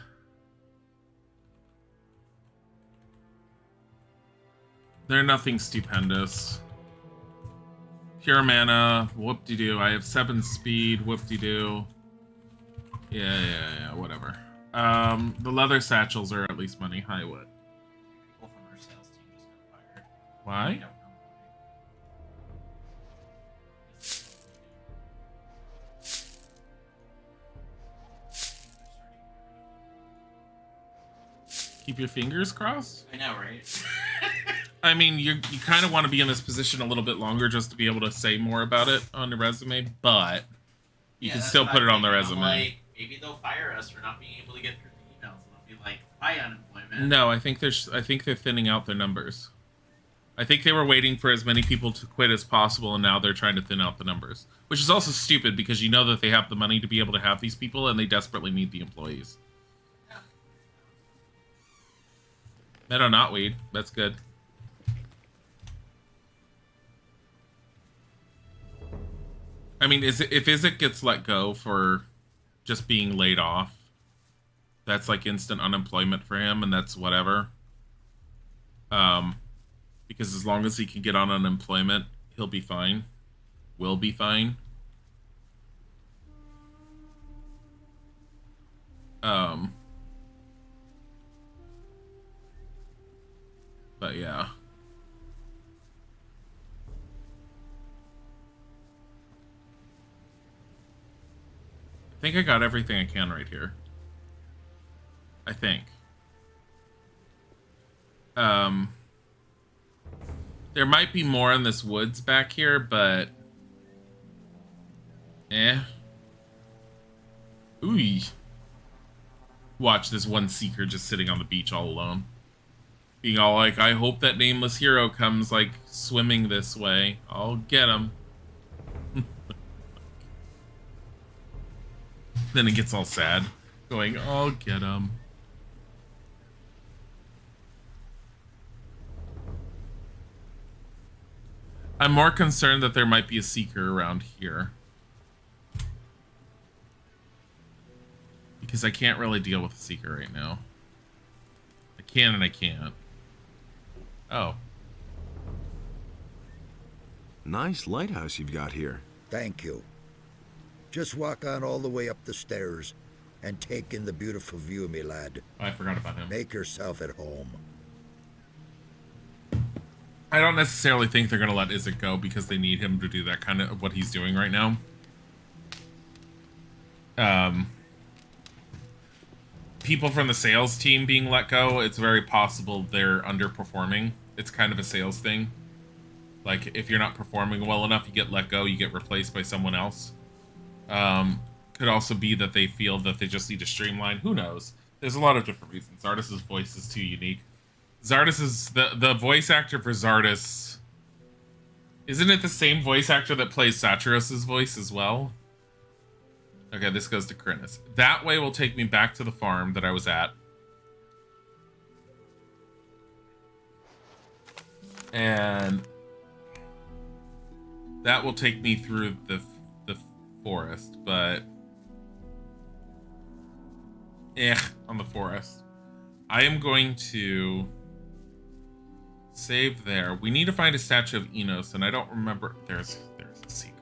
They're nothing stupendous. Pure mana, whoop-de-doo. I have 7 speed, whoop-de-doo. Yeah, whatever. The leather satchels are at least money. Hi, what? People from our sales team just got fired. Why? Keep your fingers crossed? I know, right? I mean, you kind of want to be in this position a little bit longer just to be able to say more about it on the resume, but you can still put it on the resume. Like, maybe they'll fire us for not being able to get through the emails, and they'll be like, "High unemployment." No, I think they're thinning out their numbers. I think they were waiting for as many people to quit as possible, and now they're trying to thin out the numbers, which is also stupid because you know that they have the money to be able to have these people, and they desperately need the employees. Meadow knotweed, that's good. I mean, if Isaac gets let go for just being laid off, that's like instant unemployment for him, and that's whatever. Because as long as he can get on unemployment, he'll be fine. Will be fine. But yeah. I think I got everything I can right here. I think. There might be more in this woods back here, but Ooh. Watch this one seeker just sitting on the beach all alone. Being all like, I hope that nameless hero comes like swimming this way. I'll get him. Then it gets all sad, going, I'll get him. I'm more concerned that there might be a seeker around here. Because I can't really deal with a seeker right now. I can and I can't. Oh. Nice lighthouse you've got here. Thank you. Just walk on all the way up the stairs and take in the beautiful view, me lad. I forgot about him. Make yourself at home. I don't necessarily think they're going to let Isaac go because they need him to do that kind of what he's doing right now. People from the sales team being let go, it's very possible they're underperforming. It's kind of a sales thing. Like, if you're not performing well enough, you get let go, you get replaced by someone else. Could also be that they feel that they just need to streamline. Who knows? There's a lot of different reasons. Zardas's voice is too unique. Zardas is the voice actor for Zardas. Isn't it the same voice actor that plays Satyros's voice as well? Okay, this goes to Krynis. That way will take me back to the farm that I was at. And that will take me through the forest, but on the forest. I am going to save there. We need to find a statue of Enos, and I don't remember. There's a seeker.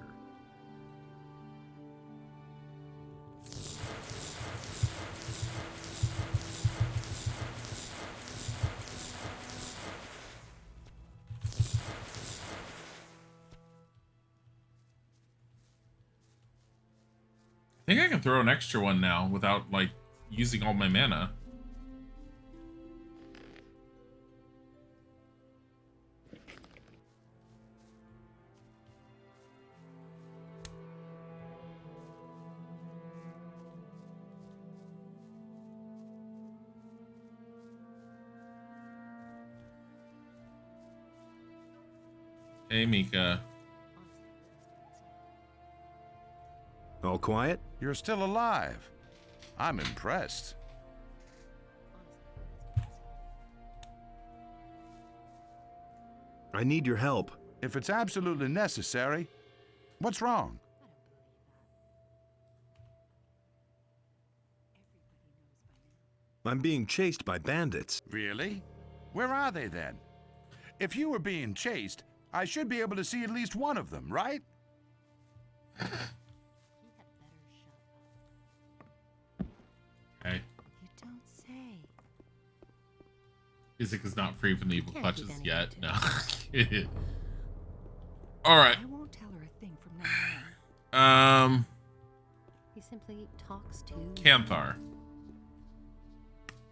I think I can throw an extra one now without, like, using all my mana. Hey, Mika. All quiet? You're still alive. I'm impressed. I need your help. If it's absolutely necessary, what's wrong? I'm being chased by bandits. Really? Where are they then? If you were being chased, I should be able to see at least one of them, right? Okay. You don't say. Isaac is not free from the evil clutches yet. No. All right. I won't tell her a thing from now on. He simply talks to Canthar.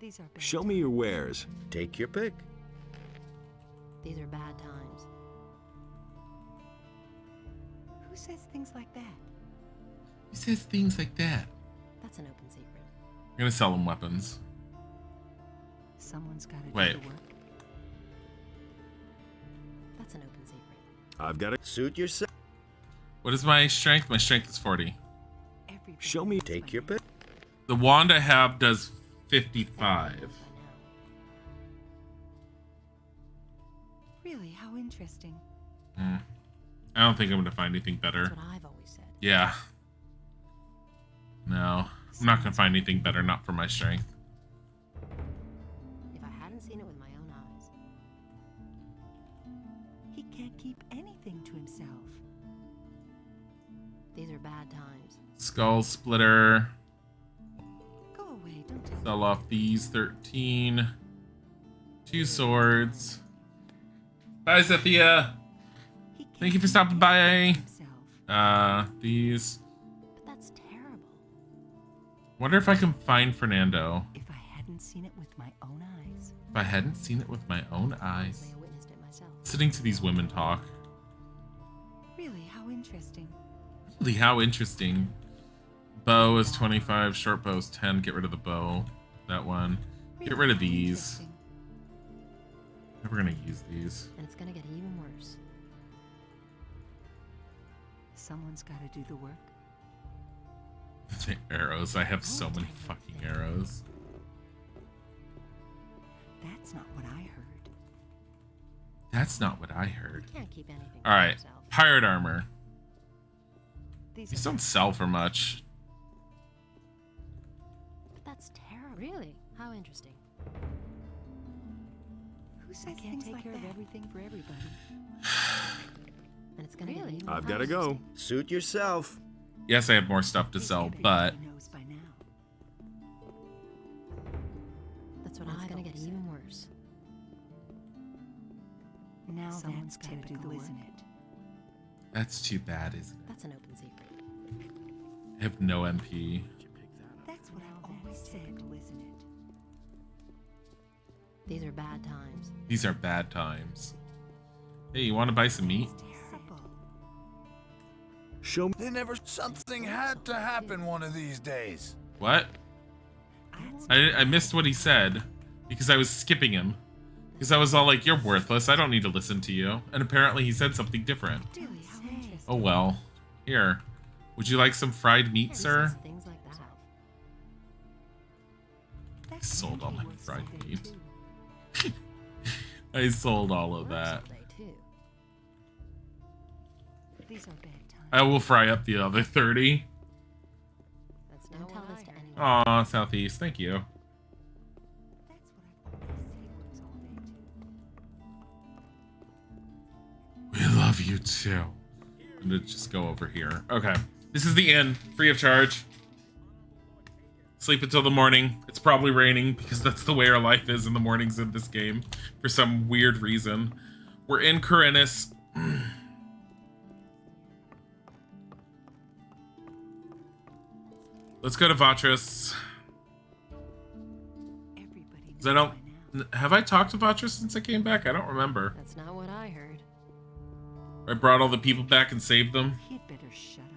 These are bad Show me your wares. Take your pick. These are bad times. Who says things like that? Who says things like that? That's an open secret. I'm gonna sell him weapons. Someone's got to Wait. do the work. That's an open secret. I've got to suit yourself. What is my strength? My strength is 40. Show me. Take your pick. The wand I have does 55. Really? How interesting. I don't think I'm gonna find anything better. That's what I've always said. Yeah. No. I'm not gonna find anything better, not for my strength. If I hadn't seen it with my own eyes. He can't keep anything to himself. These are bad times. Skull splitter. Go away, don't tell Sell off these 13. 2 swords. Bye, Zethia. Thank you for stopping by. These. But that's terrible. Wonder if I can find Fernando. If I hadn't seen it with my own eyes. If I hadn't seen it with my own eyes. I witnessed it myself. Listening to these women talk. Really, how interesting. Really, how interesting. Bow is 25, short bow is 10. Get rid of the bow. That one. Get rid of these. Never gonna use these. And it's gonna get even worse. Someone's got to do the work. The arrows. I have so many fucking arrows. That's not what I heard. That's not what I heard. You can't keep anything All right, pirate armor. These don't sell for much. But that's terrible. Really? How interesting. Who says things take care of everything for everybody? And it's gonna really? I've got to go. Suit yourself. Yes, I have more stuff to sell, but That's what it's gonna get even worse. Now someone's got to do the work. Isn't it? that's too bad, isn't it? That's an open secret. I have no MP. That's what I always said, isn't it? These are bad times. These are bad times. Hey, you want to buy some meat? Show me. They never. Something had to happen one of these days. What? I missed what he said because I was skipping him. Because I was all like, you're worthless. I don't need to listen to you. And apparently he said something different. Oh well. Here. Would you like some fried meat, sir? Things like that. I sold all my fried meat. I sold all of that. These are bad times. I will fry up the other 30. Don't tell this to anyone. Aw, Southeast. Thank you. We love you too. I'm gonna just go over here. Okay. This is the inn. Free of charge. Sleep until the morning. It's probably raining because that's the way our life is in the mornings in this game for some weird reason. We're in Corinus. Let's go to Vatras. I don't. Have I talked to Vatras since I came back? I don't remember. That's not what I heard. I brought all the people back and saved them. He'd better shut up.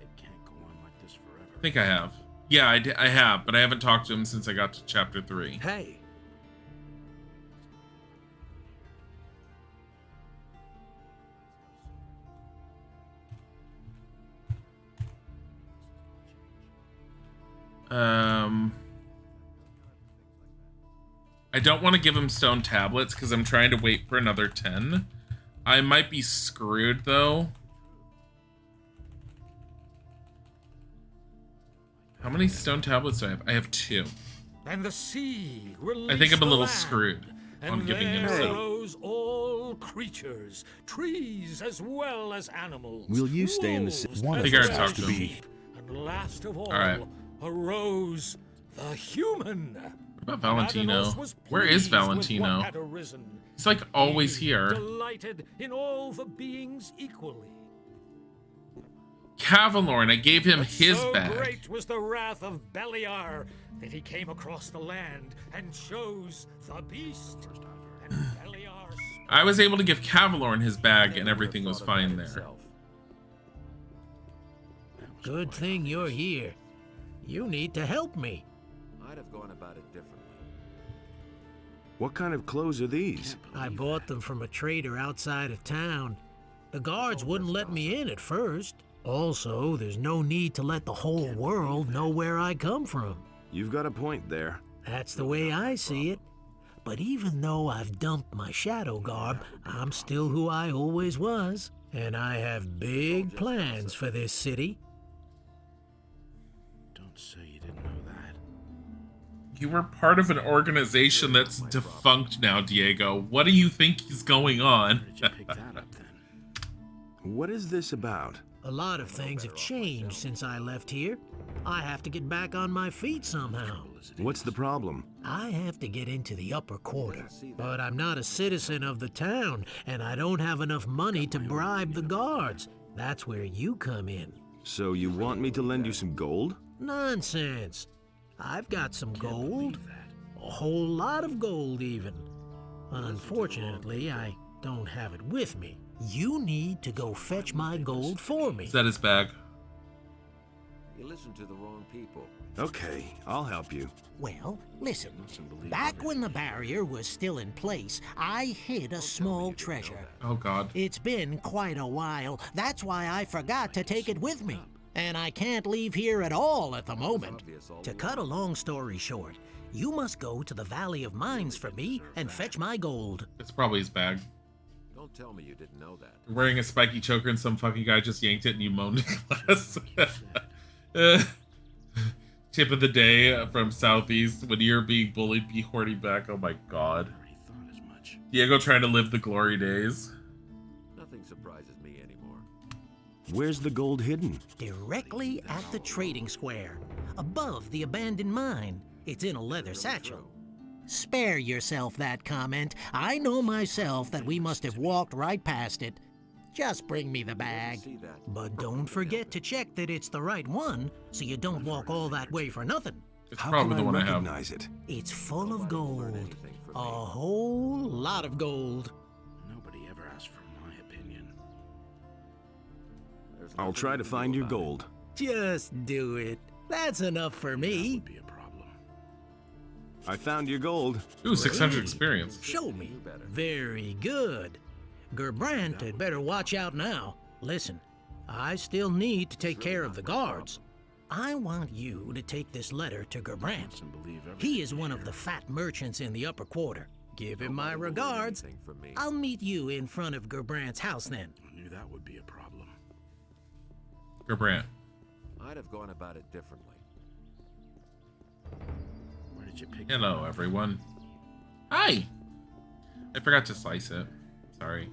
It can't go on like this forever. I think I have. Yeah, I have, but I haven't talked to him since I got to chapter 3. Hey. I don't want to give him stone tablets because I'm trying to wait for another 10. I might be screwed though. How many stone tablets do I have? I have 2. And the sea I think I'm a the little land, screwed on and giving him there stuff. arose all creatures, trees as well as animals. Will you stay in the city? I think I already talked to him. Sheep, and last of all, Alright. arose the human. What about Valentino? Adanos was Where is pleased with Valentino? what had arisen. He's like always He here. Delighted in all the beings equally. Cavalorn, I gave him his So bag. great was the wrath of Beliar that he came across the land and chose the beast. And Beliar I was able to give Cavalorn his bag and everything was fine there. Good thing you're here. You need to help me. I'd have gone about it differently. What kind of clothes are these? I bought them from a trader outside of town. The guards wouldn't let me in at first. Also, there's no need to let the whole world know where I come from. You've got a point there. That's the way I see it. But even though I've dumped my shadow garb, I'm still who I always was. And I have big plans for this city. Don't say you didn't know that. You were part of an organization that's defunct now, Diego. What do you think is going on? What is this about? A lot of things have changed since I left here. I have to get back on my feet somehow. What's the problem? I have to get into the upper quarter, but I'm not a citizen of the town, and I don't have enough money to bribe the guards. That's where you come in. So you want me to lend you some gold? Nonsense. I've got some gold. A whole lot of gold, even. Unfortunately, I don't have it with me. You need to go fetch my gold for me. Is that his bag? You listen to the wrong people. Okay, I'll help you. Well, listen. Back when the barrier was still in place, I hid a small treasure. Oh, God. It's been quite a while. That's why I forgot to take it with me. And I can't leave here at all at the moment. To cut a long story short, You must go to the Valley of Mines for me and fetch my gold. It's probably his bag. Don't tell me you didn't know that. You're wearing a spiky choker and some fucking guy just yanked it and you moaned in class. Tip of the day from Southeast. When you're being bullied, be horny back. Oh my god. Diego trying to live the glory days. Nothing surprises me anymore. Where's the gold hidden? Directly at the trading square, above the abandoned mine. It's in a leather satchel. Spare yourself that comment. I know myself that we must have walked right past it. Just bring me the bag. But don't forget to check that it's the right one, so you don't walk all that way for nothing. It's probably the one I have. Recognize it? It's full of gold. A whole lot of gold. Nobody ever asked for my opinion. I'll try to find your gold. Just do it. That's enough for me. I found your gold. Ooh, 600 experience. Show me. Very good. Gerbrand had better watch out now. Listen, I still need to take care of the guards. I want you to take this letter to Gerbrand. He is one of the fat merchants in the upper quarter. Give him my regards. I'll meet you in front of Gerbrand's house then. I knew that would be a problem. Gerbrand. I'd have gone about it differently. Where did you pick Hello, everyone. Hi. I forgot to slice it. Sorry.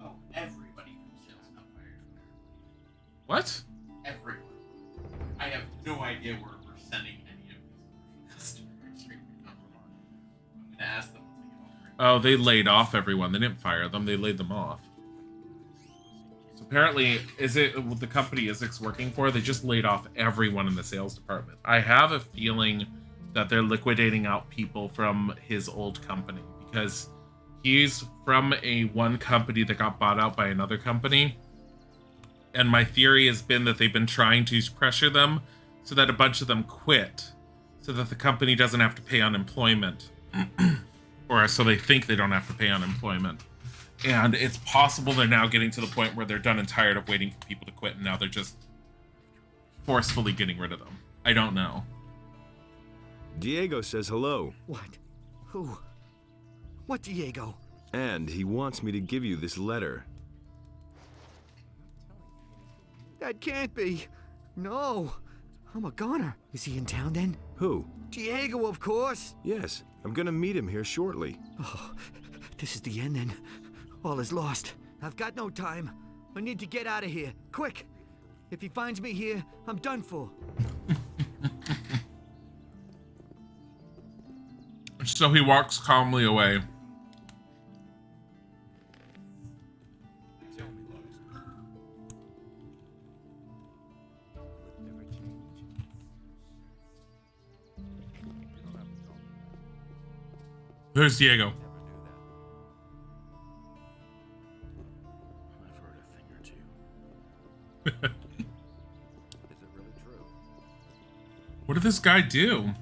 Oh, everybody from sales got fired. What? Everyone. I have no idea where we're sending any of these customers right now. I'm gonna ask them once I get off. Oh, they laid off everyone. They didn't fire them. They laid them off. So apparently, is it what the company Isaac's working for? They just laid off everyone in the sales department. I have a feeling that they're liquidating out people from his old company because he's from one company that got bought out by another company. And my theory has been that they've been trying to pressure them so that a bunch of them quit so that the company doesn't have to pay unemployment. Or so they think they don't have to pay unemployment. And it's possible they're now getting to the point where they're done and tired of waiting for people to quit, and now they're just forcefully getting rid of them. I don't know. Diego says hello. What? Who? What Diego? And he wants me to give you this letter. That can't be. No. I'm a goner. Is he in town then? Who? Diego, of course. Yes, I'm gonna meet him here shortly. Oh, this is the end then. All is lost. I've got no time. I need to get out of here. Quick. If he finds me here, I'm done for. So he walks calmly away. Who's Diego? I've heard a thing or two. Is it really true? What did this guy do?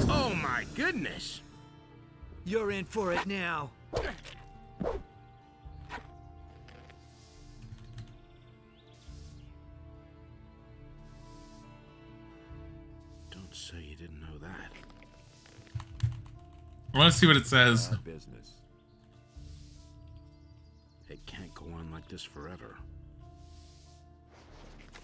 Oh my goodness! You're in for it now. Don't say you didn't know that. I want to see what it says. Bad business. It can't go on like this forever.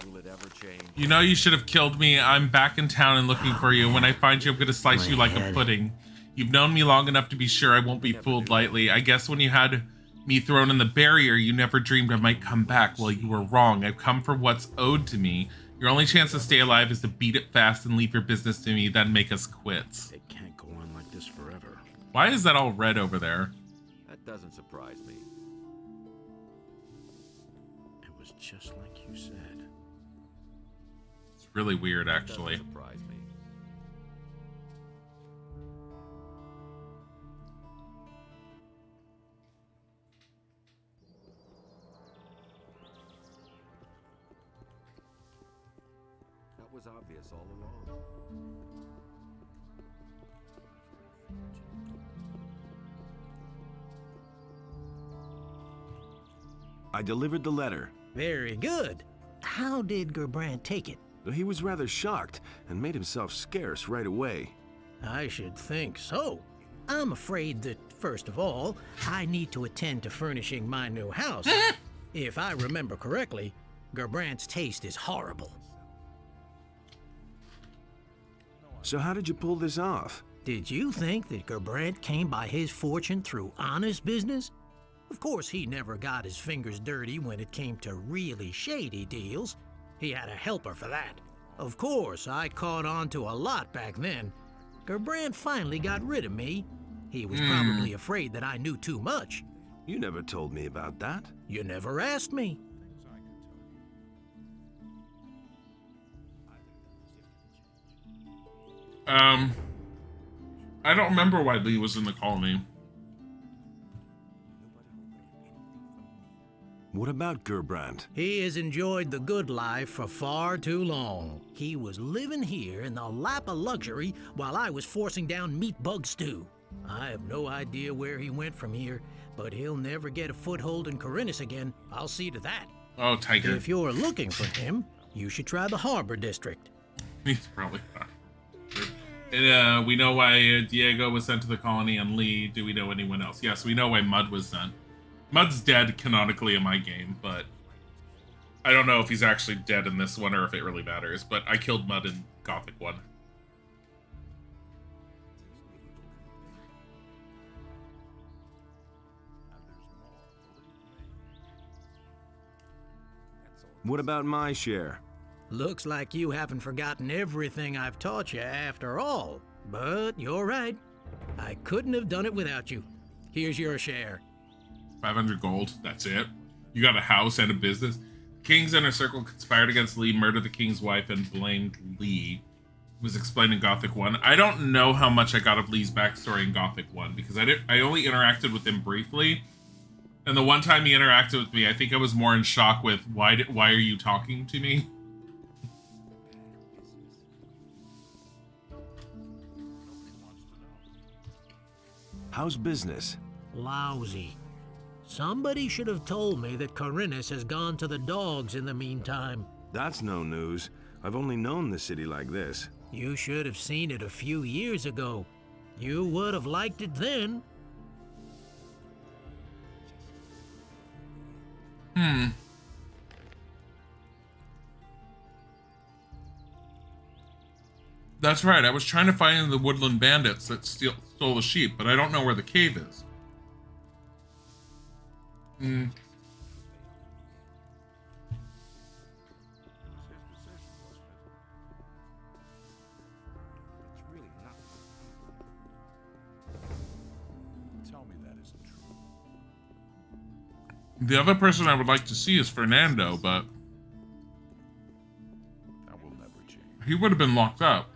Will it ever change? You know you should have killed me. I'm back in town and looking for you. When I find you, I'm going to slice you like a pudding. You've known me long enough to be sure I won't be fooled lightly. I guess when you had me thrown in the barrier, you never dreamed I might come back. Well, you were wrong. I've come for what's owed to me. Your only chance to stay alive is to beat it fast and leave your business to me, then make us quits. It can't go on like this forever. Why is that all red over there? That doesn't surprise me. It was just like you said. It's really weird, actually. That doesn't surprise me. That was obvious all along. I delivered the letter. Very good. How did Gerbrand take it? He was rather shocked and made himself scarce right away. I should think so. I'm afraid that, first of all, I need to attend to furnishing my new house. If I remember correctly, Gerbrandt's taste is horrible. So how did you pull this off? Did you think that Gerbrandt came by his fortune through honest business? Of course, he never got his fingers dirty when it came to really shady deals. He had a helper for that. Of course, I caught on to a lot back then. Gerbrandt finally got rid of me. He was probably afraid that I knew too much. You never told me about that. You never asked me. I don't remember why Lee was in the colony. What about Gerbrandt? He has enjoyed the good life for far too long. He was living here in the lap of luxury while I was forcing down meat bug stew. I have no idea where he went from here, but he'll never get a foothold in Corinus again. I'll see to that. Oh, Tiger. If you're looking for him, you should try the Harbor District. He's probably not. And, we know why Diego was sent to the colony and Lee. Do we know anyone else? Yes, we know why Mud was sent. Mud's dead canonically in my game, but I don't know if he's actually dead in this one or if it really matters, but I killed Mud in Gothic 1. What about my share? Looks like you haven't forgotten everything I've taught you after all. But you're right. I couldn't have done it without you. Here's your share. 500 gold, that's it. You got a house and a business. King's inner circle conspired against Lee, murdered the king's wife, and blamed Lee. It was explained in Gothic 1. I don't know how much I got of Lee's backstory in Gothic 1 because I only interacted with him briefly. And the one time he interacted with me, I think I was more in shock with, why are you talking to me? How's business? Lousy. Somebody should have told me that Corinus has gone to the dogs in the meantime. That's no news. I've only known the city like this. You should have seen it a few years ago. You would have liked it then. That's right, I was trying to find the woodland bandits that stole the sheep, but I don't know where the cave is. The other person I would like to see is Fernando, but That will never change. he would have been locked up.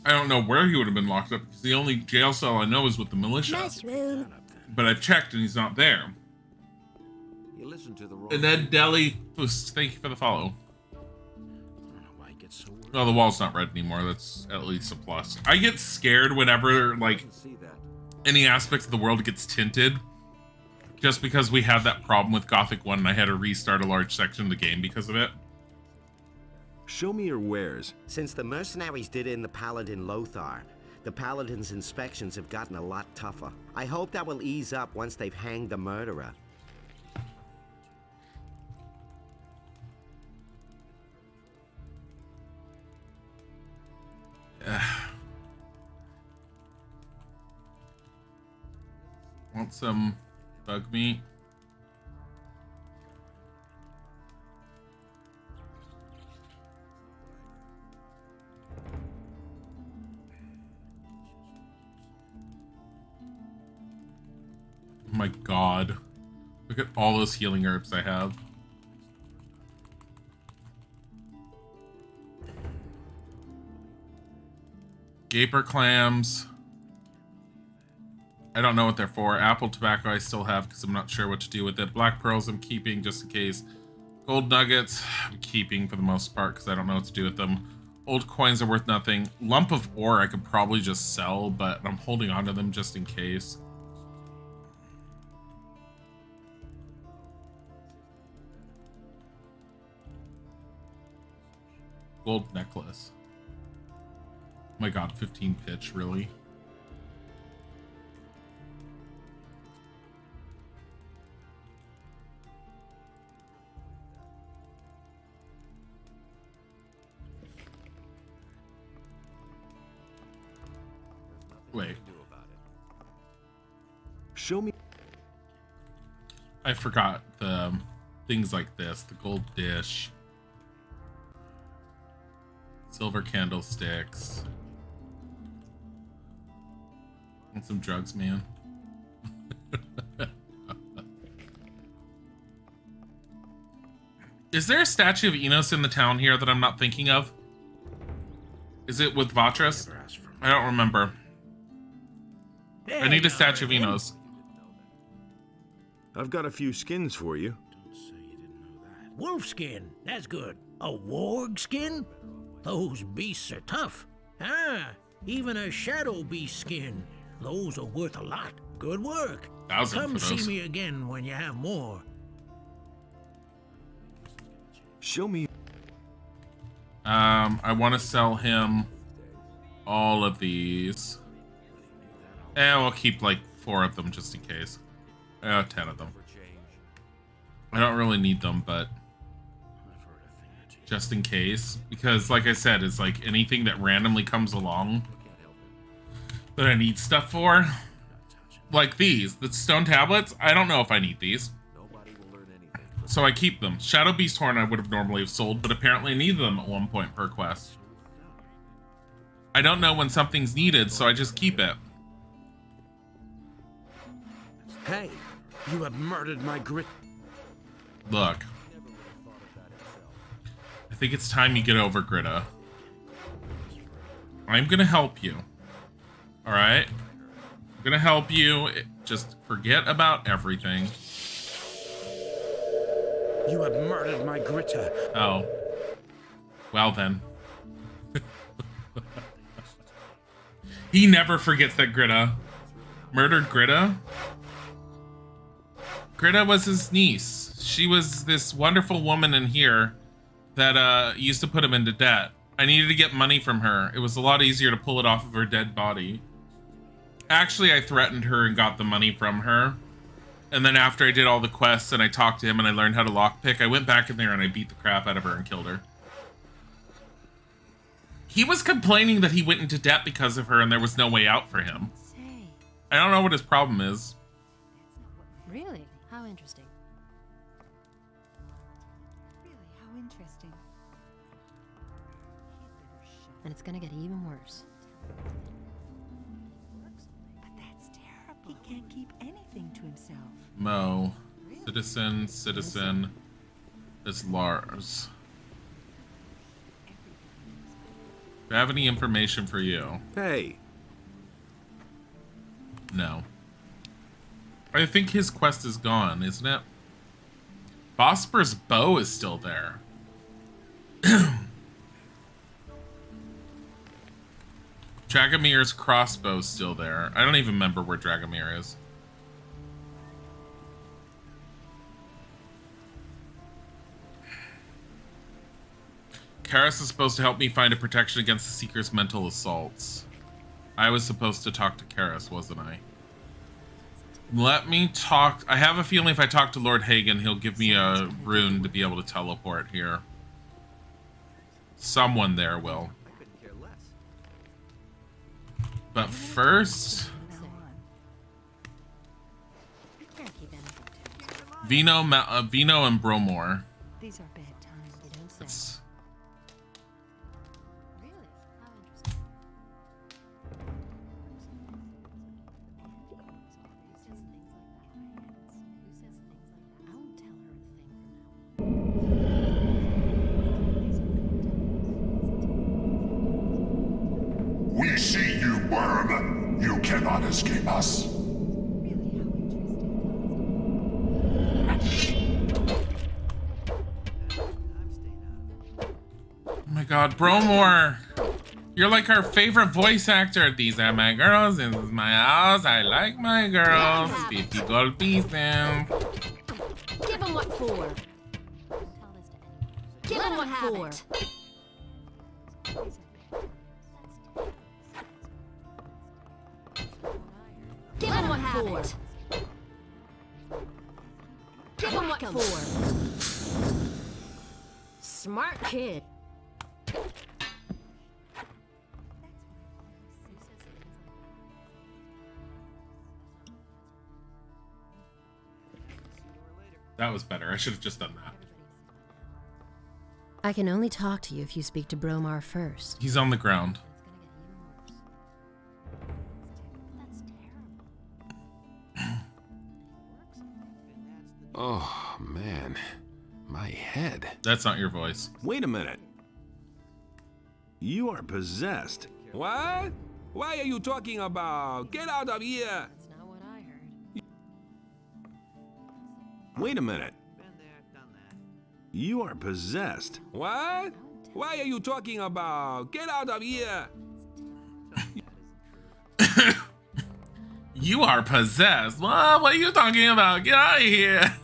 I don't know where he would have been locked up because the only jail cell I know is with the militia. Mushroom. But I've checked and he's not there. You listen to the wrong. And then Dilly, thank you for the follow. Oh, the wall's not red anymore. That's at least a plus. I get scared whenever, like, any aspect of the world gets tinted. Just because we had that problem with Gothic 1 and I had to restart a large section of the game because of it. Show me your wares. Since the mercenaries did in the Paladin Lothar, the Paladin's inspections have gotten a lot tougher. I hope that will ease up once they've hanged the murderer. Want some bug meat? Oh my god. Look at all those healing herbs I have. Gaper clams. I don't know what they're for. Apple tobacco I still have because I'm not sure what to do with it. Black pearls I'm keeping just in case. Gold nuggets I'm keeping for the most part because I don't know what to do with them. Old coins are worth nothing. Lump of ore I could probably just sell, but I'm holding on to them just in case. gold necklace. Oh my god, 15 pitch, really? Wait. Show me. I forgot the things like this. The gold dish. Silver candlesticks. And some drugs, man. Is there a statue of Enos in the town here that I'm not thinking of? Is it with Vatras? I don't remember. I need a statue of Enos. I've got a few skins for you. Wolf skin, that's good. A warg skin? Those beasts are tough. Ah, even a shadow beast skin. Those are worth a lot. Good work. 1,000 Come for those. see me again when you have more. Show me. I want to sell him all of these. And we'll keep like 4 of them just in case. 10 of them. I don't really need them, but just in case. Because like I said, it's like anything that randomly comes along that I need stuff for. Like these, the stone tablets. I don't know if I need these. So I keep them. Shadow Beast Horn I would have normally have sold, but apparently I need them at one point per quest. I don't know when something's needed, so I just keep it. Hey, you have murdered my grit. Look. I think it's time you get over Gritta. I'm gonna help you. Alright? I'm gonna help you. Just forget about everything. You have murdered my Gritta. Oh. Well then. He never forgets that Gritta. Murdered Gritta? Gritta was his niece. She was this wonderful woman in here that used to put him into debt. I needed to get money from her. It was a lot easier to pull it off of her dead body. Actually, I threatened her and got the money from her. And then after I did all the quests and I talked to him and I learned how to lockpick, I went back in there and I beat the crap out of her and killed her. He was complaining that he went into debt because of her and there was no way out for him. I don't know what his problem is. Really? How interesting. Really, how interesting. And it's gonna get even worse. But that's terrible. He can't keep anything to himself. Mo. Citizen. It's Lars. Do I have any information for you? Hey. No. I think his quest is gone, isn't it? Bosper's bow is still there. Dragomir's crossbow's still there. I don't even remember where Dragomir is. Karis is supposed to help me find a protection against the Seeker's mental assaults. I was supposed to talk to Karis, wasn't I? Let me talk. I have a feeling if I talk to Lord Hagen, he'll give me a rune to be able to teleport here. Someone there will. But first, Vino and Bromore. These are bad times. You don't say. It's, We see you, worm. You cannot escape us. oh my god, Bromore! You're like our favorite voice actor. These are my girls, this is my house, I like my girls. 50 gold pieces. Give him what for. Give him what for. for? Give him what for? Smart kid. That was better. I should have just done that. I can only talk to you if you speak to Bromar first. He's on the ground. Oh, man. My head. That's not your voice. Wait a minute. You are possessed. What? Why are you talking about? Get out of here! That's not what I heard. Wait a minute. You are possessed. What? Why are you talking about? Get out of here! You are possessed. What are you talking about? Get out of here.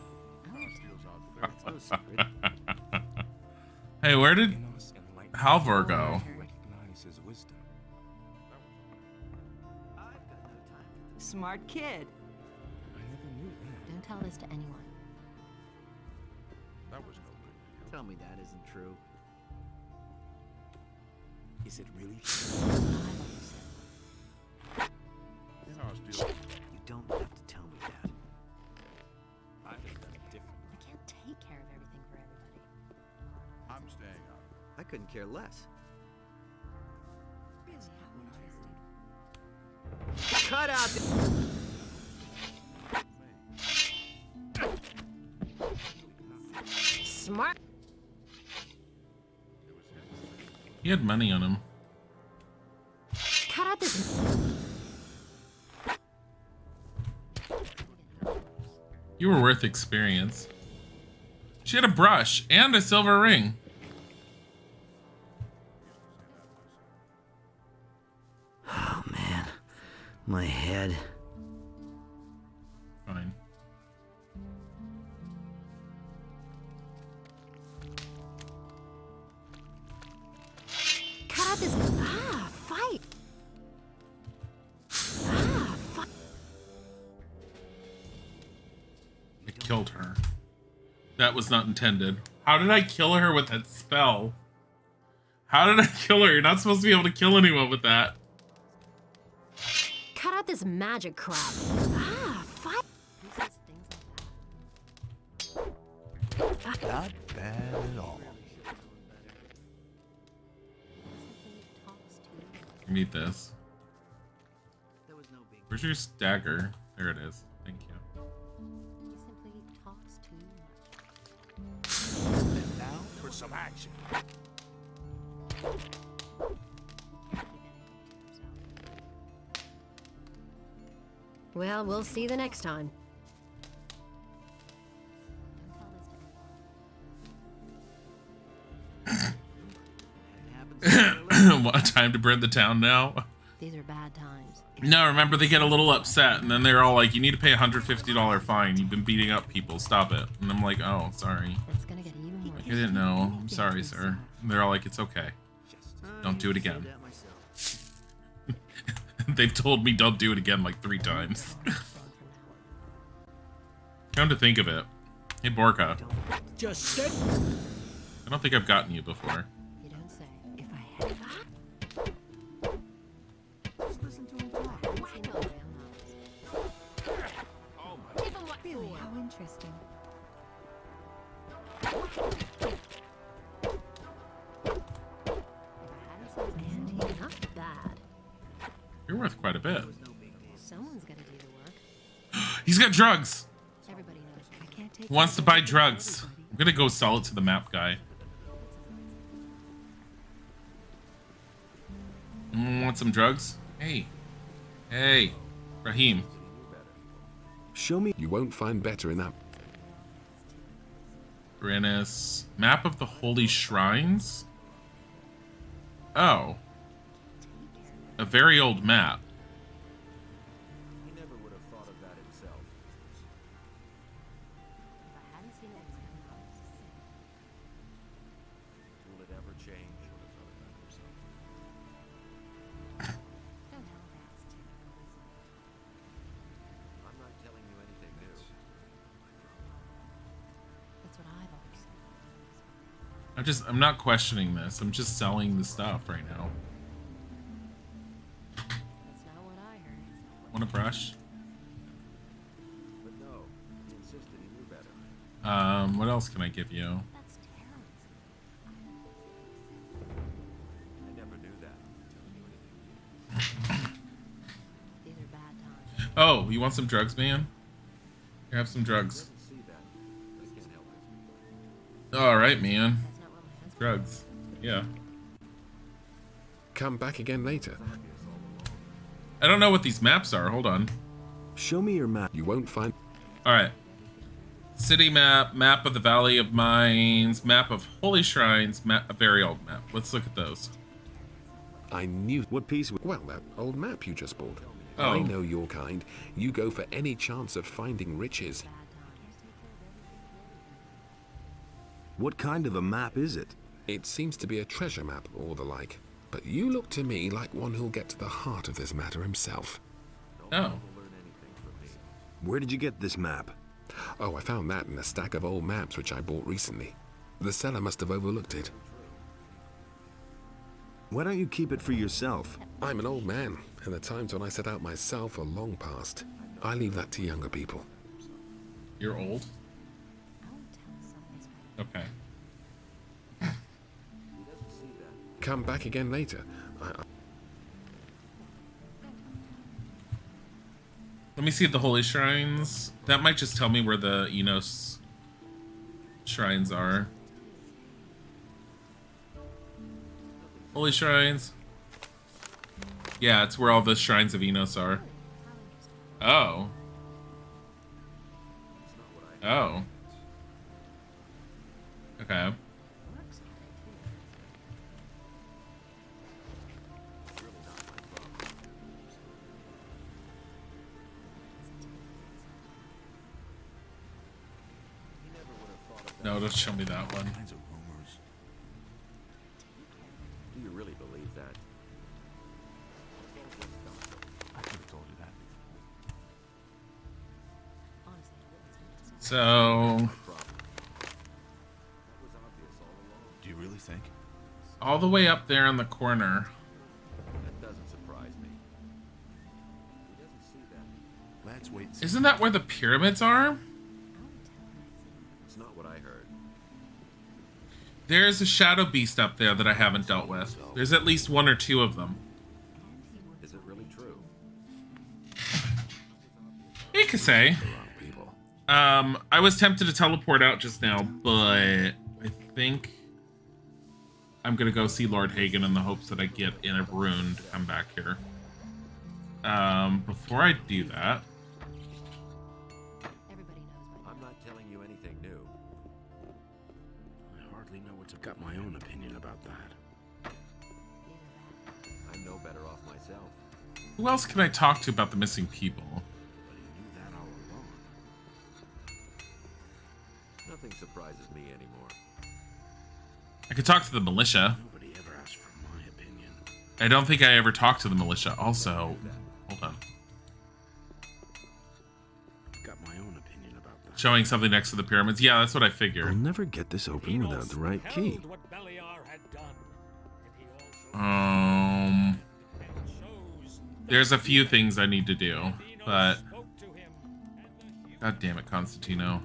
Hey, where did Halvor go? Smart kid. Don't tell this to anyone. That was no big deal. Tell me that isn't true. Is it really You don't have to tell me that. I'd have done it differently. I can't take care of everything for everybody. I'm staying out. I couldn't care less. Cut out Smart. He had money on him. Cut out this. You were worth experience. She had a brush and a silver ring. Oh man, my head. Fine. Cut out this. Fight. Fight. I killed her. That was not intended. How did I kill her with that spell? How did I kill her? You're not supposed to be able to kill anyone with that. Cut out this magic crap. Fight. Not bad at all. Need this. Where's your dagger? There it is. Thank you. He simply talks too much. And now for some action. Well, we'll see the next time. What, time to burn the town now? These are bad times. No, remember they get a little upset and then they're all like, you need to pay a $150 fine. You've been beating up people. Stop it. And I'm like, oh, sorry. It's gonna get even worse. I didn't know. I'm sorry, sir. And they're all like, it's okay. Don't do it again. They've told me don't do it again like 3 times. Come to think of it. Hey, Borka. Just stay. I don't think I've gotten you before. You don't say. If I had. Just listen to him talk. I know my own eyes. Give him what Really? for. How interesting. Not bad. You're worth quite a bit. Someone's gotta do the work. He's got drugs. Everybody knows. I can't take. He wants to buy drugs. I'm gonna go sell it to the map guy. Want some drugs? Hey. Hey. Raheem. Show me. You won't find better in that. Brennus. Map of the Holy Shrines? Oh. A very old map. He never would have thought of that himself. If I hadn't seen it, Will it ever change? don't know that's typical. I'm not questioning this. I'm just selling the stuff right now. That's not what I heard. Want a brush? But no, he insisted he knew better. What else can I give you? That's terrible. I never knew that. These are bad times. Oh, you want some drugs, man? Here, have some drugs. See that. I can't help it. All right, man. Drugs. Yeah. Come back again later. I don't know what these maps are. Hold on. Show me your map. You won't find. All right. City map, map of the Valley of Mines, map of Holy Shrines, a very old map. Let's look at those. I knew. What piece? Well, that old map you just bought. Oh. I know your kind. You go for any chance of finding riches. What kind of a map is it? It seems to be a treasure map or the like. But you look to me like one who'll get to the heart of this matter himself. Oh. Where did you get this map? Oh, I found that in a stack of old maps which I bought recently. The seller must have overlooked it. Why don't you keep it for yourself? I'm an old man, and the times when I set out myself are long past. I leave that to younger people. You're old? Okay. Come back again later. Let me see the Holy Shrines. That might just tell me where the Enos shrines are. Holy Shrines. Yeah, it's where all the shrines of Enos are. Oh. Oh. Okay. No, don't show me that one. Do you really believe that? I could have told you that. So, Do you really think? all the way up there in the corner. That doesn't surprise me. He doesn't see that. Let's wait and see. Isn't that where the pyramids are? It's not what I heard. There's a shadow beast up there that I haven't dealt with. There's at least one or two of them. Is it really true? You could say. I was tempted to teleport out just now, but I think I'm gonna go see Lord Hagen in the hopes that I get in a rune to come back here. Before I do that, I'm not telling you anything new. I hardly know what to got my own opinion about that. I'm no better off myself. who else can I talk to about the missing people? Nothing surprises me anymore. I could talk to the militia. Nobody ever asked for my opinion. I don't think I ever talked to the militia. Also, hold on. Got my own opinion about that. Showing something next to the pyramids. Yeah, that's what I figured. I'll never get this open without the right key. There's a few things I need to do, but God damn it, Constantino.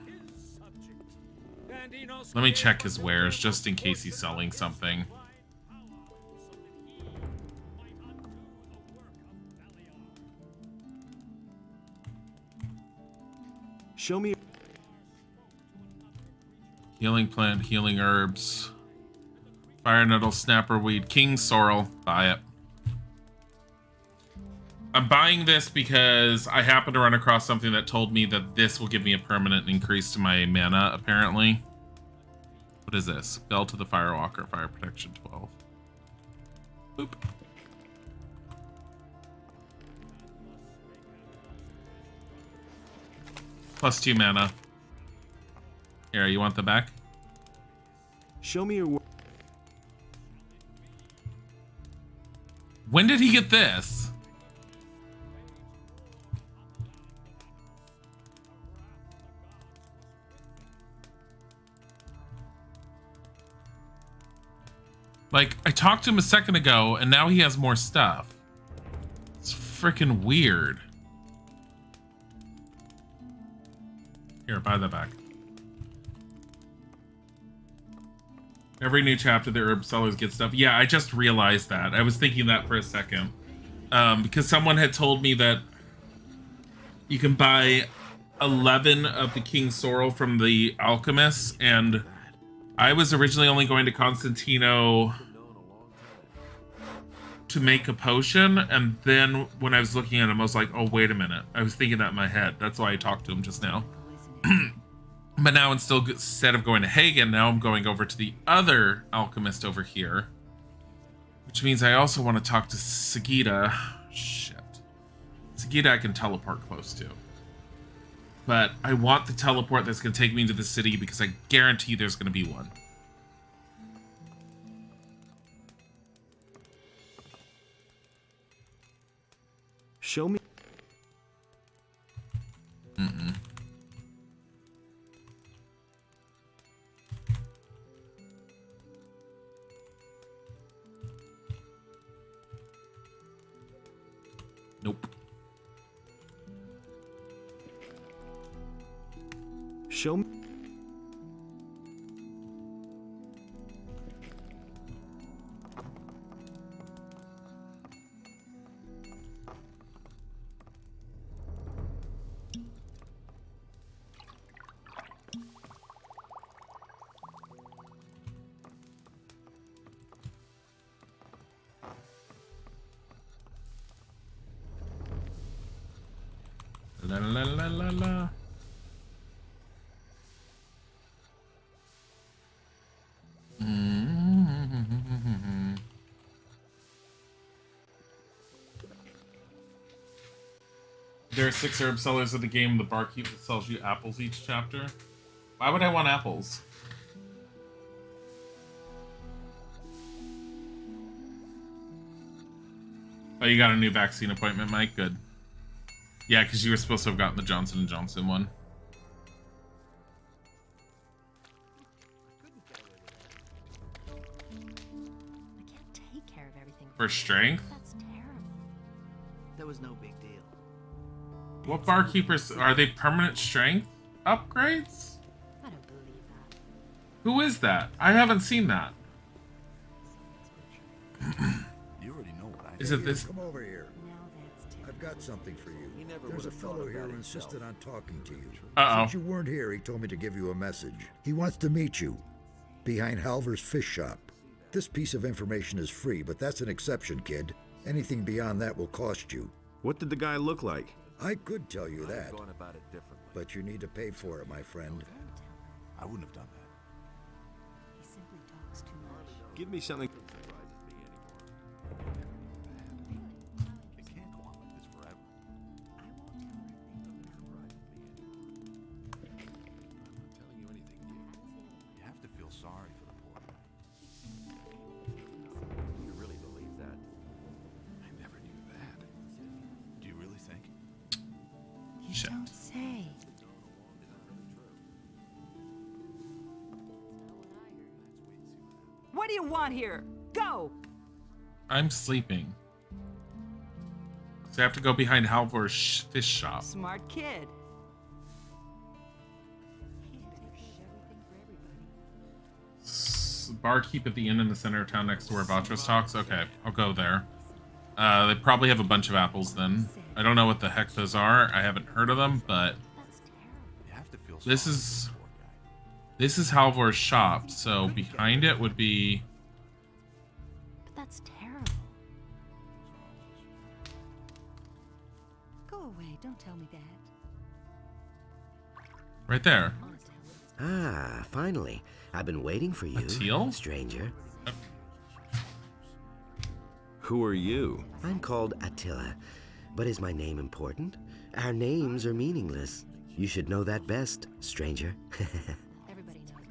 Let me check his wares just in case he's selling something. Show me. Healing plant, healing herbs. Fire nettle, snapper weed, king sorrel. Buy it. I'm buying this because I happened to run across something that told me that this will give me a permanent increase to my mana, apparently. What is this? Bell to the Firewalker, fire protection 12. Boop. +2 mana. Here, you want the back? Show me your. When did he get this? Like, I talked to him a second ago, and now he has more stuff. It's freaking weird. Here, buy that back. Every new chapter, the herb sellers get stuff. Yeah, I just realized that. I was thinking that for a second. Because someone had told me that you can buy 11 of the King's Sorrel from the alchemists, and I was originally only going to Constantino to make a potion, and then when I was looking at him, I was like, oh, wait a minute. I was thinking that in my head. That's why I talked to him just now. But now instead of going to Hagen, now I'm going over to the other alchemist over here. Which means I also want to talk to Sagita. Shit. Sagita I can teleport close to. But I want the teleport that's going to take me to the city because I guarantee there's going to be one. Show me. Mm-mm. Nope. Show me. La la la la la. There are 6 herb sellers of the game. The barkeep that sells you apples each chapter. Why would I want apples? Oh, you got a new vaccine appointment, Mike? Good. Yeah, because you were supposed to have gotten the Johnson & Johnson one. I can't take care of everything. For strength? That's terrible. That was no big deal. What barkeepers are they? Permanent strength upgrades? I don't believe that. Who is that? I haven't seen that. You already know what I Is it this? Come over here. I've got something for you. There's a fellow here who insisted on talking to you. Uh-oh. Since you weren't here, he told me to give you a message. He wants to meet you behind Halver's fish shop. This piece of information is free, but that's an exception, kid. Anything beyond that will cost you. What did the guy look like? I could tell you that, gone about it differently. but you need to pay for it, my friend. I wouldn't have done that. He simply talks too much. Give me something. It can't go on like this forever. I won't tell her a thing now. I'm not telling you anything new. You have to feel sorry for the poor guy. You really believe that? I never knew that. Do you really think? You Shit. don't say. What do you want here? Go! I'm sleeping. So I have to go behind Halvor's fish shop. Smart kid. Barkeep at the inn in the center of town next to where Vatros talks. Okay, I'll go there. They probably have a bunch of apples then. I don't know what the heck those are. I haven't heard of them, but You have to feel sorry this is Halvor's shop. So behind it would be. But that's terrible. Go away. Don't tell me that. Right there. Ah, finally. I've been waiting for you, teal? stranger. Who are you? I'm called Attila. But is my name important? Our names are meaningless. You should know that best, stranger. Everybody knows by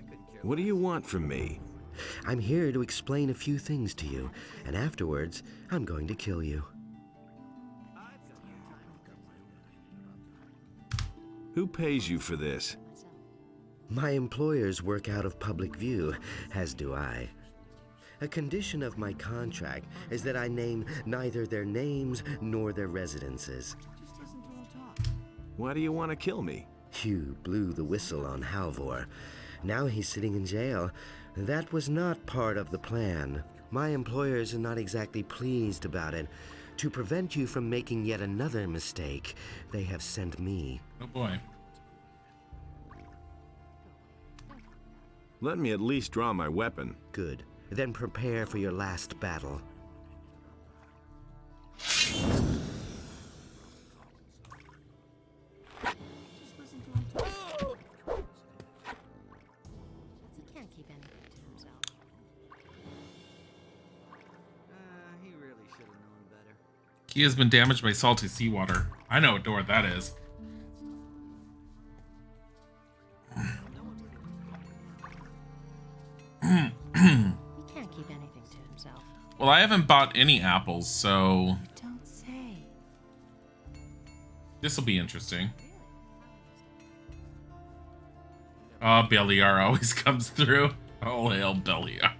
now. What do you want from me? I'm here to explain a few things to you, and afterwards, I'm going to kill you. Who pays you for this? My employers work out of public view, as do I. A condition of my contract is that I name neither their names nor their residences. Why do you want to kill me? You blew the whistle on Halvor. Now he's sitting in jail. That was not part of the plan. My employers are not exactly pleased about it. To prevent you from making yet another mistake, they have sent me. Oh boy. Let me at least draw my weapon. Good. Then prepare for your last battle. He can't keep anything to himself. He really should have known better. Key has been damaged by salty seawater. I know what door that is. He can't keep anything to himself. Well, I haven't bought any apples, so Don't say. this will be interesting. Oh, Beliar always comes through. Oh, hail Beliar.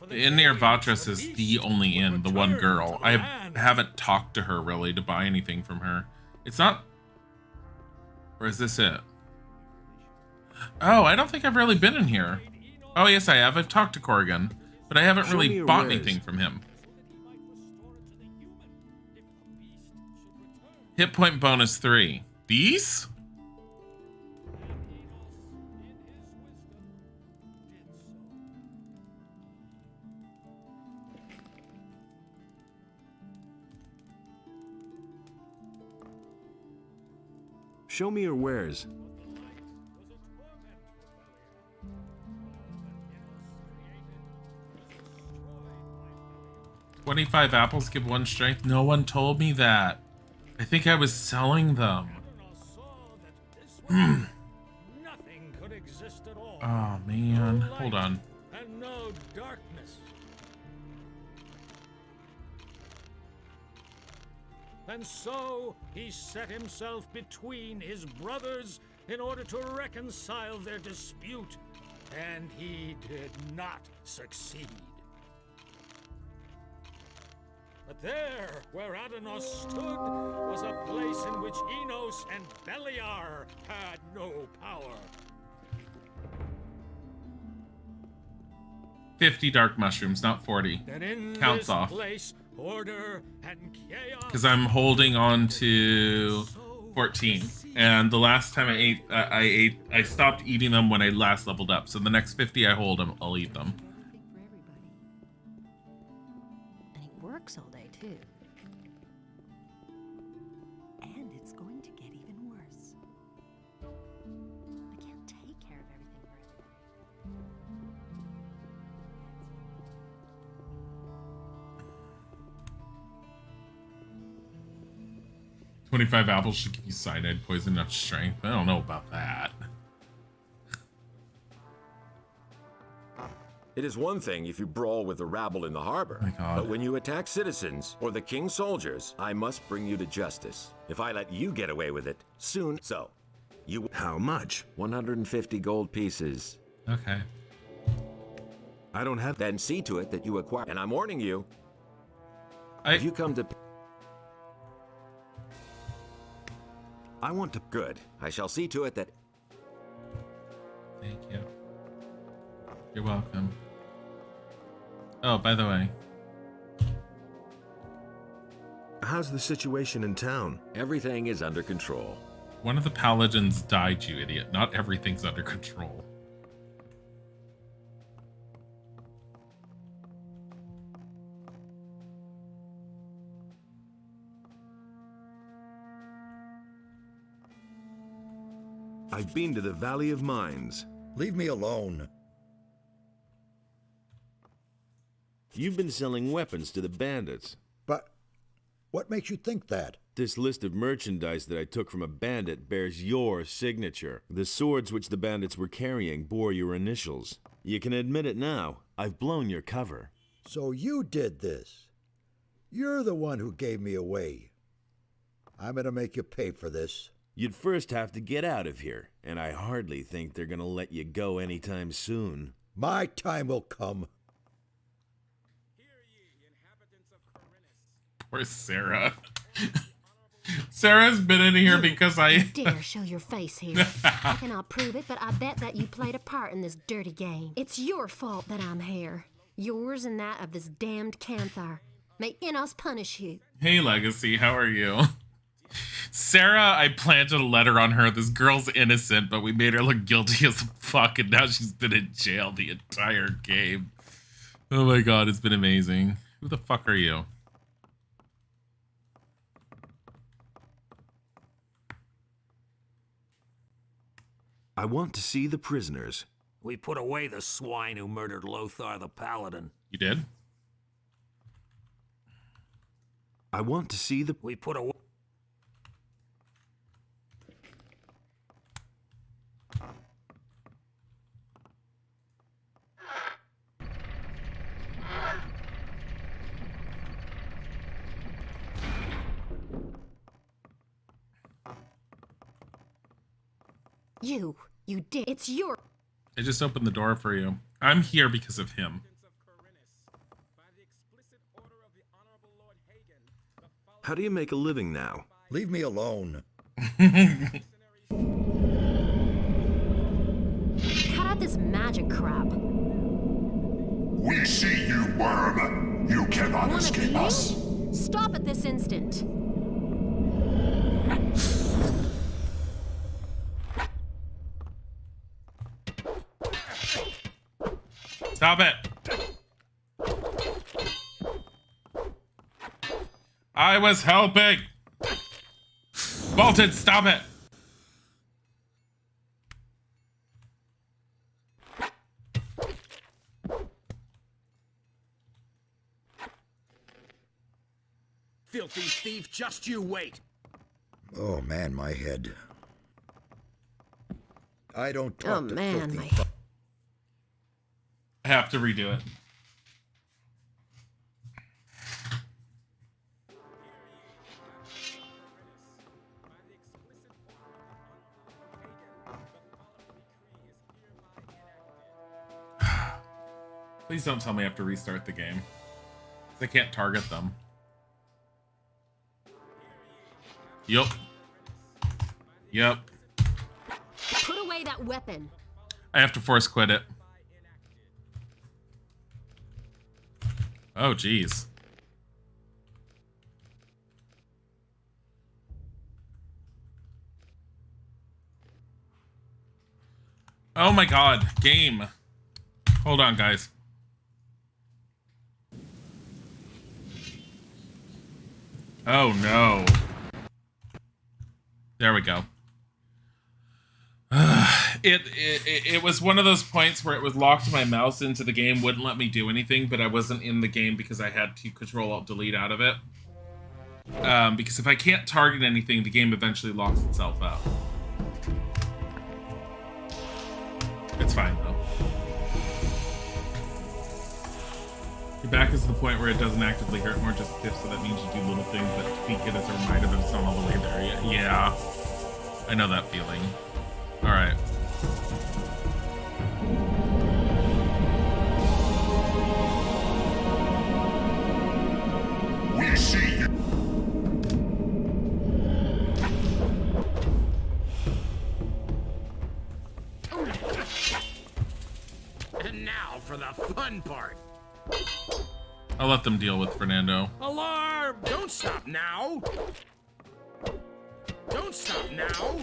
The inn near Vatras is the only inn, the one girl. I haven't talked to her really to buy anything from her. It's not... Or is this it? Oh, I don't think I've really been in here. Oh, yes, I have. I've talked to Corrigan, but I haven't really bought anything from him. Hit point bonus 3. These? Show me your wares. $25 apples give 1 strength. No one told me that. I think I was selling them. Nothing could exist at all. Oh man, hold on. And no darkness. And so he set himself between his brothers in order to reconcile their dispute, and he did not succeed. But there, where Adanos stood, was a place in which Enos and Beliar had no power. 50 dark mushrooms, not 40. And in Counts this off. place, order and chaos. Because I'm holding on to 14. And the last time I stopped eating them when I last leveled up. So the next 50 I hold them, I'll eat them. And he works all day, too. And it's going to get even worse. I can't take care of everything for everybody. 25 apples should give you cyanide poison, not strength. I don't know about that. It is one thing if you brawl with the rabble in the harbor, but when you attack citizens or the king's soldiers, I must bring you to justice. If I let you get away with it, soon so. You... How much? 150 gold pieces. Okay. I don't have... Then see to it that you acquire... And I'm warning you. If you come to... I want to... Good. I shall see to it that... Thank you. You're welcome. Oh, by the way. How's the situation in town? Everything is under control. One of the paladins died, you idiot. Not everything's under control. I've been to the Valley of Mines. Leave me alone. You've been selling weapons to the bandits. But what makes you think that? This list of merchandise that I took from a bandit bears your signature. The swords which the bandits were carrying bore your initials. You can admit it now. I've blown your cover. So you did this. You're the one who gave me away. I'm gonna make you pay for this. You'd first have to get out of here, and I hardly think they're gonna let you go anytime soon. My time will come. Poor Sarah. Sarah's been in here because I... You dare show your face here. I cannot prove it, but I bet that you played a part in this dirty game. It's your fault that I'm here. Yours and that of this damned Canthar. May Innos punish you. Hey, Legacy, how are you? Sarah, I planted a letter on her. This girl's innocent, but we made her look guilty as fuck, and now she's been in jail the entire game. Oh my god, it's been amazing. Who the fuck are you? I want to see the prisoners. We put away the swine who murdered Lothar the Paladin. You did? I want to see the... We put away... You did. It's your... I just opened the door for you. I'm here because of him. How do you make a living now? Leave me alone. Cut out this magic crap. We see you, worm. You cannot escape us. Stop at this instant. Stop it. I was helping. Bolton, stop it. Filthy thief, just you wait. Oh man, my head. I don't talk to man, filthy my... I have to redo it. Please don't tell me I have to restart the game. 'Cause I can't target them. Yup. Yep. Put away that weapon. I have to force quit it. Oh, geez. Oh my god, game. Hold on, guys. Oh no. There we go. It was one of those points where it was locked my mouse into the game, wouldn't let me do anything, but I wasn't in the game because I had to Control-Alt-Delete out of it. Because if I can't target anything, the game eventually locks itself out. It's fine, though. Your back is to the point where it doesn't actively hurt, more just stiff, so that means you do little things that tweak it as a reminder that it's not all the way there yet. Yeah. I know that feeling. Alright. We see you. And now for the fun part. I'll let them deal with Fernando. Alarm! Don't stop now! Don't stop now!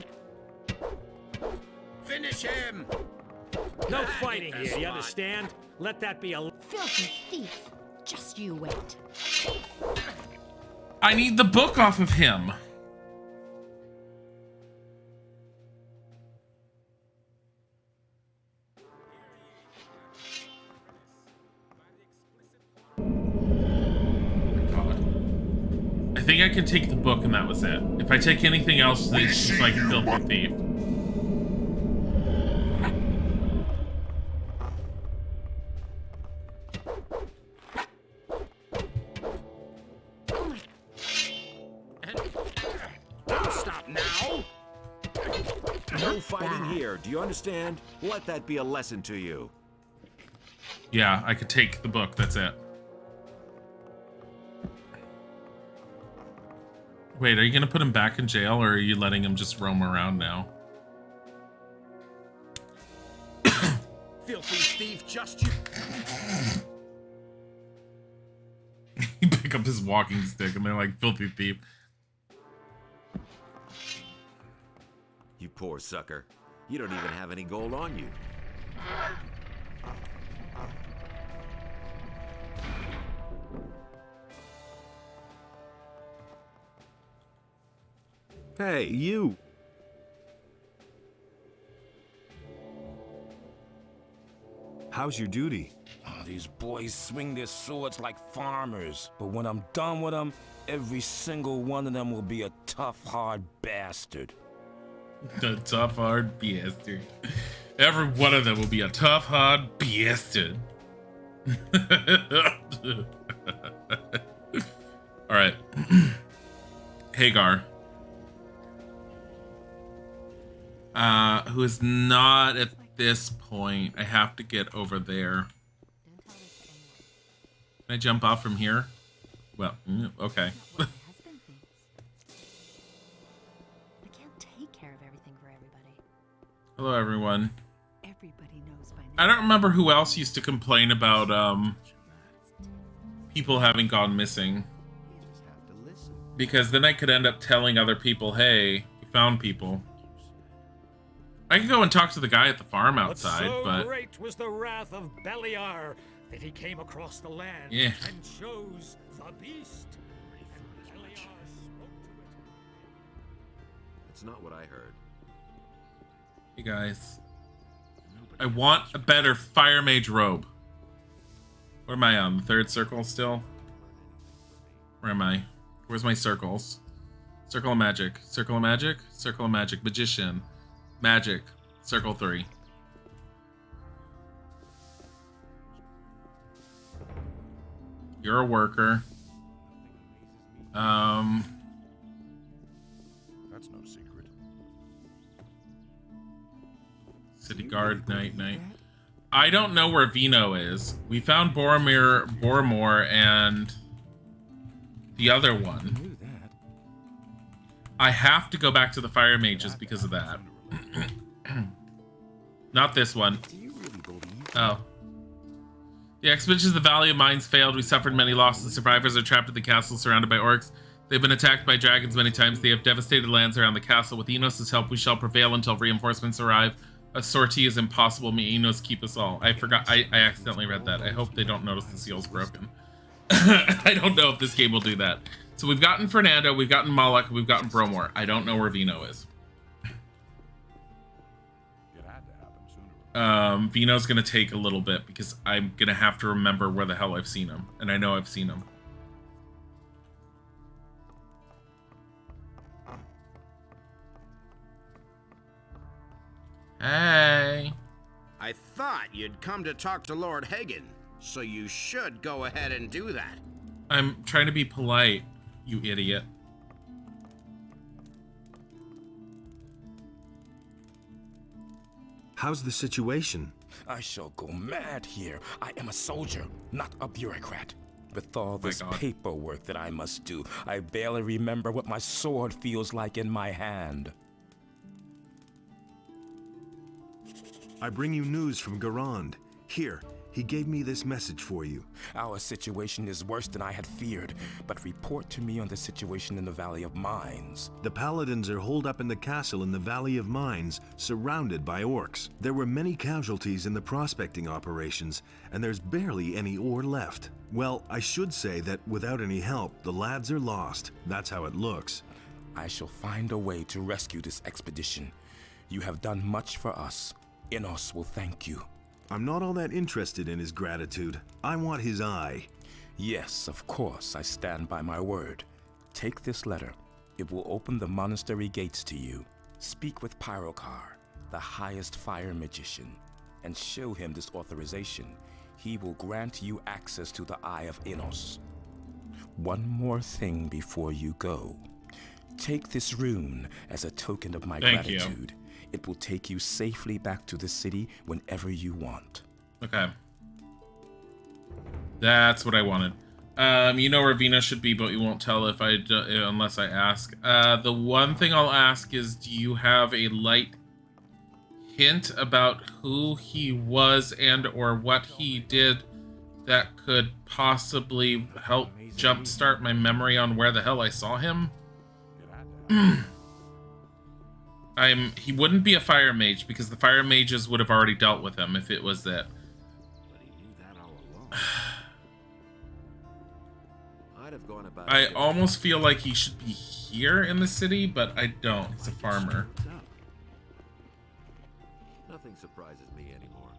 Finish him! No fighting here, you understand? Let that be a... Filthy thief. Just you wait. I need the book off of him. think I can take the book and that was it. If I take anything else, then it's just like a filthy thief. Don't stop now! No fighting here, do you understand? Let that be a lesson to you. Yeah, I could take the book, that's it. Wait, are you gonna put him back in jail, or are you letting him just roam around now? Filthy thief, just you. You pick up his walking stick and they're like, filthy thief. You poor sucker. You don't even have any gold on you. Hey, you! How's your duty? Oh, these boys swing their swords like farmers, but when I'm done with them, every single one of them will be a tough, hard bastard. The tough, hard bastard. Every one of them will be a tough, hard bastard. Alright. Hagar. Who is not at this point. I have to get over there. Can I jump off from here? Well, okay. I can't take care of everything for everybody. Hello, everyone. Everybody knows by now. I don't remember who else used to complain about people having gone missing. Because then I could end up telling other people, hey, we found people. I could go and talk to the guy at the farm outside, so great was the wrath of Beliar that he came across the land and chose the beast. Beliar spoke to it. That's not what I heard. Hey guys. I want a better fire mage robe. What am I on? The third circle still? Where am I? Where's my circles? Circle of magic. Circle of magic? Circle of magic. Magician. Magic. Circle 3. You're a worker. That's no secret. City guard, night. I don't know where Vino is. We found Boromir, and the other one. I have to go back to the fire mages because of that. Not this one. Oh. The expedition to the Valley of Mines failed. We suffered many losses. Survivors are trapped in the castle surrounded by orcs. They've been attacked by dragons many times. They have devastated lands around the castle. With Enos' help, we shall prevail until reinforcements arrive. A sortie is impossible. May Enos keep us all. I forgot. I accidentally read that. I hope they don't notice the seal's broken. I don't know if this game will do that. So we've gotten Fernando, we've gotten Malak, we've gotten Bromor. I don't know where Vino is. Vino's gonna take a little bit because I'm gonna have to remember where the hell I've seen him. And I know I've seen him. Hey. I thought you'd come to talk to Lord Hagen, so you should go ahead and do that. I'm trying to be polite, you idiot. How's the situation? I shall go mad here. I am a soldier, not a bureaucrat. With all this paperwork that I must do, I barely remember what my sword feels like in my hand. I bring you news from Garand. Here, he gave me this message for you. Our situation is worse than I had feared, but report to me on the situation in the Valley of Mines. The Paladins are holed up in the castle in the Valley of Mines, surrounded by orcs. There were many casualties in the prospecting operations, and there's barely any ore left. Well, I should say that without any help, the lads are lost. That's how it looks. I shall find a way to rescue this expedition. You have done much for us. Enos will thank you. I'm not all that interested in his gratitude. I want his eye. Yes, of course, I stand by my word. Take this letter. It will open the monastery gates to you. Speak with Pyrokar, the highest fire magician, and show him this authorization. He will grant you access to the Eye of Innos. One more thing before you go. Take this rune as a token of my gratitude. It will take you safely back to the city whenever you want. Okay. That's what I wanted. You know where Vina should be, but you won't tell if I unless I ask. The one thing I'll ask is, do you have a light hint about who he was and or what he did that could possibly help jumpstart my memory on where the hell I saw him? He wouldn't be a fire mage because the fire mages would have already dealt with him if it was that. I almost feel like he should be here in the city, but I don't. He's a farmer. Nothing surprises me anymore.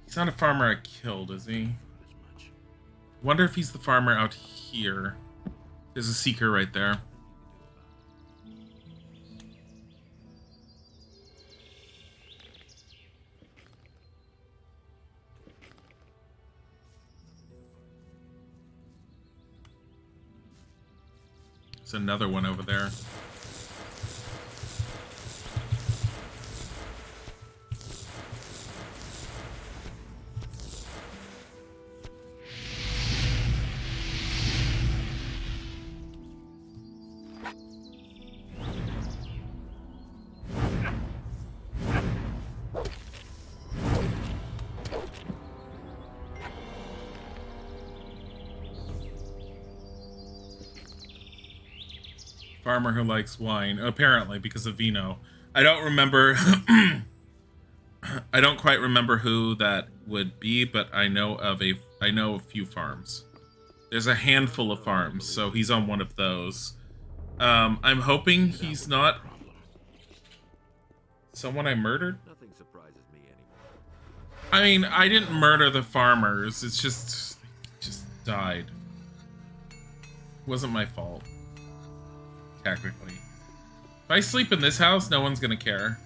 He's not a farmer I killed, is he? Wonder if he's the farmer out here. There's a seeker right there. There's another one over there. Farmer who likes wine, apparently because of vino. I don't remember. I don't quite remember who that would be, but I know a few farms. There's a handful of farms, so he's on one of those. I'm hoping he's not someone I murdered. Nothing surprises me anymore. I mean, I didn't murder the farmers. It's just died. It wasn't my fault. Technically. If I sleep in this house, no one's gonna care.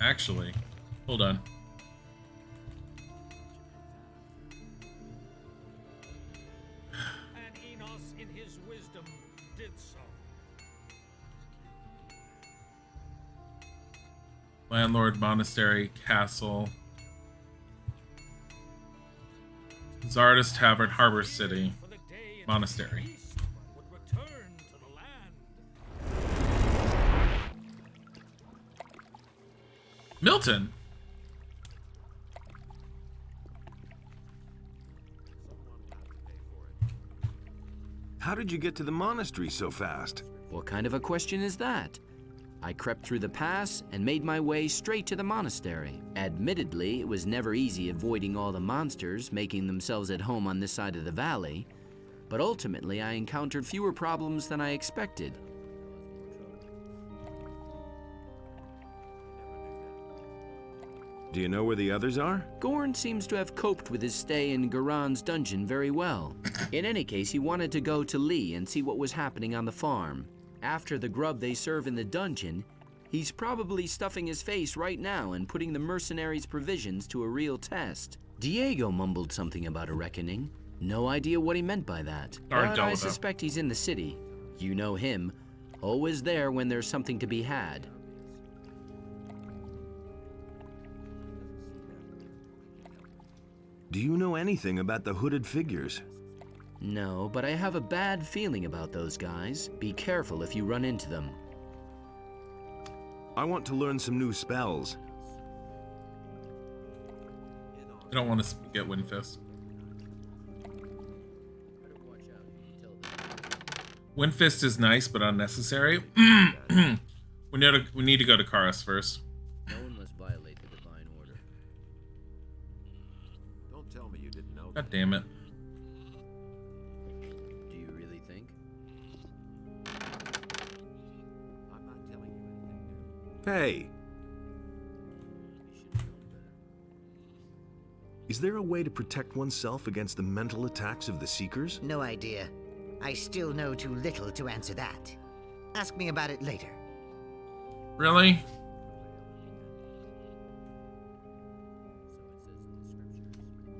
Actually, hold on. And Enos, in his wisdom, did so. Landlord, monastery, castle. Zardis Tavern, Harbor City, monastery. Milton. How did you get to the monastery so fast? What kind of a question is that? I crept through the pass and made my way straight to the monastery. Admittedly, it was never easy avoiding all the monsters making themselves at home on this side of the valley, but ultimately I encountered fewer problems than I expected. Do you know where the others are? Gorn seems to have coped with his stay in Garan's dungeon very well. In any case, he wanted to go to Lee and see what was happening on the farm. After the grub they serve in the dungeon, he's probably stuffing his face right now and putting the mercenaries' provisions to a real test. Diego mumbled something about a reckoning. No idea what he meant by that. But I suspect he's in the city. You know him. Always there when there's something to be had. Do you know anything about the hooded figures? No, but I have a bad feeling about those guys. Be careful if you run into them. I want to learn some new spells. I don't want to get Windfist. Windfist is nice, but unnecessary. We need to go to Karas first. No one must violate the divine order. Don't tell me you didn't know. God damn it. Do you really think? I'm not telling you anything new. Hey! Is there a way to protect oneself against the mental attacks of the Seekers? No idea. I still know too little to answer that. Ask me about it later. Really?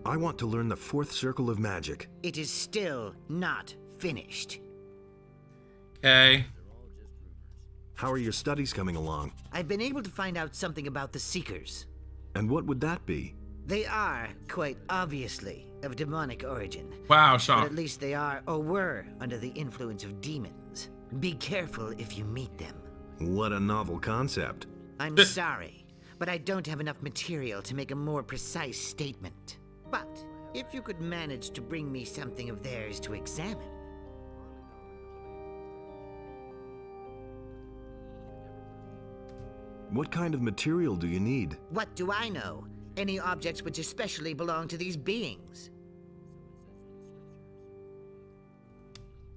I want to learn the fourth circle of magic. It is still not finished. Okay. How are your studies coming along? I've been able to find out something about the Seekers. And what would that be? They are, quite obviously, of demonic origin. Wow, Sean. But at least they are, or were, under the influence of demons. Be careful if you meet them. What a novel concept. I'm sorry, but I don't have enough material to make a more precise statement. But if you could manage to bring me something of theirs to examine. What kind of material do you need? What do I know? Any objects which especially belong to these beings.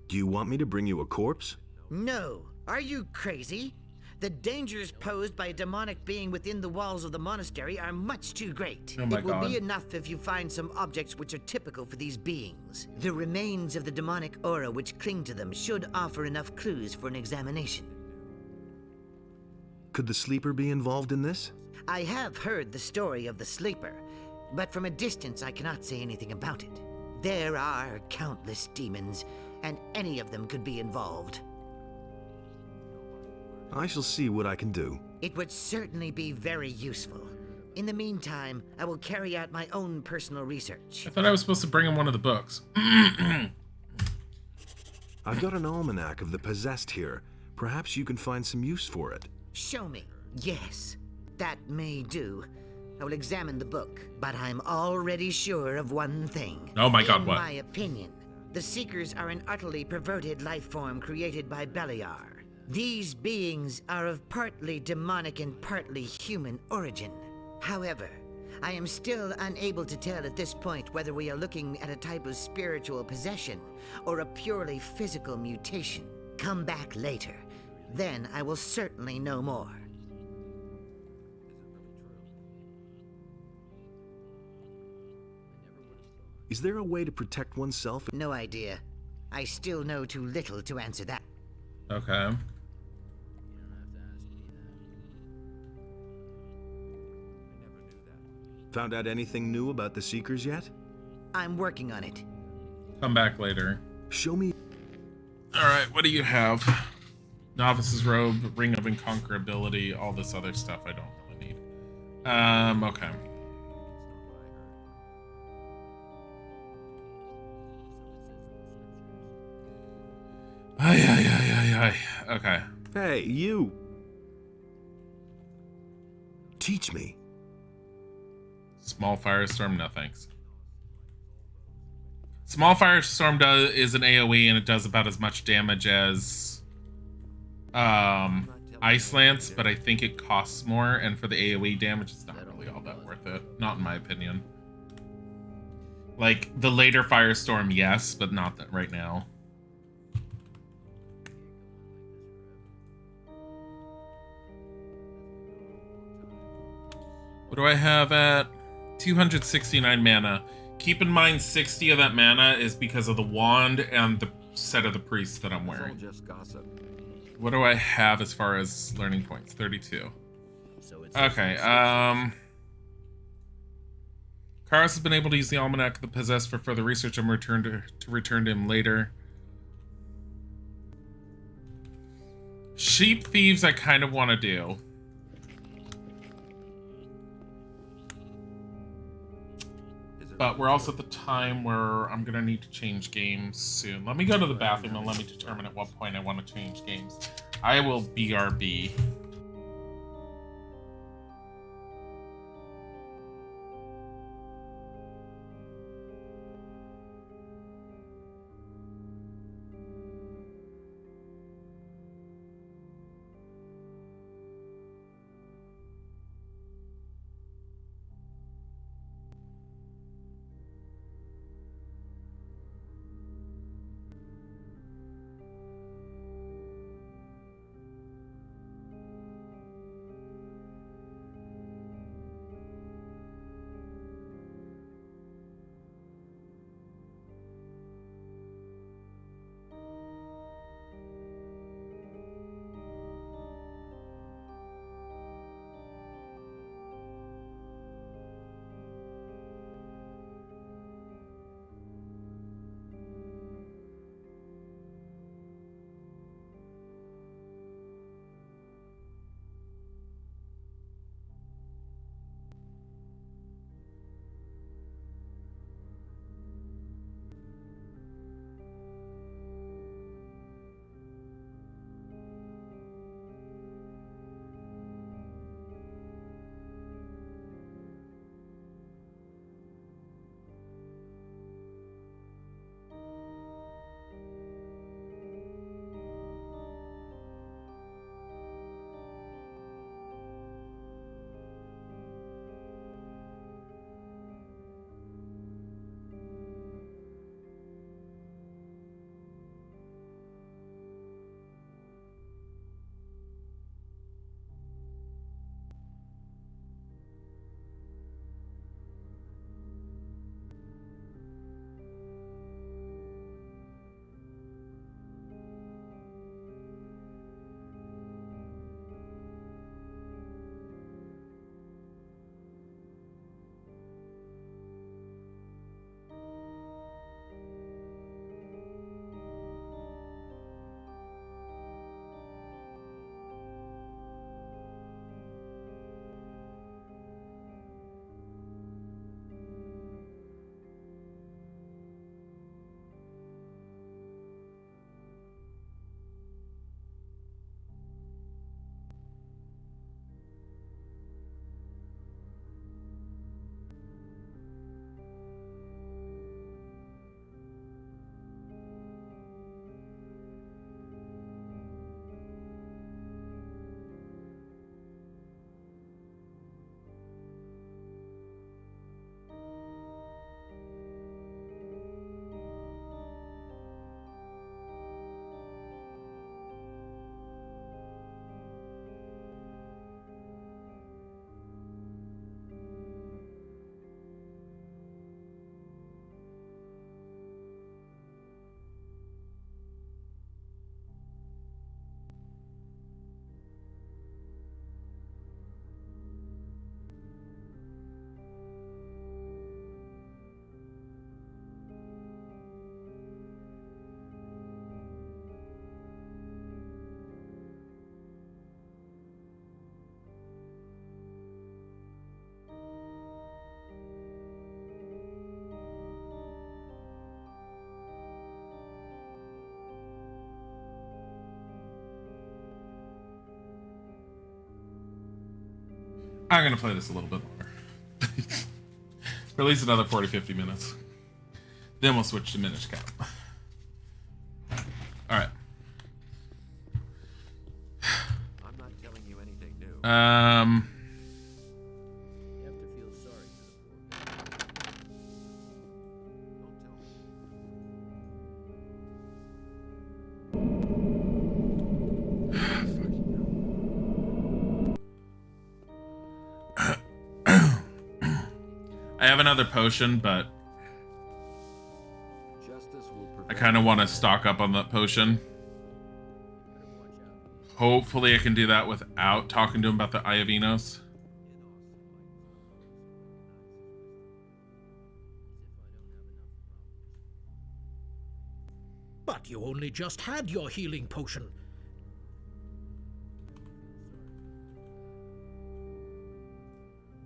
Do you want me to bring you a corpse? No. Are you crazy? The dangers posed by a demonic being within the walls of the monastery are much too great. Oh my It will God. be enough if you find some objects which are typical for these beings. The remains of the demonic aura which cling to them should offer enough clues for an examination. Could the Sleeper be involved in this? I have heard the story of the Sleeper, but from a distance I cannot say anything about it. There are countless demons, and any of them could be involved. I shall see what I can do. It would certainly be very useful. In the meantime, I will carry out my own personal research. I thought I was supposed to bring him one of the books. I've got an almanac of the possessed here. Perhaps you can find some use for it. Show me. Yes, that may do. I will examine the book, but I'm already sure of one thing. Oh my God, what? In my opinion, the Seekers are an utterly perverted life form created by Beliar. These beings are of partly demonic and partly human origin. However, I am still unable to tell at this point whether we are looking at a type of spiritual possession or a purely physical mutation. Come back later. Then I will certainly know more. Is there a way to protect oneself? No idea. I still know too little to answer that. Okay. Found out anything new about the Seekers yet? I'm working on it. Come back later. Show me. Alright, what do you have? Novice's robe, ring of inconquerability, all this other stuff I don't really need. Okay. Ay. Okay. Hey, you. Teach me. Small firestorm, no thanks. Small firestorm is an AoE and it does about as much damage as Ice Lance, but I think it costs more, and for the AoE damage, it's not really all that worth it. Not in my opinion. Like, the later firestorm, yes, but not that right now. What do I have at 269 mana? Keep in mind 60 of that mana is because of the wand and the set of the priest that I'm wearing. Just gossip. What do I have as far as learning points? 32. Okay, Karos has been able to use the Almanac of the Possessed for further research and return to return to him later. Sheep Thieves I kind of want to do. But we're also at the time where I'm going to need to change games soon. Let me go to the bathroom and let me determine at what point I want to change games. I will BRB. I'm gonna play this a little bit longer. For at least another 40-50 minutes. Then we'll switch to Minish Cap. Alright. I'm not telling you anything new. You have to feel sorry for the poor guy. I have another potion, but I kind of want to stock up on that potion. Hopefully I can do that without talking to him about the Eye of Enos. But you only just had your healing potion.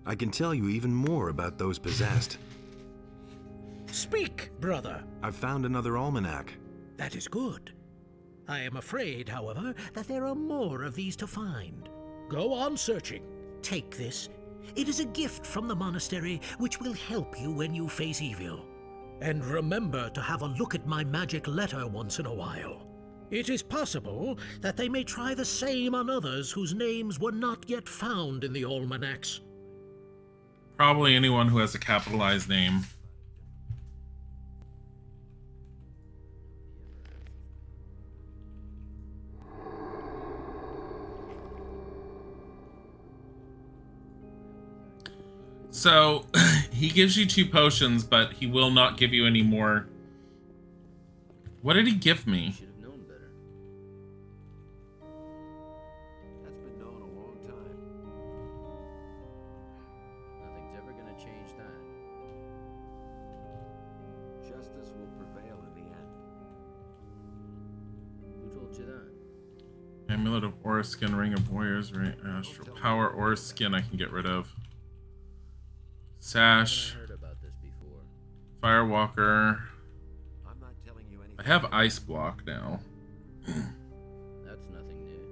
I can tell you even more about those possessed. Speak, brother. I've found another almanac. That is good. I am afraid, however, that there are more of these to find. Go on searching. Take this. It is a gift from the monastery which will help you when you face evil. And remember to have a look at my magic letter once in a while. It is possible that they may try the same on others whose names were not yet found in the almanacs. Probably anyone who has a capitalized name. So, he gives you 2 potions, but he will not give you any more. What did he give me? Should have known better. That's been known a long time. Nothing's ever gonna change that. Justice will prevail in the end. Who told you that? Amulet of Aura Skin, Ring of Warriors, Ring, Astral Power, Aura Skin I can get rid of. Sash. I heard about this before. Firewalker. I'm not telling you anything. I have Ice Block now. That's nothing new.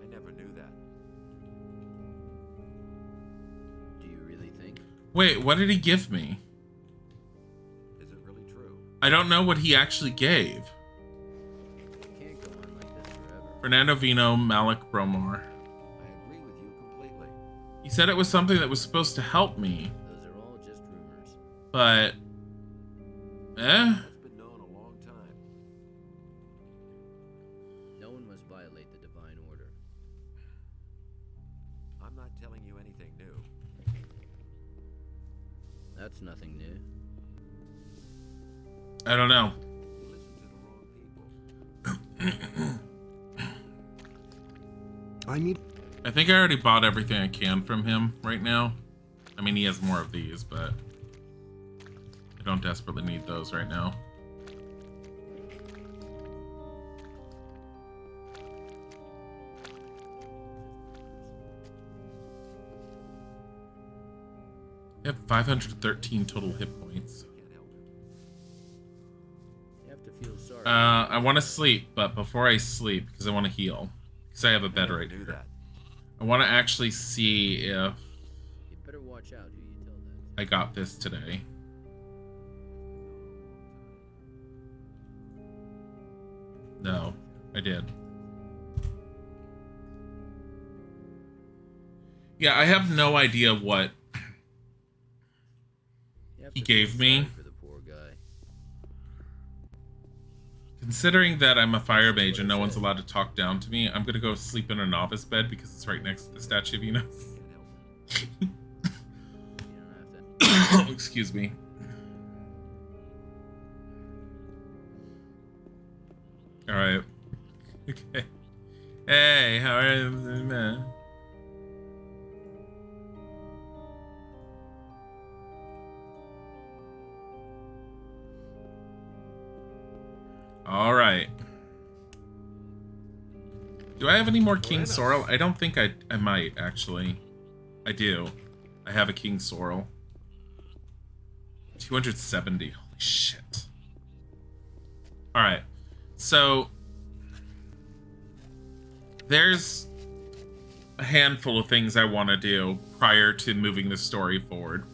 I never knew that. Do you really think? Wait, what did he give me? Is it really true? I don't know what he actually gave. It can't go on like this forever. Fernando Vino, Malik Bromar. He said it was something that was supposed to help me. Those are all just rumors. But... It's been known a long time. No one must violate the divine order. I'm not telling you anything new. That's nothing new. I don't know. You listen to the wrong people. I think I already bought everything I can from him right now. I mean, he has more of these, but I don't desperately need those right now. I have 513 total hit points. You have to feel sorry. I want to sleep, but before I sleep, because I want to heal, because I have a better idea. I want to actually see if You better watch out who you tell that. I got this today. No, I did. Yeah, I have no idea what he gave me. For the poor guy. Considering that I'm a fire mage and no one's allowed to talk down to me, I'm gonna go sleep in a novice bed because it's right next to the statue of Enos. Excuse me. Alright. Okay. Hey, how are you, man? All right. Do I have any more King Sorrel? I don't think I might, actually. I do. I have a King Sorrel. 270. Holy shit. All right. So there's a handful of things I want to do prior to moving the story forward.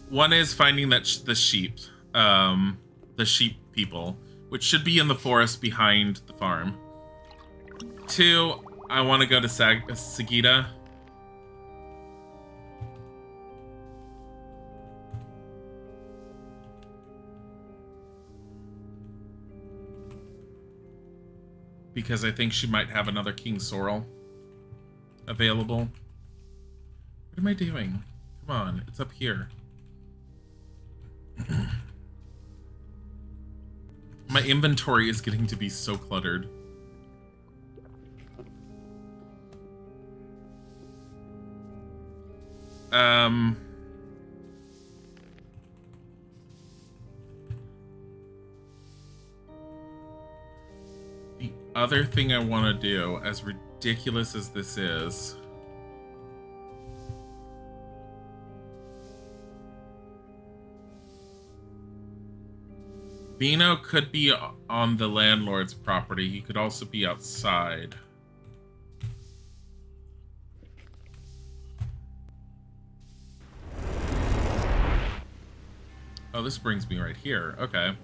One is finding the sheep people, which should be in the forest behind the farm. 2, I want to go to Sagita. Because I think she might have another King Sorrel available. What am I doing? Come on, it's up here. My inventory is getting to be so cluttered. The other thing I want to do, as ridiculous as this is, Vino could be on the landlord's property. He could also be outside. Oh, this brings me right here. Okay.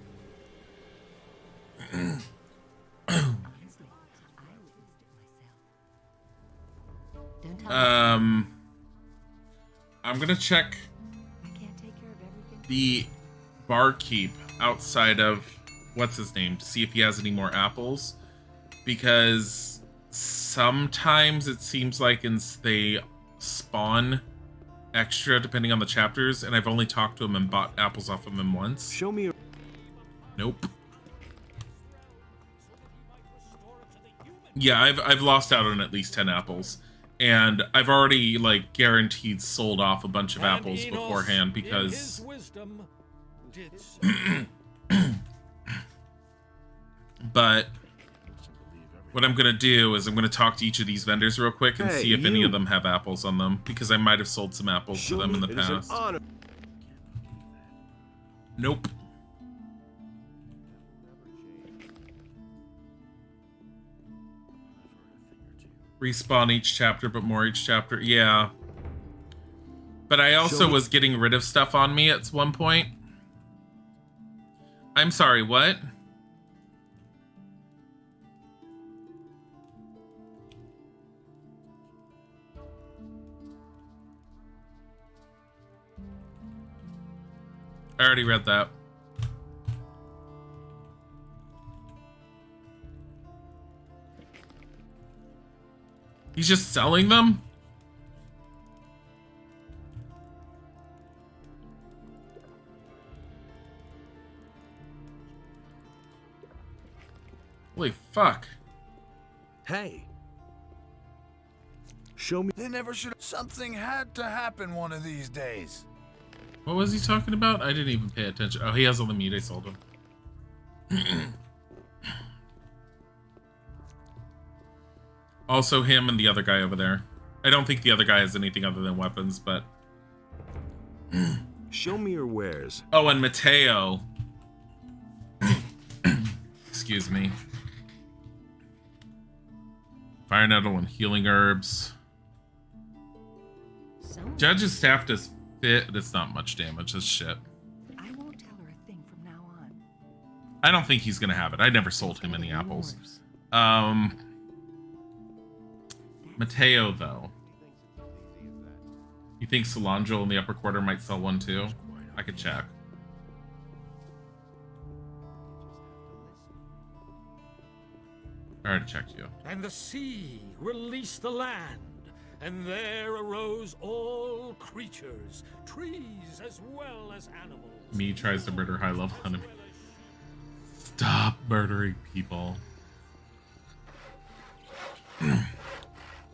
I'm gonna check the barkeep outside of what's his name to see if he has any more apples, because sometimes it seems like they spawn extra depending on the chapters, and I've only talked to him and bought apples off of him once. Show me. Nope. Yeah, I've lost out on at least 10 apples, and I've already like guaranteed sold off a bunch of apples beforehand because but what I'm gonna do is I'm gonna talk to each of these vendors real quick and see if any of them have apples on them, because I might have sold some apples to them in the past. Nope. Respawn each chapter, but more each chapter. Yeah. But I also was getting rid of stuff on me at one point. I'm sorry, what? I already read that. He's just selling them? Holy fuck. Hey. Show me. They never should have. Something had to happen one of these days. What was he talking about? I didn't even pay attention. Oh, he has all the meat. I sold him. Also him and the other guy over there. I don't think the other guy has anything other than weapons, but... Show me your wares. Oh, and Mateo. Excuse me. Fire nettle and healing herbs. Judge's staff does fit. It's not much damage. That's shit. I won't tell her a thing from now on. I don't think he's gonna have it. I never sold him any apples. Mateo, though. You think Solange in the upper quarter might sell one too? I could check. I already checked you. And the sea released the land, and there arose all creatures, trees as well as animals. Me tries to murder high level enemy. Stop murdering people.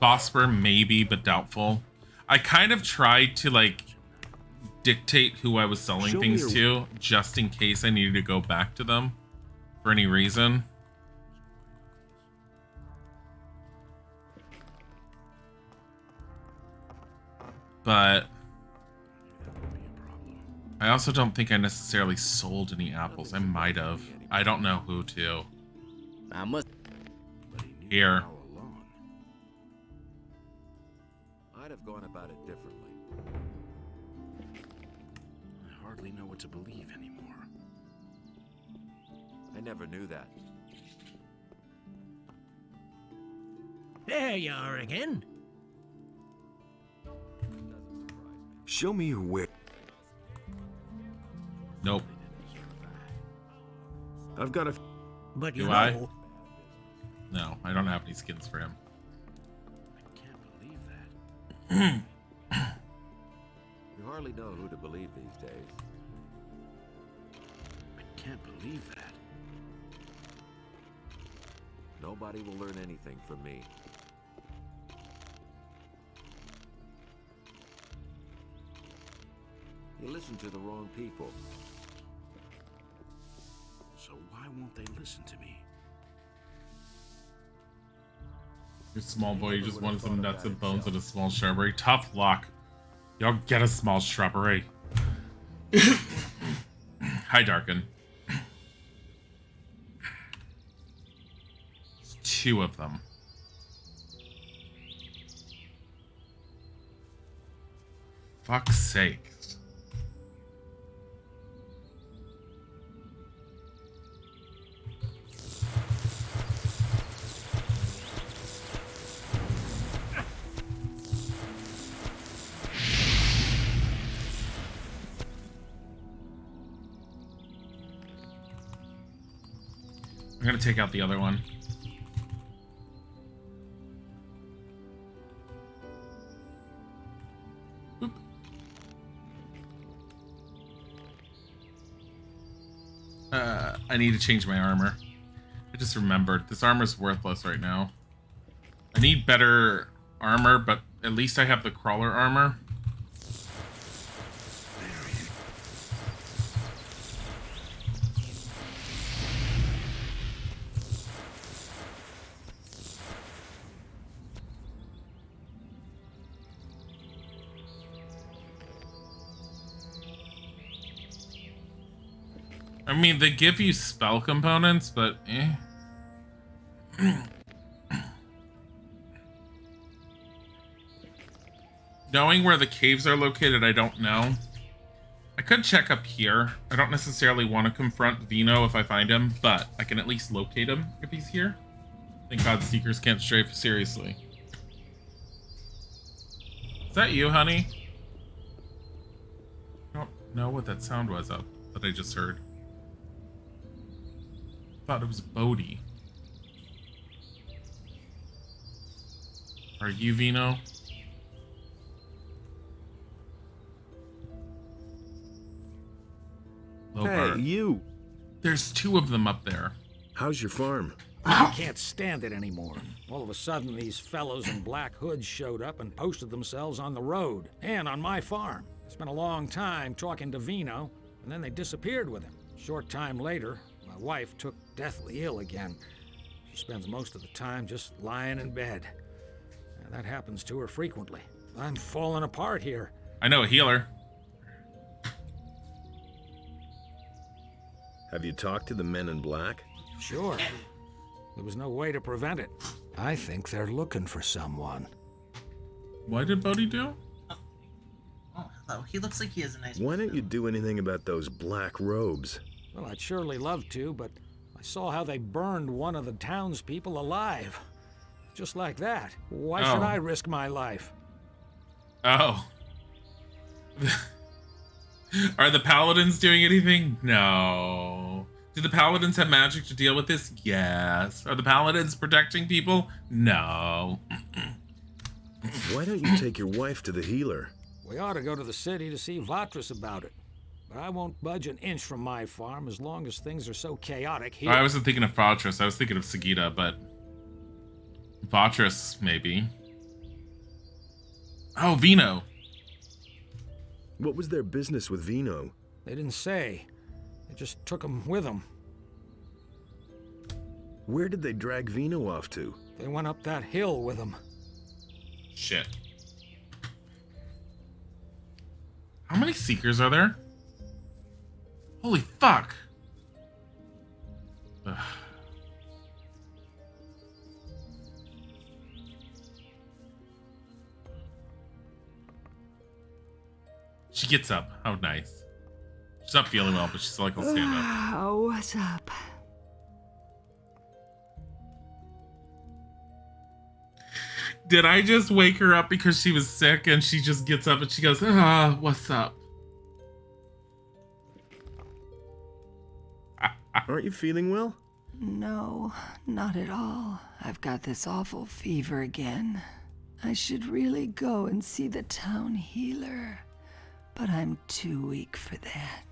Bosper, maybe, but doubtful. I kind of tried to, like, dictate who I was selling things to, just in case I needed to go back to them for any reason. But I also don't think I necessarily sold any apples. I might have. I don't know who to. I must. Here. have gone about it differently. I hardly know what to believe anymore. I never knew that. There you are again. Show me your wit. Nope. I've got a... But Do I? No, I don't have any skins for him. I can't believe that. You hardly know who to believe these days. I can't believe that. Nobody will learn anything from me. You listen to the wrong people. So why won't they listen to me? You're a small boy, you just wanted some nuts and bones and a small shrubbery. Tough luck. Y'all get a small shrubbery. Hi, Darkin. There's 2 of them. Fuck's sake. I'm gonna take out the other one. Boop. I need to change my armor. I just remembered this armor's worthless right now. I need better armor, but at least I have the crawler armor. I mean, they give you spell components, but eh. Knowing where the caves are located, I don't know. I could check up here. I don't necessarily want to confront Vino if I find him, but I can at least locate him if he's here. Thank God Seekers can't strafe seriously. Is that you, honey? I don't know what that sound was up that I just heard. Thought it was Bodhi. Are you Vino? Hey, you! There's 2 of them up there. How's your farm? I can't stand it anymore. All of a sudden, these fellows in black hoods showed up and posted themselves on the road and on my farm. Spent a long time talking to Vino, and then they disappeared with him. Short time later, my wife took deathly ill again. She spends most of the time just lying in bed. And that happens to her frequently. I'm falling apart here. I know a healer. Have you talked to the men in black? Sure. There was no way to prevent it. I think they're looking for someone. What did Bodhi do? Oh, hello. He looks like he has a nice... Why don't you do anything about those black robes? Well, I'd surely love to, but I saw how they burned one of the townspeople alive. Just like that. Why should I risk my life? Oh. Are the paladins doing anything? No. Do the paladins have magic to deal with this? Yes. Are the paladins protecting people? No. Why don't you take your wife to the healer? We ought to go to the city to see Vatras about it. But I won't budge an inch from my farm as long as things are so chaotic here. I wasn't thinking of Vatras. I was thinking of Sagita, but... Vatras, maybe. Oh, Vino. What was their business with Vino? They didn't say. They just took him with them. Where did they drag Vino off to? They went up that hill with him. Shit. How many Seekers are there? Holy fuck. Ugh. She gets up. How nice. She's not feeling well, but she's like, I'll stand up. Oh, what's up? Did I just wake her up because she was sick and she just gets up and she goes, what's up? Aren't you feeling well? No, not at all. I've got this awful fever again. I should really go and see the town healer, but I'm too weak for that.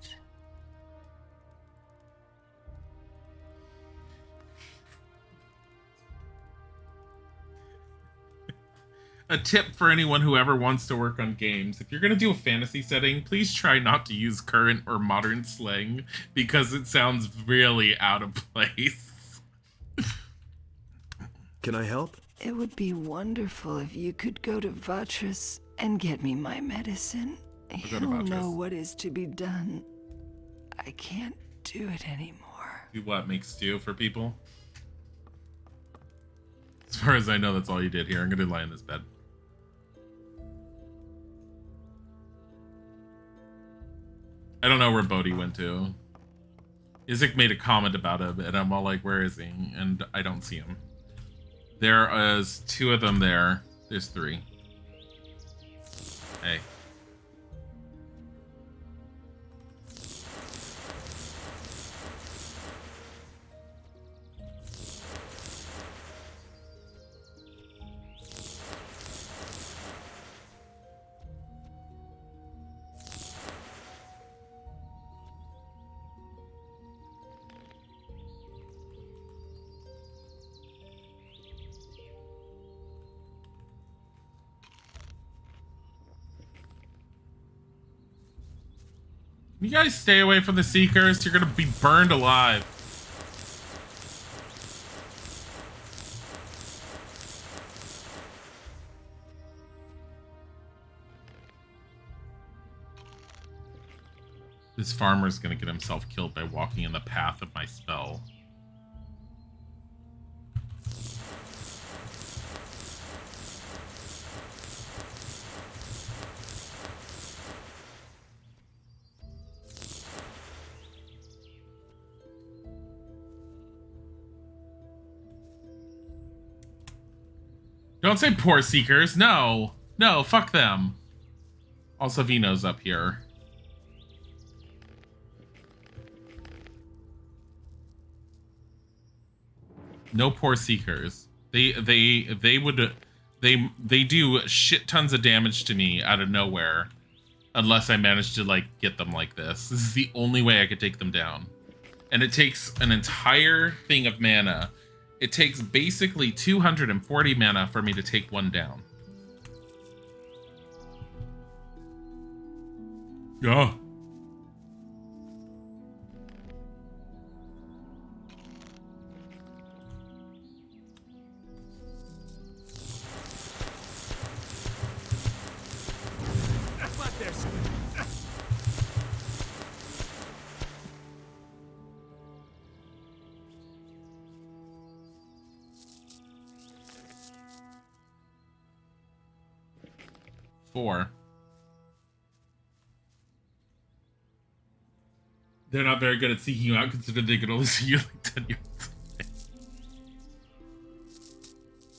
A tip for anyone who ever wants to work on games. If you're going to do a fantasy setting, please try not to use current or modern slang because it sounds really out of place. Can I help? It would be wonderful if you could go to Vatras and get me my medicine. You'll know what is to be done. I can't do it anymore. Do what? Make stew for people? As far as I know, that's all you did here. I'm going to lie in this bed. I don't know where Bodhi went to. Isaac made a comment about him, and I'm all like, where is he? And I don't see him. There is 2 of them there. There's 3. Hey. You guys stay away from the Seekers. You're gonna be burned alive. This farmer's gonna get himself killed by walking in the path of my spell. Don't say poor Seekers. No. No, fuck them. Also, Vino's up here. No poor Seekers. They do shit tons of damage to me out of nowhere. Unless I manage to, like, get them like this. This is the only way I could take them down. And it takes an entire thing of mana. It takes basically 240 mana for me to take one down. Yeah. Four. They're not very good at seeking you out, considering they can only see you like 10 yards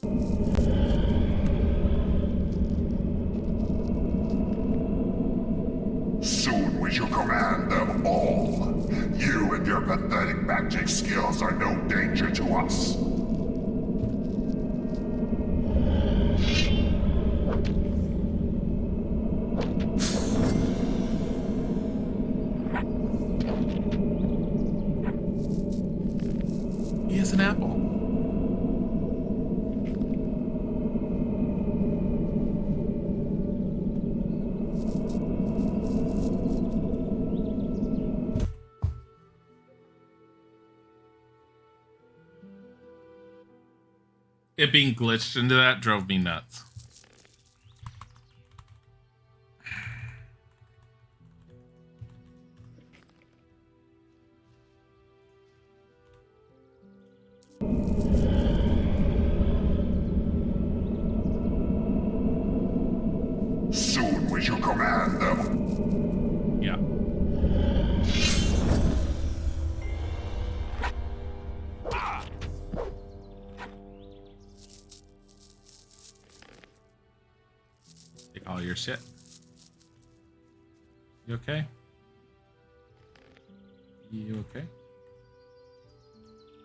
away. Soon we shall command them all. You and your pathetic magic skills are no danger to us. An apple. It being glitched into that drove me nuts. Soon we shall command them. Yeah. Take all your shit. You okay? You okay?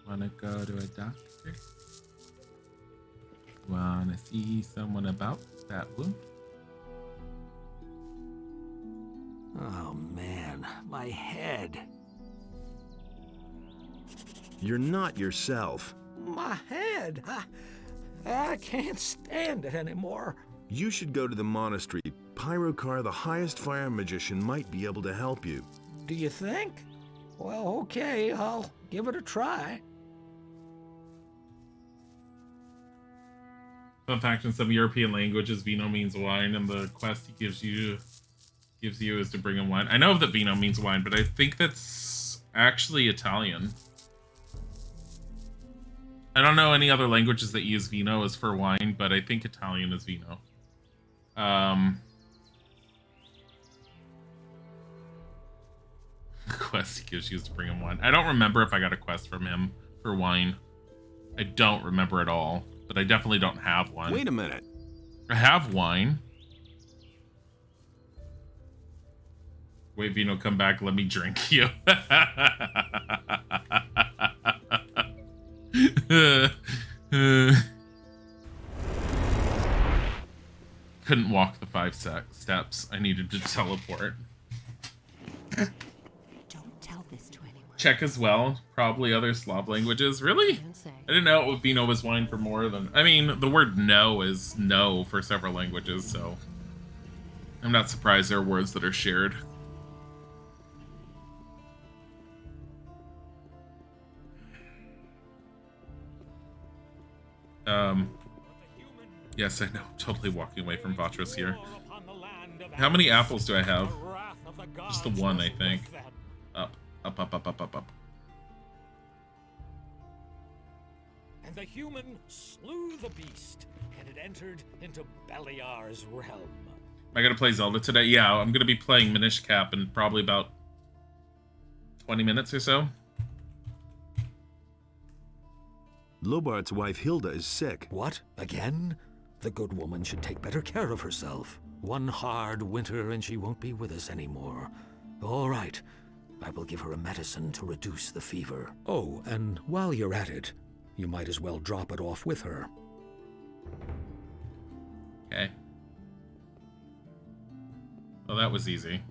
Wanna go to a doctor? Wanna see someone about that wound? Oh man, my head. You're not yourself. My head. I can't stand it anymore. You should go to the monastery. Pyrokar, the highest fire magician, might be able to help you. Do you think? Well, okay, I'll give it a try. Fun fact: in some European languages, vino means wine, and the quest he gives you is to bring him wine. I know that vino means wine, but I think that's actually Italian. I don't know any other languages that use vino as for wine, but I think Italian is vino. Quest he gives you is to bring him wine. I don't remember if I got a quest from him for wine. I don't remember at all, but I definitely don't have one. Wait a minute. I have wine. Wait, Vino, come back. Let me drink you. Couldn't walk the 5 steps. I needed to teleport. Don't tell this to anyone. Czech as well. Probably other Slav languages. Really? I didn't know Vino was wine for more than... I mean, the word no is no for several languages, so... I'm not surprised there are words that are shared. Yes, I know. I'm totally walking away from Vatros here. How many apples do I have? Just the one, I think. Up. And the human slew the beast, and it entered into Beliar's realm. Am I gonna play Zelda today? Yeah, I'm gonna be playing Minish Cap in probably about 20 minutes or so. Lobart's wife Hilda is sick. What? Again? The good woman should take better care of herself. One hard winter and she won't be with us anymore. All right. I will give her a medicine to reduce the fever. Oh, and while you're at it, you might as well drop it off with her. Okay. Well, that was easy.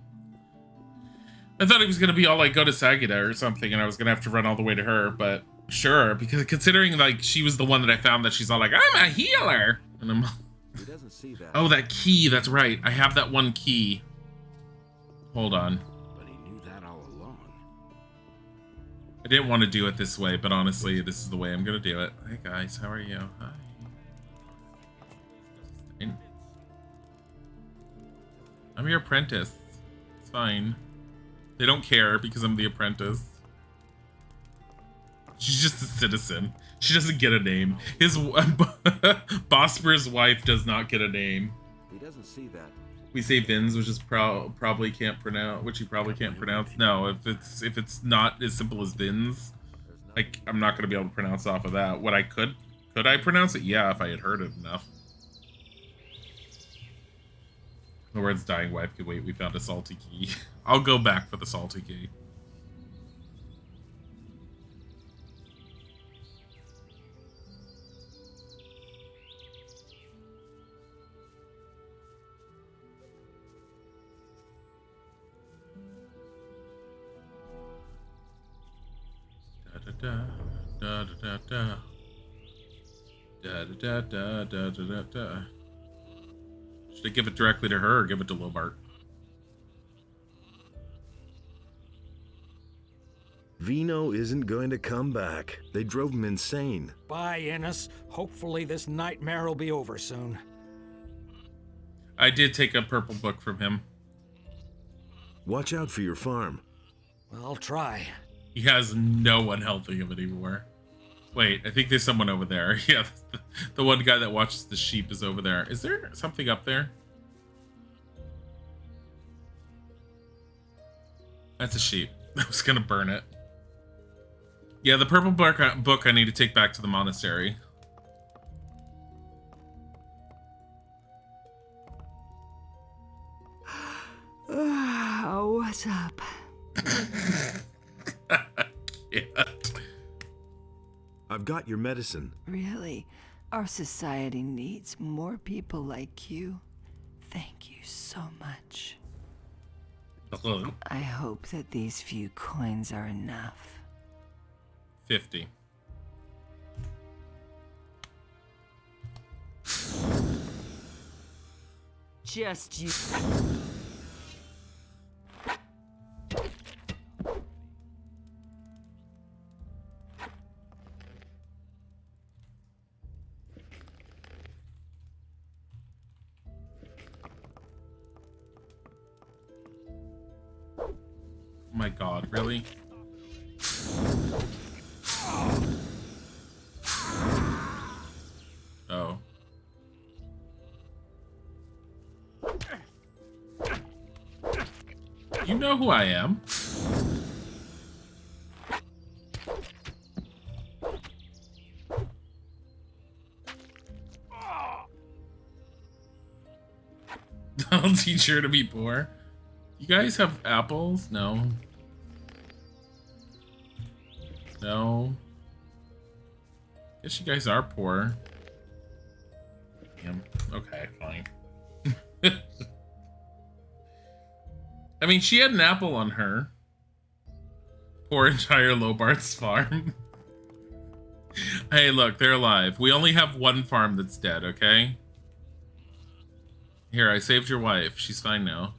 I thought it was going to be all like go to Sagida or something and I was going to have to run all the way to her, but sure, because considering like she was the one that I found that she's all like, I'm a healer. And I'm He doesn't see that. Oh, that key, that's right. I have that one key. Hold on. But he knew that all along. I didn't want to do it this way, but honestly, this is the way I'm going to do it. Hey guys, how are you? Hi. I'm your apprentice. It's fine. They don't care because I'm the apprentice. She's just a citizen. She doesn't get a name. His Bosper's wife does not get a name. He doesn't see that. We say Vins, which is probably can't pronounce, which you probably can't pronounce. No, if it's not as simple as Vins, like I'm not gonna be able to pronounce off of that. What I could I pronounce it? Yeah, if I had heard it enough. The words dying wife could wait. We found a salty key. I'll go back for the salty key. Da da da da da da da da da da. Should I give it directly to her or give it to Lobart? Vino isn't going to come back. They drove him insane. Bye, Innes. Hopefully this nightmare will be over soon. I did take a purple book from him. Watch out for your farm. I'll try. He has no one helping him anymore. Wait, I think there's someone over there. Yeah, the one guy that watches the sheep is over there. Is there something up there? That's a sheep. I was gonna burn it. Yeah, the purple book I need to take back to the monastery. Oh, what's up? Yeah. I've got your medicine. Really? Our society needs more people like you. Thank you so much. Hello. I hope that these few coins are enough. 50. Just you. Oh my god, really? Oh. You know who I am. I'll teach her to be poor. You guys have apples? No. No. Guess you guys are poor. Damn. Okay, fine. I mean, she had an apple on her. Poor entire Lobart's farm. Hey, look, they're alive. We only have one farm that's dead, okay? Here, I saved your wife. She's fine now.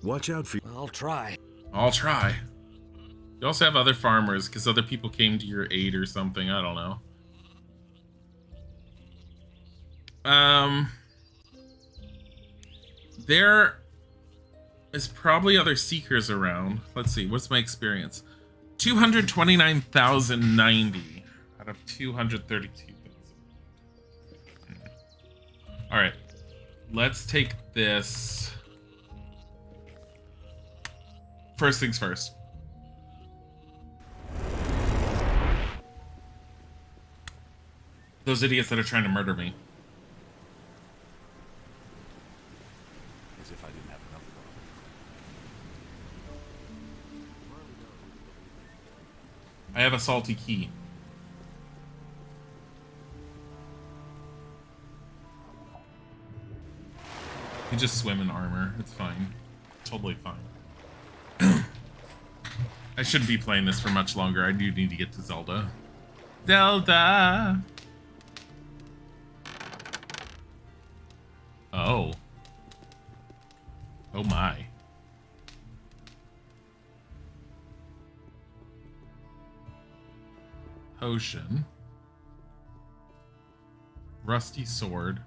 Watch out for... I'll try. I'll try. You also have other farmers, because other people came to your aid or something. I don't know. There is probably other seekers around. Let's see. What's my experience? 229,090 out of 232,000. All right. Let's take this. First things first. Those idiots that are trying to murder me. As if I didn't have enough of I have a salty key. You just swim in armor. It's fine. Totally fine. I shouldn't be playing this for much longer. I do need to get to Zelda. Zelda! Oh. Oh my. Potion. Rusty sword.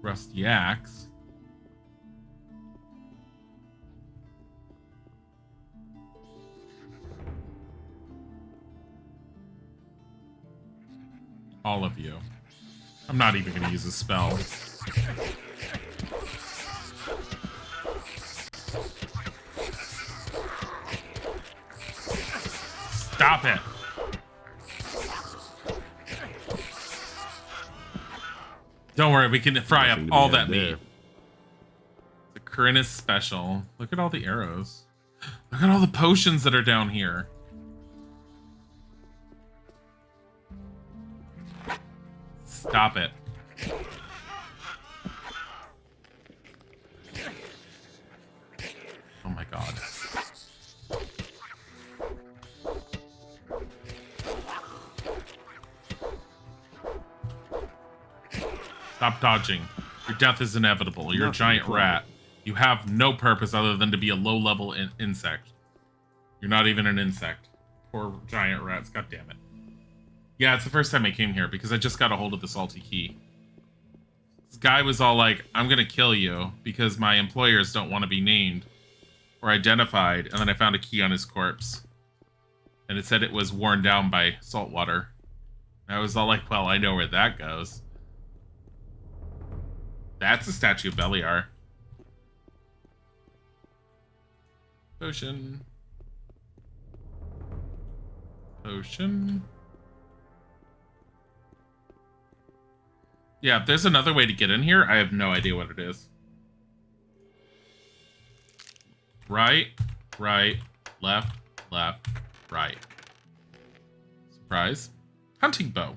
Rusty axe. All of you. I'm not even going to use a spell. Stop it. Don't worry, we can fry up all that meat. The Corinus special. Look at all the arrows. Look at all the potions that are down here. Stop it. Oh my god. Stop dodging. Your death is inevitable. You're a giant rat. You have no purpose other than to be a low-level insect. You're not even an insect. Poor giant rats. God damn it. Yeah, it's the first time I came here because I just got a hold of the salty key. This guy was all like, I'm gonna kill you because my employers don't want to be named or identified. And then I found a key on his corpse. And it said it was worn down by salt water. And I was all like, well, I know where that goes. That's the statue of Beliar. Potion. Potion. Yeah, if there's another way to get in here, I have no idea what it is. Right, right, left, left, right. Surprise. Hunting bow.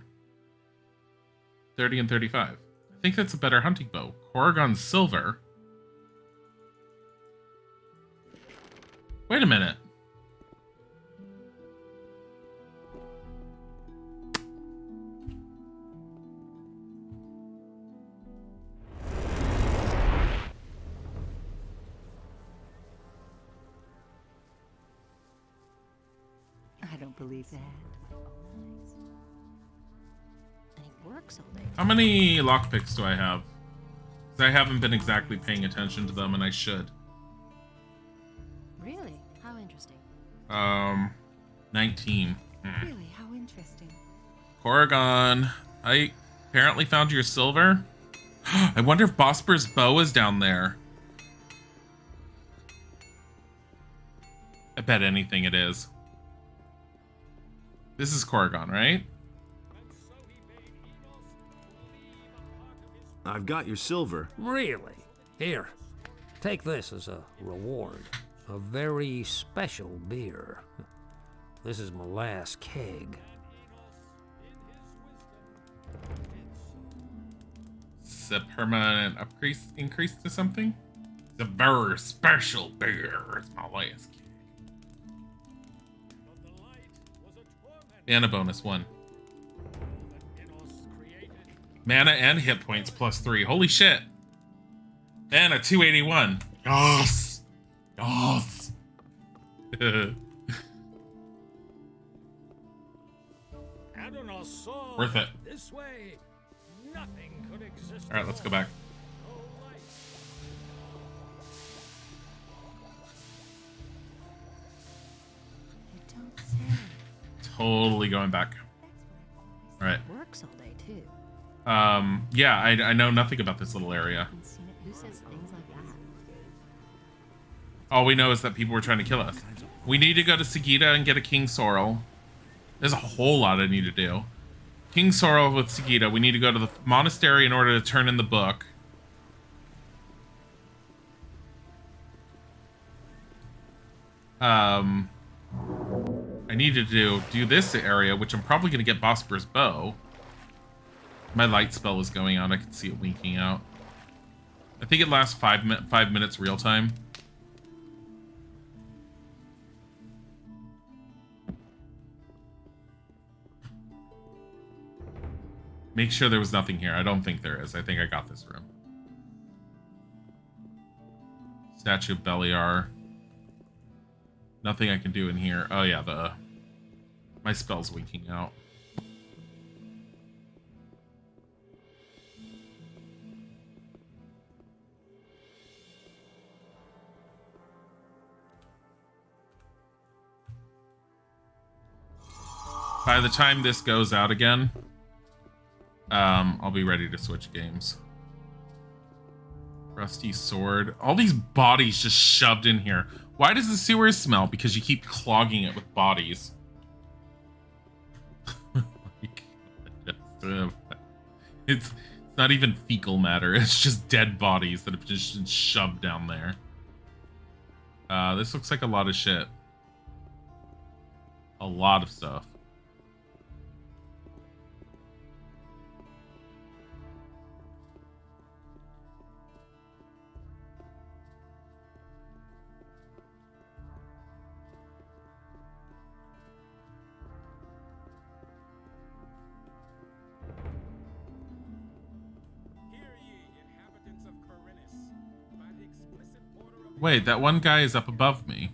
30 and 35. I think that's a better hunting bow. Corrigan silver. Wait a minute. I don't believe that. And he works all day. How many lockpicks do I have? 'Cause I haven't been exactly paying attention to them, and I should. Really? How interesting. 19. Really? How interesting. Corrigan, I apparently found your silver. I wonder if Bosper's bow is down there. I bet anything it is. This is Corrigan, right? I've got your silver. Really? Here, take this as a reward. A very special beer. This is my last keg. It's a permanent increase to something? It's a very special beer. It's my last keg. And a bonus one. Mana and hit points +3. Holy shit. And a 281. Yes. Yes. Worth it. This way, nothing could exist. All right, let's go back. You don't say. Totally going back. All right. Works all day too. Yeah, I know nothing about this little area. Who says things like that? All we know is that people were trying to kill us. We need to go to Sagita and get a King Sorrel. There's a whole lot I need to do. King Sorrel with Sagita. We need to go to the monastery in order to turn in the book. I need to do this area, which I'm probably going to get Bosper's bow. My light spell is going out. I can see it winking out. I think it lasts 5 minutes real time. Make sure there was nothing here. I don't think there is. I think I got this room. Statue of Beliar. Nothing I can do in here. Oh yeah, my spell's winking out. By the time this goes out again, I'll be ready to switch games. Rusty sword. All these bodies just shoved in here. Why does the sewer smell? Because you keep clogging it with bodies. It's not even fecal matter. It's just dead bodies that have just been shoved down there. This looks like a lot of shit. A lot of stuff. Wait, that one guy is up above me.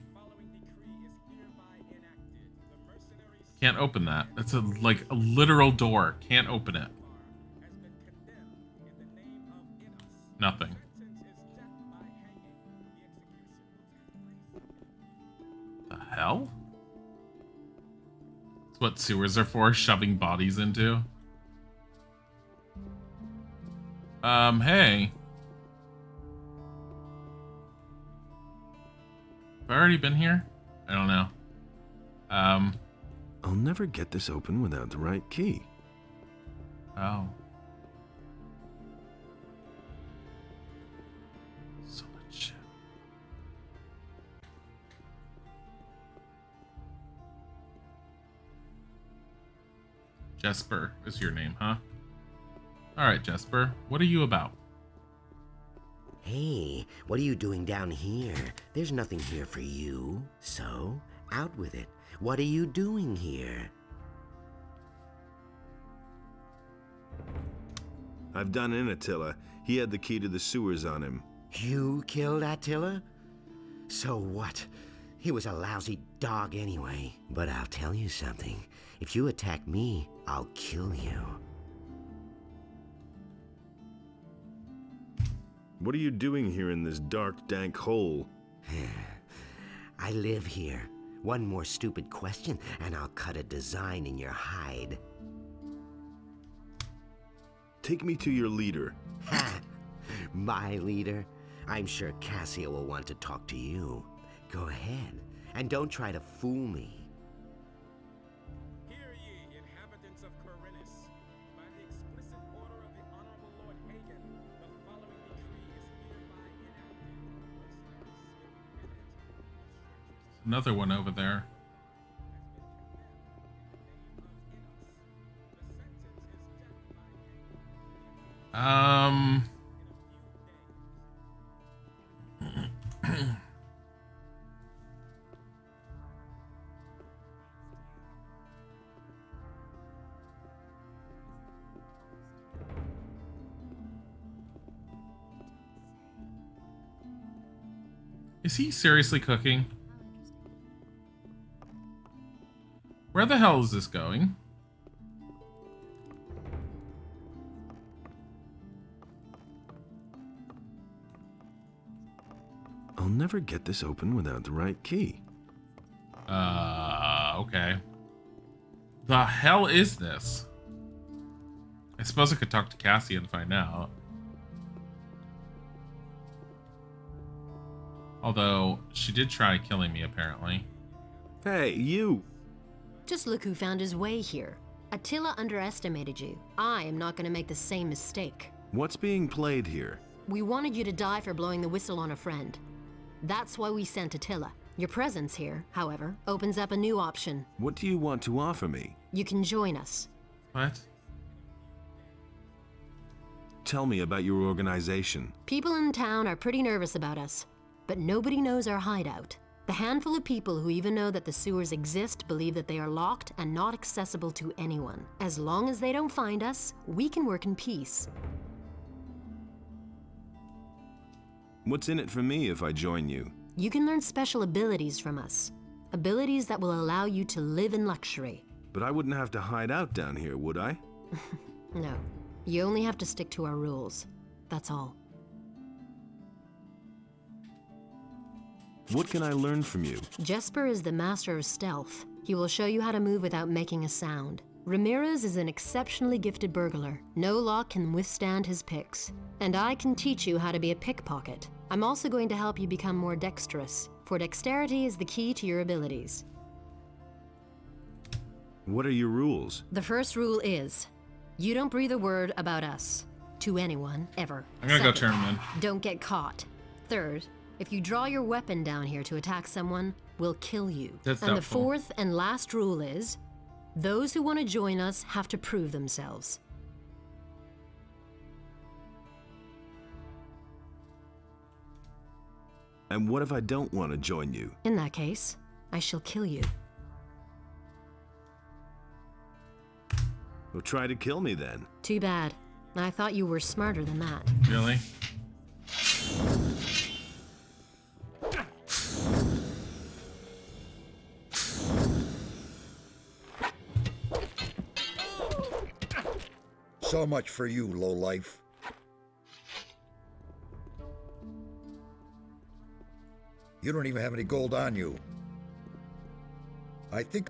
Can't open that. That's like a literal door. Can't open it. Nothing. The hell? That's what sewers are for, shoving bodies into. Hey. Have I already been here? I don't know. I'll never get this open without the right key. Oh. So much shit. Jesper is your name, huh? Alright, Jesper. What are you about? Hey, what are you doing down here? There's nothing here for you. So, out with it. What are you doing here? I've done in Attila. He had the key to the sewers on him. You killed Attila? So what? He was a lousy dog anyway. But I'll tell you something. If you attack me, I'll kill you. What are you doing here in this dark, dank hole? I live here. One more stupid question, and I'll cut a design in your hide. Take me to your leader. Ha! My leader? I'm sure Cassia will want to talk to you. Go ahead, and don't try to fool me. Hear ye, inhabitants of Corinus. By the explicit order of the Honorable Lord Hagen, the following decree is hereby enacted. Another one over there. Is he seriously cooking? Where the hell is this going? I'll never get this open without the right key. Okay. The hell is this? I suppose I could talk to Cassie and find out. Although, she did try killing me, apparently. Hey, you! Just look who found his way here. Attila underestimated you. I am not going to make the same mistake. What's being played here? We wanted you to die for blowing the whistle on a friend. That's why we sent Attila. Your presence here, however, opens up a new option. What do you want to offer me? You can join us. What? Tell me about your organization. People in town are pretty nervous about us, but nobody knows our hideout. The handful of people who even know that the sewers exist believe that they are locked and not accessible to anyone. As long as they don't find us, we can work in peace. What's in it for me if I join you? You can learn special abilities from us. Abilities that will allow you to live in luxury. But I wouldn't have to hide out down here, would I? No. You only have to stick to our rules. That's all. What can I learn from you? Jesper is the master of stealth. He will show you how to move without making a sound. Ramirez is an exceptionally gifted burglar. No lock can withstand his picks. And I can teach you how to be a pickpocket. I'm also going to help you become more dexterous, for dexterity is the key to your abilities. What are your rules? The first rule is, you don't breathe a word about us to anyone, ever. I'm gonna go turn him in. Don't get caught. Third, if you draw your weapon down here to attack someone, we'll kill you. That's and the doubtful. fourth and last rule is, those who want to join us have to prove themselves. And what if I don't want to join you? In that case, I shall kill you. Well, try to kill me then. Too bad. I thought you were smarter than that. Really? So much for you, lowlife. You don't even have any gold on you. I think...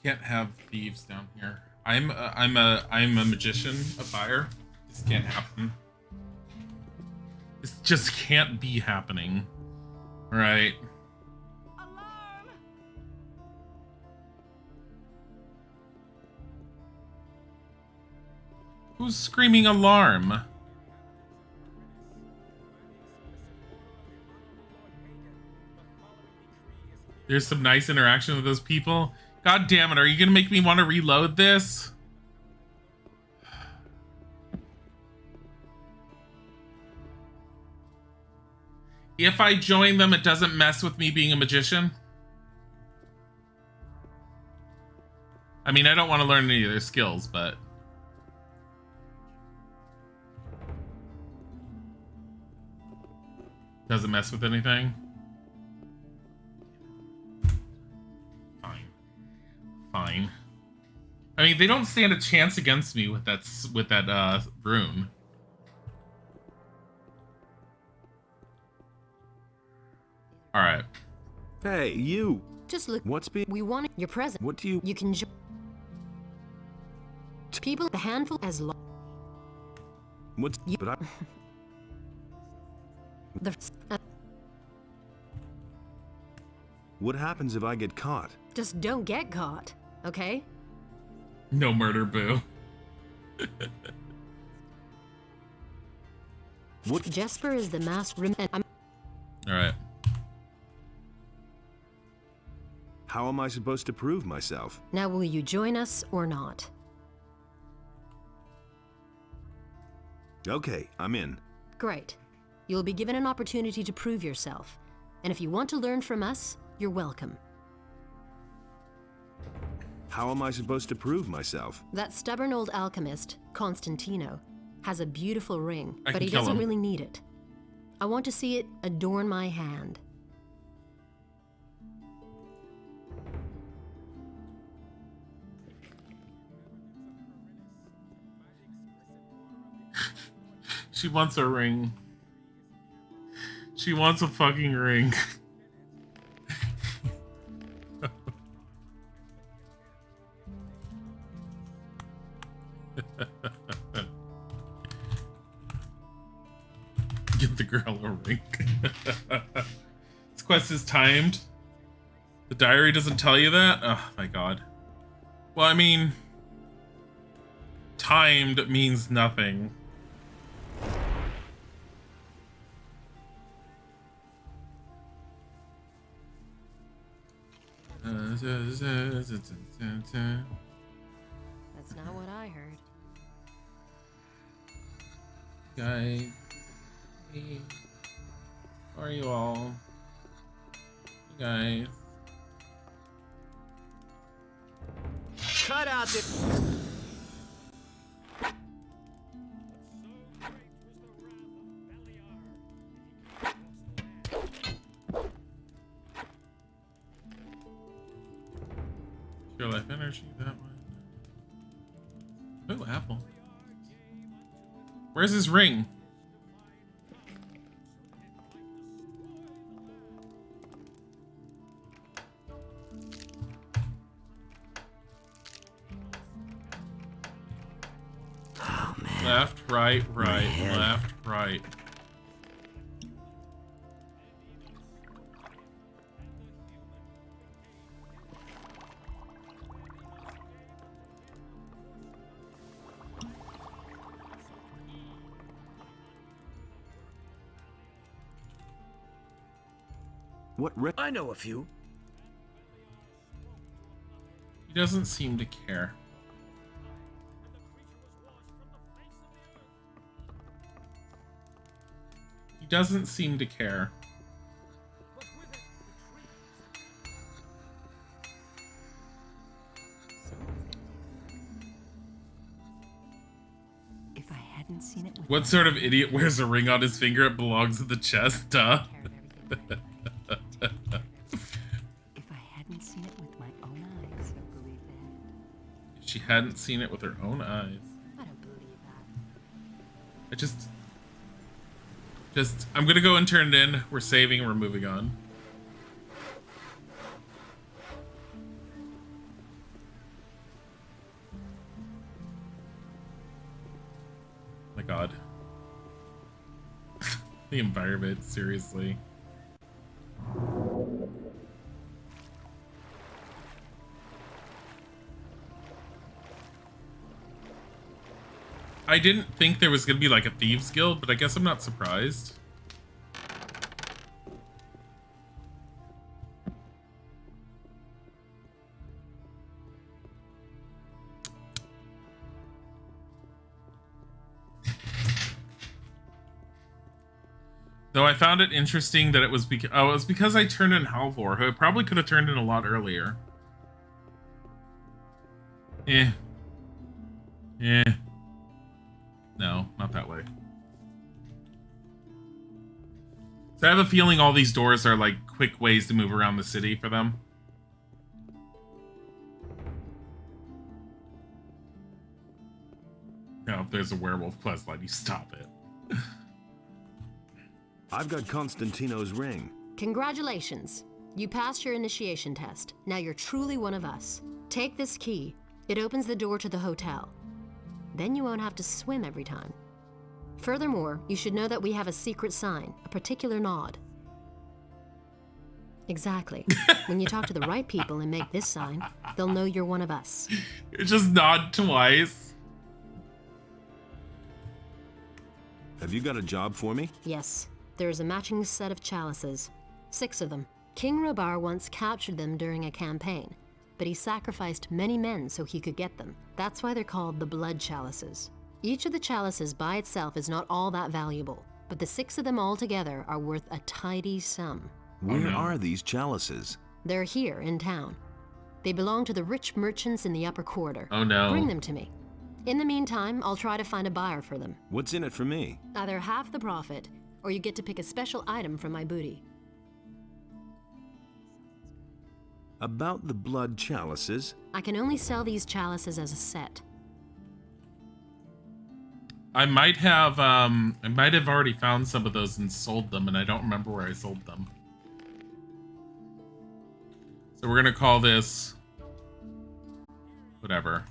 Can't have thieves down here. I'm a magician, a fire. This can't happen. This just can't be happening. Right. Who's screaming alarm? There's some nice interaction with those people. God damn it, are you gonna make me want to reload this? If I join them, it doesn't mess with me being a magician? I mean, I don't want to learn any of their skills, but... Doesn't mess with anything? Fine. I mean, they don't stand a chance against me with that rune. All right. Hey, you. Just look. What's being? We want your present. What do you? You can. People, a handful as long. What's? You, but I. What happens if I get caught? Just don't get caught, okay? No murder, boo. What? Jesper is the master. All right. How am I supposed to prove myself? Now, will you join us or not? Okay, I'm in. Great. You'll be given an opportunity to prove yourself. And if you want to learn from us, you're welcome. How am I supposed to prove myself? That stubborn old alchemist, Constantino, has a beautiful ring, but he kill doesn't him. really need it. I want to see it adorn my hand. She wants a ring. She wants a fucking ring. Get the girl a ring. This quest is timed. The diary doesn't tell you that? Oh my god. Well, I mean, timed means nothing. That's not what I heard. Guys, how are you all? You guys. Cut out the... Pure life energy, that one. Oh, apple. Where's his ring? Oh, man. Left, right, right, head. left, right. What? I know a few. He doesn't seem to care. He doesn't seem to care. hadn't seen it with What sort of idiot wears a ring on his finger? It belongs to the chest, duh. if I hadn't seen it with my own eyes, I don't believe that. If she hadn't seen it with her own eyes. I don't believe that. I just, I'm gonna go and turn it in. We're saving and we're moving on. My God. The environment, seriously. I didn't think there was gonna be like a thieves guild, but I guess I'm not surprised. Though I found it interesting that it was because it was because I turned in Halvor, who I probably could have turned in a lot earlier. No, not that way. So I have a feeling all these doors are like quick ways to move around the city for them. No, if there's a werewolf questline, you stop it. I've got Constantino's ring. Congratulations. You passed your initiation test. Now you're truly one of us. Take this key. It opens the door to the hotel. Then you won't have to swim every time. Furthermore, you should know that we have a secret sign, a particular nod. Exactly. When you talk to the right people and make this sign, they'll know you're one of us. Just nod twice. Have you got a job for me? Yes. There is a matching set of chalices. 6 of them. King Robar once captured them during a campaign, but he sacrificed many men so he could get them. That's why they're called the blood chalices. Each of the chalices by itself is not all that valuable, but the 6 of them all together are worth a tidy sum. Where are these chalices? They're here in town. They belong to the rich merchants in the upper quarter. Oh no. Bring them to me. In the meantime, I'll try to find a buyer for them. What's in it for me? Either half the profit, or you get to pick a special item from my booty. About the blood chalices? I can only sell these chalices as a set. I might have already found some of those and sold them, and I don't remember where I sold them. So we're gonna call this whatever.